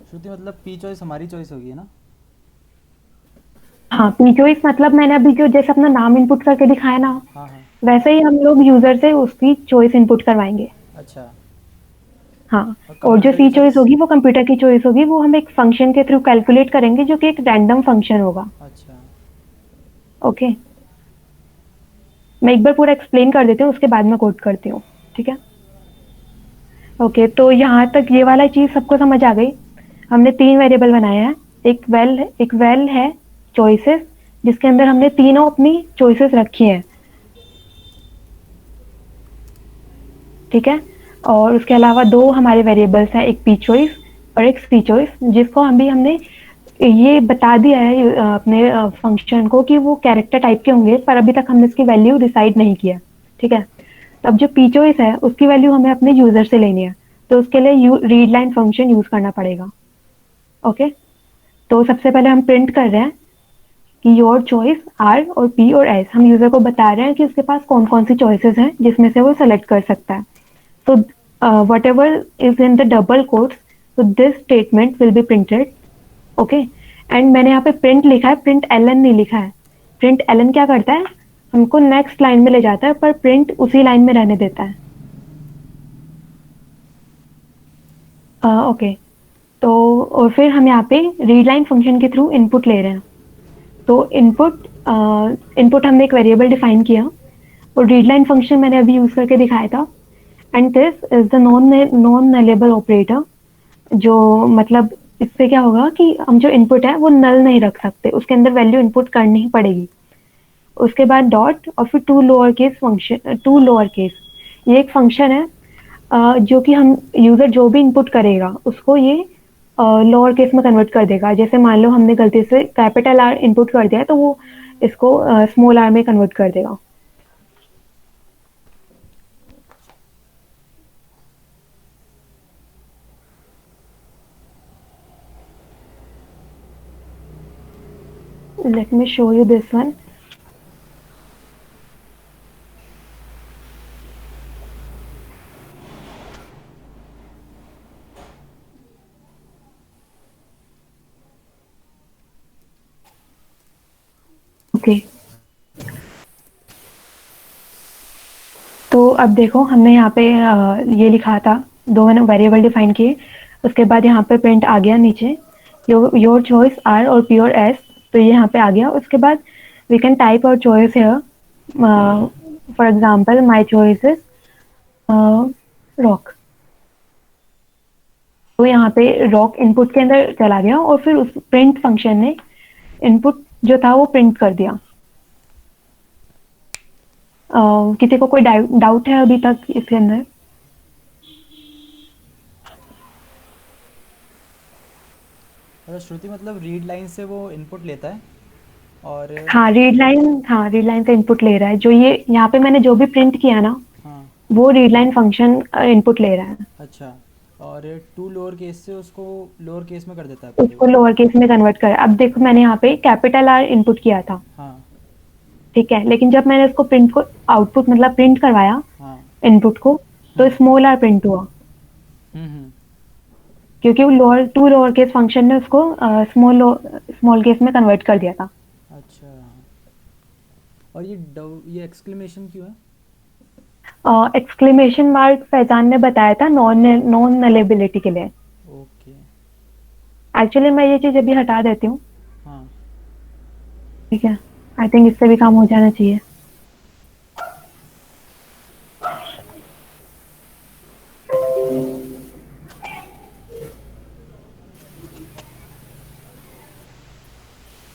श्रुति मतलब पी चॉइस हमारी चॉइस होगी ना? हाँ, पी चॉइस मतलब मैंने अभी जो जैसे अपना नाम इनपुट करके दिखाया ना, हाँ हाँ, वैसे ही हम लोग यूजर से उसकी चॉइस इनपुट करवाएंगे. अच्छा. हाँ, और जो सी चॉइस होगी वो कंप्यूटर की चॉइस होगी, वो हम एक फंक्शन के थ्रू कैलकुलेट करेंगे जो कि एक रैंडम फंक्शन होगा. अच्छा, ओके, मैं एक बार पूरा एक्सप्लेन कर देती हूँ, उसके बाद में कोड करती हूँ. ठीक है, ओके, तो यहाँ तक ये वाला चीज सबको समझ आ गई. हमने 3 वेरिएबल बनाया है, एक वेल है चॉइसेस, जिसके अंदर हमने तीनों अपनी चॉइसेस रखी हैं. ठीक है, और उसके अलावा 2 हमारे वेरिएबल्स हैं, एक पी चॉइस और एक सी चॉइस, जिसको हमने ये बता दिया है अपने फंक्शन को कि वो कैरेक्टर टाइप के होंगे, पर अभी तक हमने इसकी वैल्यू डिसाइड नहीं किया. ठीक है, तो अब जो पी चॉइस है उसकी वैल्यू हमें अपने यूजर से लेनी है, तो उसके लिए रीड लाइन फंक्शन यूज करना पड़ेगा. ओके, तो सबसे पहले हम प्रिंट कर रहे हैं कि योर चॉइस आर और पी और एस. हम यूजर को बता रहे हैं कि उसके पास कौन कौन सी चॉइसेस हैं जिसमें से वो सेलेक्ट कर सकता है. So whatever is in the double quotes, so this statement will be printed. Okay, and मैंने यहाँ पे print लिखा है, print ln नहीं लिखा है. print ln क्या करता है, हमको नेक्स्ट लाइन में ले जाता है, पर print उसी लाइन में रहने देता है. ओके, तो और फिर हम यहाँ पे रीड लाइन फंक्शन के थ्रू इनपुट ले रहे हैं. तो इनपुट हमने एक वेरिएबल डिफाइन किया, और रीड लाइन फंक्शन मैंने अभी यूज करके दिखाया था. And this is the non nullable operator, जो मतलब इससे क्या होगा कि हम जो इनपुट है वो नल नहीं रख सकते, उसके अंदर वैल्यू इनपुट करनी ही पड़ेगी. उसके बाद डॉट और फिर to lower case function, to lower case. ये एक फंक्शन है जो कि हम यूजर जो भी इनपुट करेगा उसको ये लोअर केस में कन्वर्ट कर देगा। जैसे मान लो हमने गलती से कैपिटल आर इनपुट कर दिया है तो वो इसको स्मॉल आर में कन्वर्ट कर देगा। Let me show you this one. Okay. तो अब देखो हमने यहाँ पे ये लिखा था, दो मैंने वेरिएबल डिफाइन किए, उसके बाद यहाँ पे प्रिंट आ गया नीचे योर चॉइस आर और प्योर एस, तो ये यहाँ पे आ गया। उसके बाद वी कैन टाइप और choice here, for example my choice is rock. तो यहाँ पे रॉक इनपुट के अंदर चला गया और फिर उस प्रिंट फंक्शन ने इनपुट जो था वो प्रिंट कर दिया। किसी को कोई डाउट है अभी तक इसके अंदर? श्रुति मतलब रीड लाइन से वो इनपुट लेता है और हाँ रीड लाइन से इनपुट ले रहा है। जो ये यहाँ पे मैंने जो भी प्रिंट किया ना हाँ वो रीड लाइन फंक्शन इनपुट ले रहा है। अच्छा, और टू लोअर केस से उसको लोअर केस में कर देता है उसको लोअर केस में कन्वर्ट कर। अब देखो मैंने यहाँ पे कैपिटल आर इनपुट किया था, हाँ ठीक है, लेकिन जब मैंने उसको प्रिंट को आउटपुट मतलब प्रिंट करवाया हाँ इनपुट को तो स्मॉल आर प्रिंट हुआ, हम्म, क्योंकि टू लोअर केस फंक्शन ने उसको स्मॉल केस में कन्वर्ट कर दिया था। अच्छा, और ये एक्सक्लेमेशन क्यों है? एक्सक्लेमेशन मार्क फैजान ने बताया था नॉन नलेबिलिटी के लिए। ओके, एक्चुअली मैं ये चीज अभी हटा देती हूँ, हाँ ठीक है, आई थिंक इससे भी काम हो जाना चाहिए।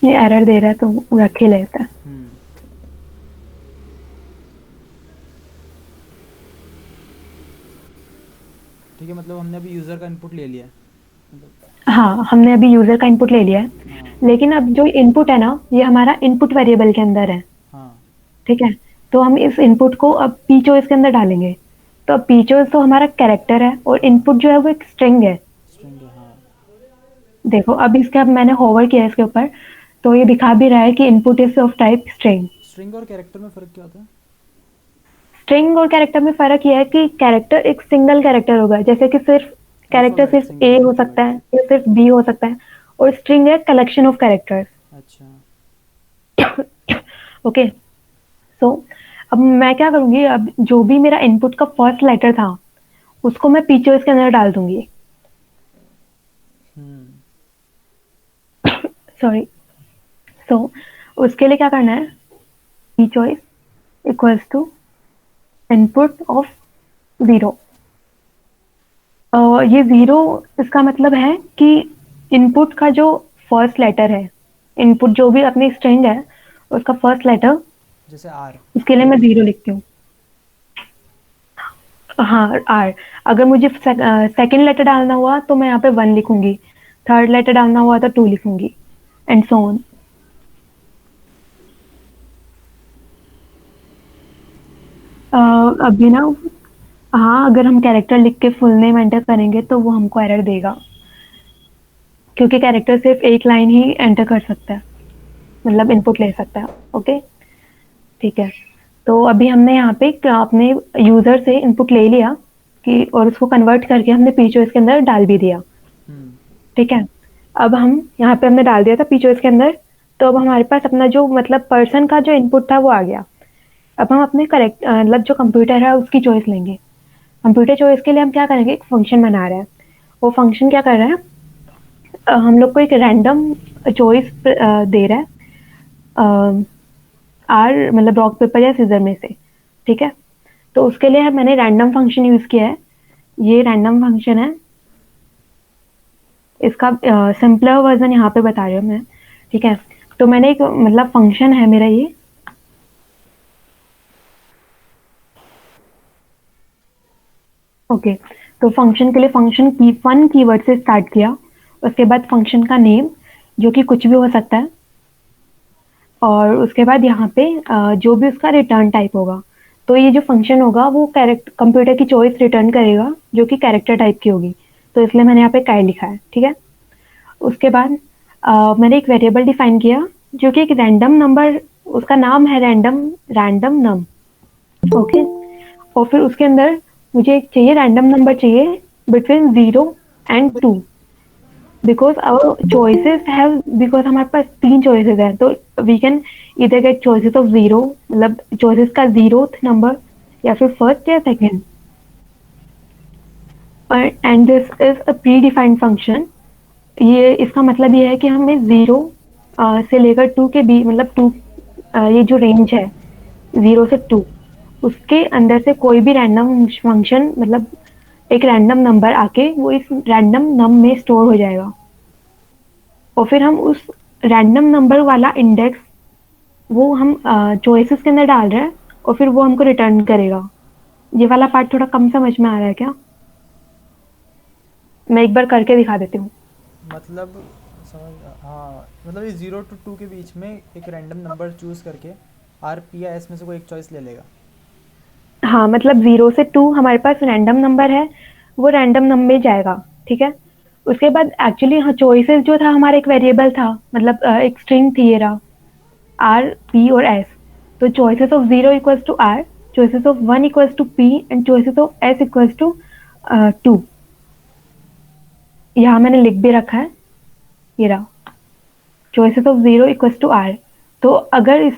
ये एरर दे रहा है तो रख ही लेता है। ठीक है, मतलब हमने अभी यूजर का इनपुट ले लिया है। हाँ हमने अभी यूजर का इनपुट ले लिया है, हाँ लेकिन अब जो इनपुट है ना ये हमारा इनपुट वेरिएबल के अंदर है, हाँ ठीक है। तो हम इस इनपुट को अब पी चॉइस के अंदर डालेंगे। तो अब पी चॉइस तो हमारा कैरेक्टर है और इनपुट जो है वो एक स्ट्रिंग है। स्ट्रिंग है, हाँ देखो अब इसके अब मैंने होवर किया इसके ऊपर तो ये दिखा भी रहा है कि input is of type string. String और कैरेक्टर में फर्क क्या होता है? स्ट्रिंग और कैरेक्टर में फर्क यह है कि कैरेक्टर एक सिंगल कैरेक्टर होगा, जैसे कि सिर्फ कैरेक्टर Alphabet, सिर्फ single ए हो alphabet. सकता है या सिर्फ बी हो सकता है, और स्ट्रिंग है कलेक्शन ऑफ कैरेक्टर्स। अच्छा, ओके, सो अब मैं क्या करूंगी, अब जो भी मेरा इनपुट का फर्स्ट लेटर था उसको मैं पी चॉइस के अंदर डाल दूंगी। सॉरी, सो उसके लिए क्या करना है, P choice equals to input of 0। ये 0 इसका मतलब है कि इनपुट का जो फर्स्ट लेटर है, इनपुट जो भी अपनी स्ट्रिंग है उसका फर्स्ट लेटर, जैसे आर, उसके लिए मैं 0 लिखती हूँ। हाँ आर, अगर मुझे सेकंड लेटर डालना हुआ तो मैं यहाँ पे 1 लिखूंगी, थर्ड लेटर डालना हुआ तो 2 लिखूंगी, एंड सो ऑन। अभी ना, हाँ अगर हम कैरेक्टर लिख के फुल नेम एंटर करेंगे तो वो हमको एरर देगा, क्योंकि कैरेक्टर सिर्फ एक लाइन ही एंटर कर सकता है, मतलब इनपुट ले सकता है। ओके ठीक है, तो अभी हमने यहाँ पे अपने यूजर से इनपुट ले लिया कि, और उसको कन्वर्ट करके हमने पी चॉइस के अंदर डाल भी दिया, ठीक है। अब हम यहाँ पे हमने डाल दिया था पी चॉइस के अंदर, तो अब हमारे पास अपना जो मतलब पर्सन का जो इनपुट था वो आ गया। अब हम अपने करेक्ट मतलब जो कंप्यूटर है उसकी चॉइस लेंगे। कंप्यूटर चॉइस के लिए हम क्या करेंगे, एक फंक्शन बना रहे हैं। वो फंक्शन क्या कर रहा है, हम लोग को एक रैंडम चॉइस दे रहा है, आर मतलब रॉक पेपर या सीजर में से, ठीक है। तो उसके लिए मैंने रैंडम फंक्शन यूज किया है। ये रैंडम फंक्शन है, इसका सिंपलर वर्जन यहाँ पे बता रही हूँ मैं, ठीक है। तो मैंने एक मतलब फंक्शन है मेरा ये, ओके, तो फंक्शन के लिए फंक्शन की फन कीवर्ड से स्टार्ट किया, उसके बाद फंक्शन का नेम जो कि कुछ भी हो सकता है, और उसके बाद यहाँ पे जो भी उसका रिटर्न टाइप होगा, तो ये जो फंक्शन होगा वो कंप्यूटर की चॉइस रिटर्न करेगा जो कि कैरेक्टर टाइप की होगी, तो इसलिए मैंने यहाँ पे काई लिखा है, ठीक है। उसके बाद मैंने एक वेरिएबल डिफाइन किया जो कि एक रैंडम नंबर, उसका नाम है रैंडम नम, ओके। और फिर उसके अंदर मुझे एक चाहिए रैंडम नंबर चाहिए between 0 and 2, because our choices have, because हमारे पास 3 चॉइसेस हैं, तो वी कैन इधर गेट चॉइसेस ऑफ 0, मतलब चॉइसेस का 0th नंबर या फिर फर्स्ट या second, and this is a pre defined function. ये इसका मतलब ये है कि हमें 0 से लेकर 2 के बीच, मतलब 2 ये जो रेंज है 0 से 2, उसके अंदर से कोई भी रैंडम फंक्शन, मतलब एक रैंडम नंबर आके वो इस रैंडम नम में स्टोर हो जाएगा, और फिर हम उस रैंडम नंबर वाला इंडेक्स वो हम चॉइसेस के अंदर डाल रहे हैं, और फिर वो हमको रिटर्न करेगा। ये वाला पार्ट थोड़ा कम समझ में आ रहा है क्या? मैं एक बार करके दिखा देती हूँ। मतलब हाँ, मतलब ये 0 to 2 के बीच में एक रैंडम नंबर चूज करके आर पी या एस में से कोई एक चॉइस ले लेगा। हाँ, मतलब 0 से 2 हमारे पास रैंडम नंबर है, वो रैंडम नंबर में जाएगा, ठीक है। उसके बाद एक्चुअली हाँ, चॉइसेस जो था हमारा एक वेरिएबल था, मतलब एक स्ट्रिंग थी ये रहा, आर पी और एस। तो choices of 0 equals to R, choices of 1 equals to P and choices of S equals to 2। यहाँ मैंने लिख भी रखा है, ये रहा, choices of 0 equals to R. तो अगर इस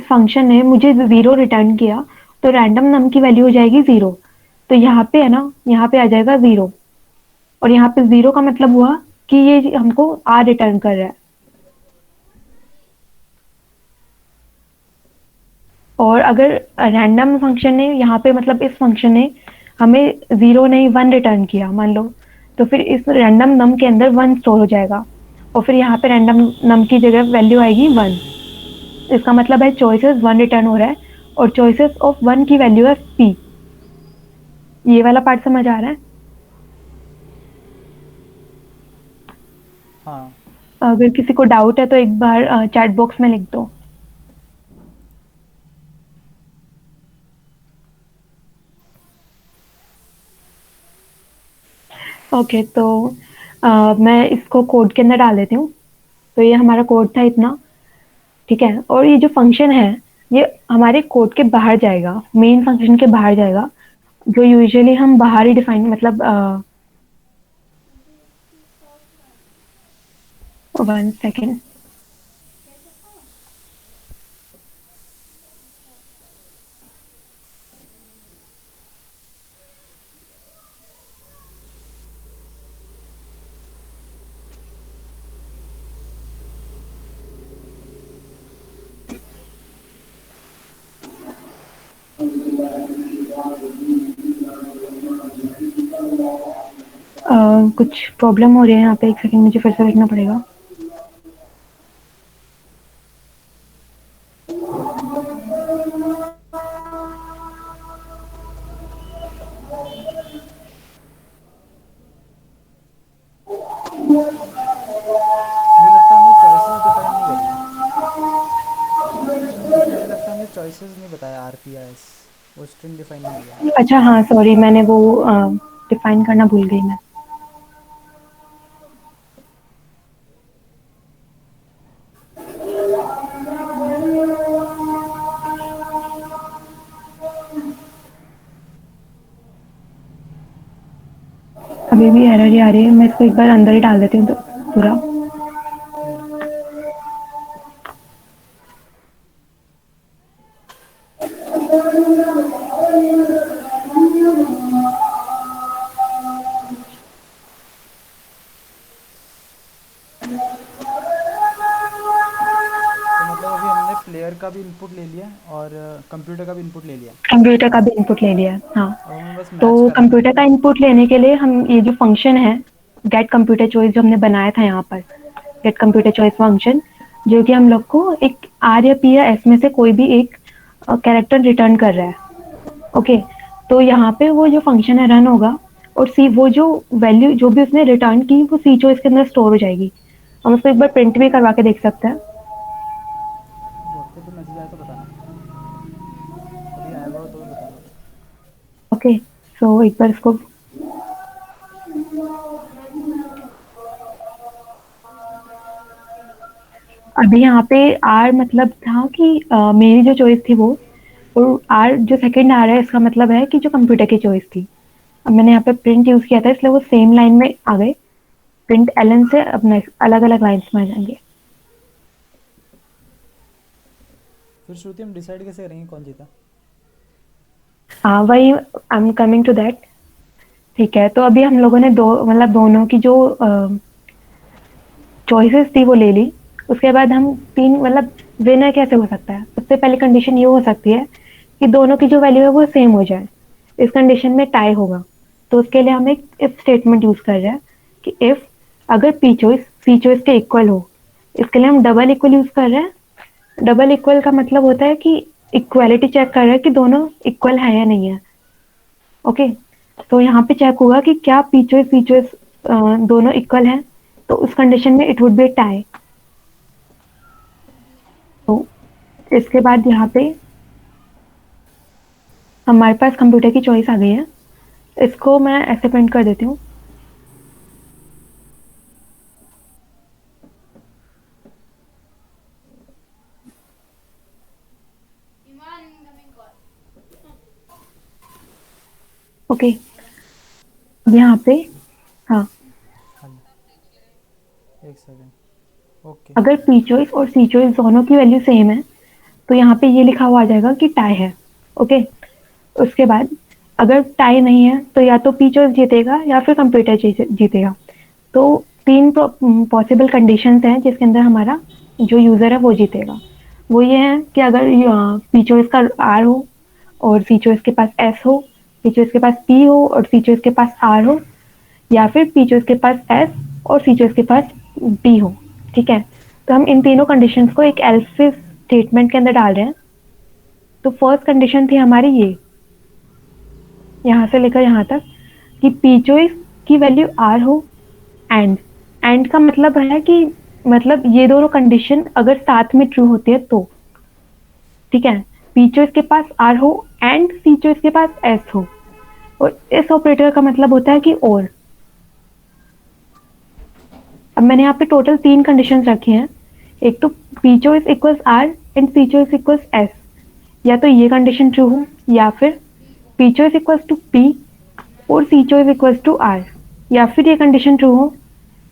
फंक्शन ने मुझे 0 रिटर्न किया तो रैंडम नम की वैल्यू हो जाएगी 0, तो यहाँ पे है ना, यहाँ पे आ जाएगा 0, और यहाँ पे 0 का मतलब हुआ कि ये हमको आर रिटर्न कर रहा है। और अगर रैंडम फंक्शन ने यहाँ पे, मतलब इस फंक्शन ने हमें 0 नहीं 1 रिटर्न किया मान लो, तो फिर इस रैंडम नम के अंदर 1 स्टोर हो जाएगा, और फिर यहाँ पे रैंडम नम की जगह वैल्यू आएगी 1। इसका मतलब है चॉइसेस 1 रिटर्न हो रहा है, और चॉइसेस ऑफ 1 की वैल्यू है p। ये वाला पार्ट समझ आ रहा है? हाँ, अगर किसी को डाउट है तो एक बार चैट बॉक्स में लिख दो। ओके, तो मैं इसको कोड के अंदर डाल देती हूँ। तो ये हमारा कोड था इतना, ठीक है। और ये जो फंक्शन है ये हमारे कोड के बाहर जाएगा, मेन फंक्शन के बाहर जाएगा, जो यूजुअली हम बाहर ही डिफाइन, मतलब 1 सेकेंड। कुछ प्रॉब्लम हो रही है यहाँ पे, एक सेकंड मुझे फिर से देखना पड़ेगा। मुझे लगता है हमने चॉइसेस डिफाइन नहीं करी। इसमें मुझे लगता है हमने चॉइसेस नहीं बताया, आर पी या एस, वो स्ट्रिंग डिफाइन नहीं किया। अच्छा हाँ, सॉरी, मैंने वो डिफाइन करना भूल गई मैं। अभी भी एरर ही आ रही है, मैं इसको एक बार अंदर ही डाल देती हूँ तो पूरा। तो मतलब अभी हमने प्लेयर का भी इनपुट ले लिया और कंप्यूटर का भी इनपुट ले लिया, कंप्यूटर का भी इनपुट ले लिया, हाँ। अब हमें बस मैच तो कराना है। कंप्यूटर का इनपुट लेने के लिए हम ये जो फंक्शन है गेट कंप्यूटर चॉइस जो हमने बनाया था यहाँ पर, गेट कंप्यूटर चॉइस फंक्शन, जो कि हम लोग को एक आर या पी या एस में से कोई भी एक कैरेक्टर रिटर्न कर रहा है, ओके। तो यहाँ पे वो जो फंक्शन है रन होगा और सी वो जो वैल्यू जो भी उसने रिटर्न की वो सी चॉइस के अंदर स्टोर हो जाएगी। हम उसको एक बार प्रिंट भी करवा के देख सकते हैं। व्हाट्सएप पे मैसेज आया तो बताना, अभी आएगा तो बताना। ओके, सो एक बार इसको अभी यहाँ पे आर मतलब था कि मेरी जो चॉइस थी वो, और आर जो सेकंड आर है इसका मतलब है कि जो कंप्यूटर की चॉइस थी। अब मैंने यहाँ पे प्रिंट यूज किया था इसलिए वो सेम लाइन में आ गए। प्रिंट एलन से अपने अलग अलग लाइन्स में आ जाएंगे। फिर श्रुति हम डिसाइड कैसे करेंगे कौन जीता? हाँ वही, I am coming to that. ठीक है, तो अभी हम लोगों ने दो मतलब दोनों की जो चॉइसेस थी वो ले ली। उसके बाद हम तीन मतलब विनर कैसे हो सकता है, सबसे पहली कंडीशन ये हो सकती है कि दोनों की जो वैल्यू है वो सेम हो जाए। इस कंडीशन में टाई होगा, तो उसके लिए हम एक इफ स्टेटमेंट यूज कर रहे हैं कि इफ अगर पी चॉइस सी चॉइस के इक्वल हो। इसके लिए हम डबल इक्वल यूज कर रहे हैं। डबल इक्वल का मतलब होता है कि इक्वालिटी चेक कर रहे हैं कि दोनों इक्वल है या नहीं है। ओके, तो यहाँ पे चेक होगा कि क्या पी चॉइस सी चॉइस दोनों इक्वल हैं, तो उस कंडीशन में इट वुड बी टाई। तो इसके बाद यहाँ पे हमारे पास कंप्यूटर की चॉइस आ गई है। इसको मैं ऐसे प्रिंट कर देती हूँ। ओके, यहाँ पे हाँ, हाँ, एक सेकेंड। ओके, अगर पी चॉइस और सी चॉइस दोनों की वैल्यू सेम है तो यहाँ पे ये लिखा हुआ आ जाएगा कि टाई है। ओके, उसके बाद अगर टाई नहीं है तो या तो पी चॉइस जीतेगा या फिर कंप्यूटर जीतेगा। तो तीन पॉसिबल कंडीशंस हैं जिसके अंदर हमारा जो यूजर है वो जीतेगा। वो ये है कि अगर पी चॉइस का आर हो और सी चॉइस के पास एस हो, पी चॉइस के पास पी हो और सी चॉइस के पास आर हो, या फिर पी चॉइस के पास एस और सी चॉइस के पास पी हो। ठीक है, तो हम इन तीनों कंडीशंस को एक एल्स स्टेटमेंट के अंदर डाल रहे हैं। तो फर्स्ट कंडीशन थी हमारी ये, यहाँ से लेकर यहाँ तक कि पी चॉइस की वैल्यू आर हो एंड का मतलब है कि मतलब ये दोनों कंडीशन अगर साथ में ट्रू होती है तो। ठीक है, पी चॉइस के पास आर हो एंड सी चॉइस के पास एस हो, और इस ऑपरेटर का मतलब होता है कि और। अब मैंने यहाँ पे टोटल तीन कंडीशंस रखी हैं। एक तो P choice equals R and C choice equals S, या तो ये कंडीशन ट्रू हो या फिर P choice equals to P और C choice equals to R, या फिर ये कंडीशन ट्रू हो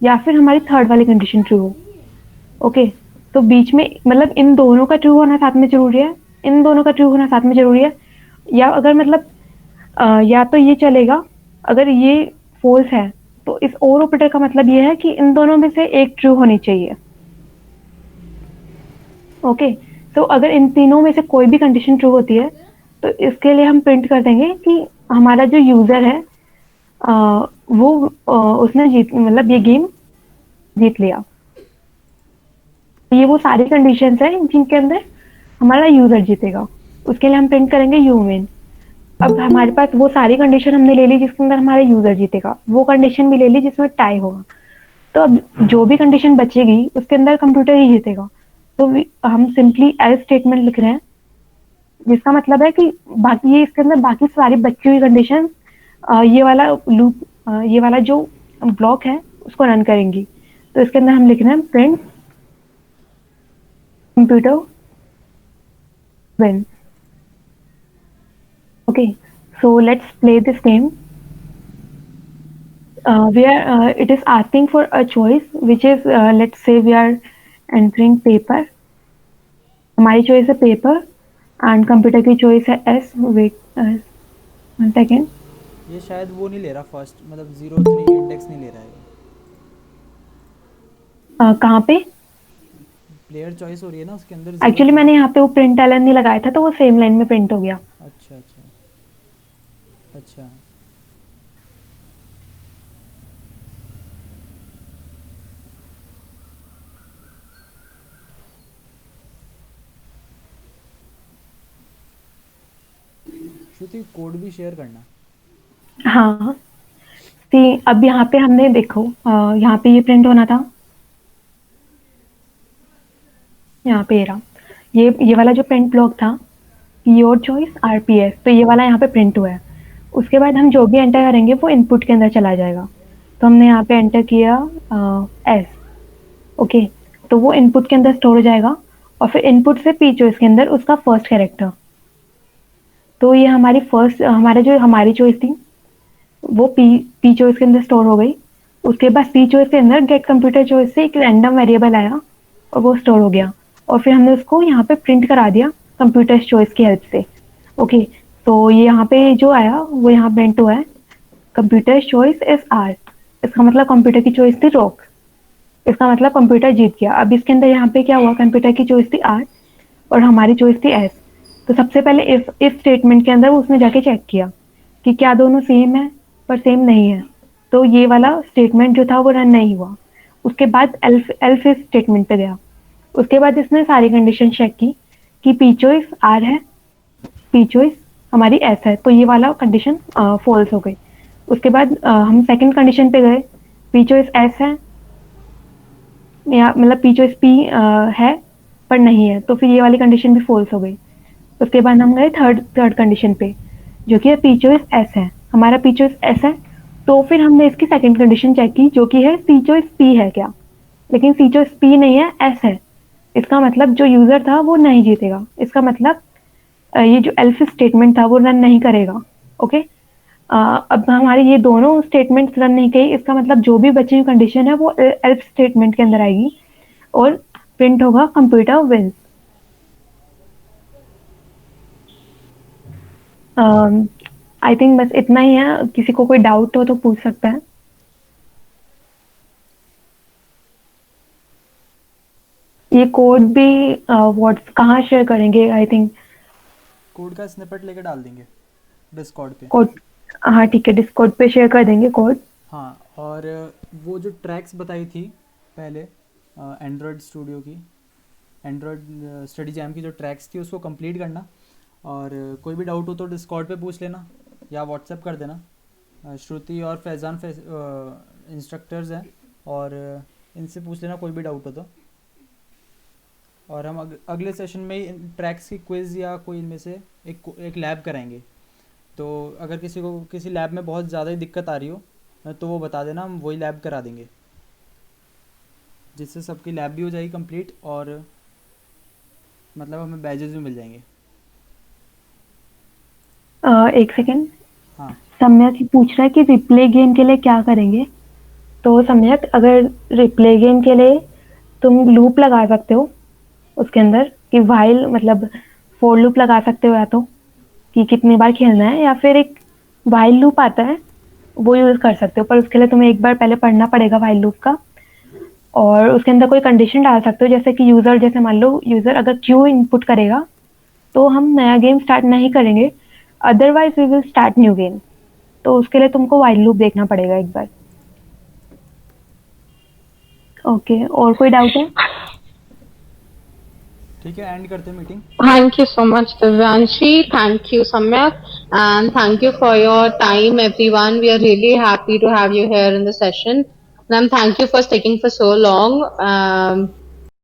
या फिर हमारी थर्ड वाली कंडीशन ट्रू हो। ओके, तो बीच में मतलब इन दोनों का ट्रू होना साथ में जरूरी है, इन दोनों का ट्रू होना साथ में जरूरी है, या अगर मतलब या तो ये चलेगा अगर ये फॉल्स है तो इस और ऑपरेटर का मतलब ये है कि इन दोनों में से एक ट्रू होनी चाहिए। ओके, तो अगर इन तीनों में से कोई भी कंडीशन ट्रू होती है तो इसके लिए हम प्रिंट कर देंगे कि हमारा जो यूजर है वो उसने जीत मतलब ये गेम जीत लिया। ये वो सारी कंडीशंस हैं जिनके अंदर हमारा यूजर जीतेगा। उसके लिए हम प्रिंट करेंगे यू विन। अब हमारे पास वो सारी कंडीशन हमने ले ली जिसके अंदर हमारा यूजर जीतेगा, वो कंडीशन भी ले ली जिसमें टाई होगा। तो अब जो भी कंडीशन बचेगी उसके अंदर कंप्यूटर ही जीतेगा। तो हम सिंपली एल्स स्टेटमेंट लिख रहे हैं, जिसका मतलब है कि बाकी ये इसके अंदर बाकी सारी बची हुई कंडीशन ये वाला लूप ये वाला जो ब्लॉक है उसको रन करेंगी। तो इसके अंदर हम लिख रहे हैं print computer wins. Okay, so let's play this game. Where it is asking for a choice, which is let's say we are entering paper. हमारी choice है paper and computer की choice है S. Wait, one second. ये शायद वो नहीं ले रहा फर्स्ट, मतलब 03 इंडेक्स नहीं ले रहा है। कहाँ पे? प्लेयर चॉइस हो रही है ना उसके अंदर एक्चुअली मैंने यहाँ पे वो प्रिंट एलन नहीं लगाया था तो वो सेम लाइन में प्रिंट हो गया। अच्छा अच्छा अच्छा। श्रुति कोड भी शेयर करना। हाँ, अब यहाँ पे हमने देखो, यहाँ पे ये प्रिंट होना था, यहाँ पे रहा, ये वाला जो प्रिंट ब्लॉक था, योर चॉइस RPS, तो ये वाला यहाँ पे प्रिंट हुआ है। उसके बाद हम जो भी एंटर करेंगे वो इनपुट के अंदर चला जाएगा। तो हमने यहाँ पे एंटर किया S, ओके, तो वो इनपुट के अंदर स्टोर हो जाएगा और फिर इनपुट से P चॉइस के अंदर उसका फर्स्ट कैरेक्टर। तो ये हमारी चॉइस थी वो P चॉइस के अंदर स्टोर हो गई। उसके बाद P चॉइस के अंदर गेट कंप्यूटर चॉइस से एक रैंडम वेरिएबल आया और वो स्टोर हो गया और फिर हमने उसको यहाँ पे प्रिंट करा दिया कंप्यूटर चॉइस की हेल्प से। ओके, तो ये यहाँ पे जो आया वो यहाँ प्रिंट हुआ है, कंप्यूटर चॉइस इज R। इसका मतलब कंप्यूटर की चॉइस थी रॉक, इसका मतलब कंप्यूटर जीत गया। अब इसके अंदर यहाँ पे क्या हुआ, कंप्यूटर की चॉइस थी R और हमारी चॉइस थी S। तो सबसे पहले इफ स्टेटमेंट के अंदर उसने जाके चेक किया कि क्या दोनों सेम है, पर सेम नहीं है, तो ये वाला स्टेटमेंट जो था वो रन नहीं हुआ। उसके बाद एल्फ इफ स्टेटमेंट पे गया। उसके बाद इसने सारी कंडीशन चेक की कि P चॉइस R है, P चॉइस हमारी S है, तो ये वाला कंडीशन फॉल्स हो गई। उसके बाद हम सेकंड कंडीशन पे गए, P चॉइस S है या मतलब P चॉइस P है पर नहीं है, तो फिर ये वाली कंडीशन भी फॉल्स हो गई। उसके बाद हम गए थर्ड कंडीशन पे, जो कि है P चॉइस S है, हमारा P चॉइस S है, तो फिर हमने इसकी सेकंड कंडीशन चेक की जो कि है C चॉइस P है क्या, लेकिन C चॉइस P नहीं है, S है। इसका मतलब जो यूजर था वो नहीं जीतेगा, इसका मतलब ये जो एल्फ स्टेटमेंट था वो रन नहीं करेगा। ओके, अब हमारे ये दोनों स्टेटमेंट्स रन नहीं गई, इसका मतलब जो भी बची हुई कंडीशन है वो एल्फ स्टेटमेंट के अंदर आएगी और प्रिंट होगा कंप्यूटर विंस। आई थिंक बस इतना ही है, किसी को कोई डाउट हो तो पूछ सकता है। ये कोड भी व्हाट्स कहाँ शेयर करेंगे, आई थिंक कोड का स्निपेट लेके डाल देंगे डिस्कॉर्ड पे। कोड, हाँ ठीक है, डिस्कॉर्ड पे शेयर कर देंगे कोड। हाँ, और वो जो ट्रैक्स बताई थी पहले एंड्रॉयड स्टूडियो की, एंड्रॉयड स्टडी जैम की जो ट्रैक्स थी उसको कंप्लीट करना, और कोई भी डाउट हो तो डिस्कॉर्ड पे पूछ लेना या व्हाट्सएप कर देना। श्रुति और फैज़ान इंस्ट्रक्टर्स हैं और इनसे पूछ लेना कोई भी डाउट हो तो। और हम अगले सेशन में ट्रैक्स की क्विज़ या कोई इनमें से एक लैब कराएंगे। तो अगर किसी को किसी लैब में बहुत ज़्यादा ही दिक्कत आ रही हो तो वो बता देना, हम वही लैब करा देंगे, जिससे सबकी लैब भी हो जाएगी कंप्लीट और मतलब हमें बैजेस भी मिल जाएंगे। एक सेकेंड, हाँ, सम्यक पूछ रहा है कि रिप्ले गेम के लिए क्या करेंगे। तो सम्यक, अगर रिप्ले गेम के लिए तुम लूप लगा सकते हो उसके अंदर कि वाइल मतलब फोर लूप लगा सकते हो, या तो कि कितनी बार खेलना है, या फिर एक वाइल लूप आता है वो यूज़ कर सकते हो, पर उसके लिए तुम्हें एक बार पहले पढ़ना पड़ेगा वाइल लूप का। और उसके अंदर कोई कंडीशन डाल सकते हो, जैसे कि यूज़र, जैसे मान लो यूज़र अगर क्यू इनपुट करेगा तो हम नया गेम स्टार्ट नहीं करेंगे, otherwise we will start new game. तो उसके लिए तुमको वाइल लूप देखना पड़ेगा एक बार। ओके, और कोई डाउट है? ठीक है, एंड करते हैं meeting. Thank you so much, Divyanshi. Thank you, Samyak. And thank you for your time, everyone. We are really happy to have you here in the session. And thank you for sticking for so long.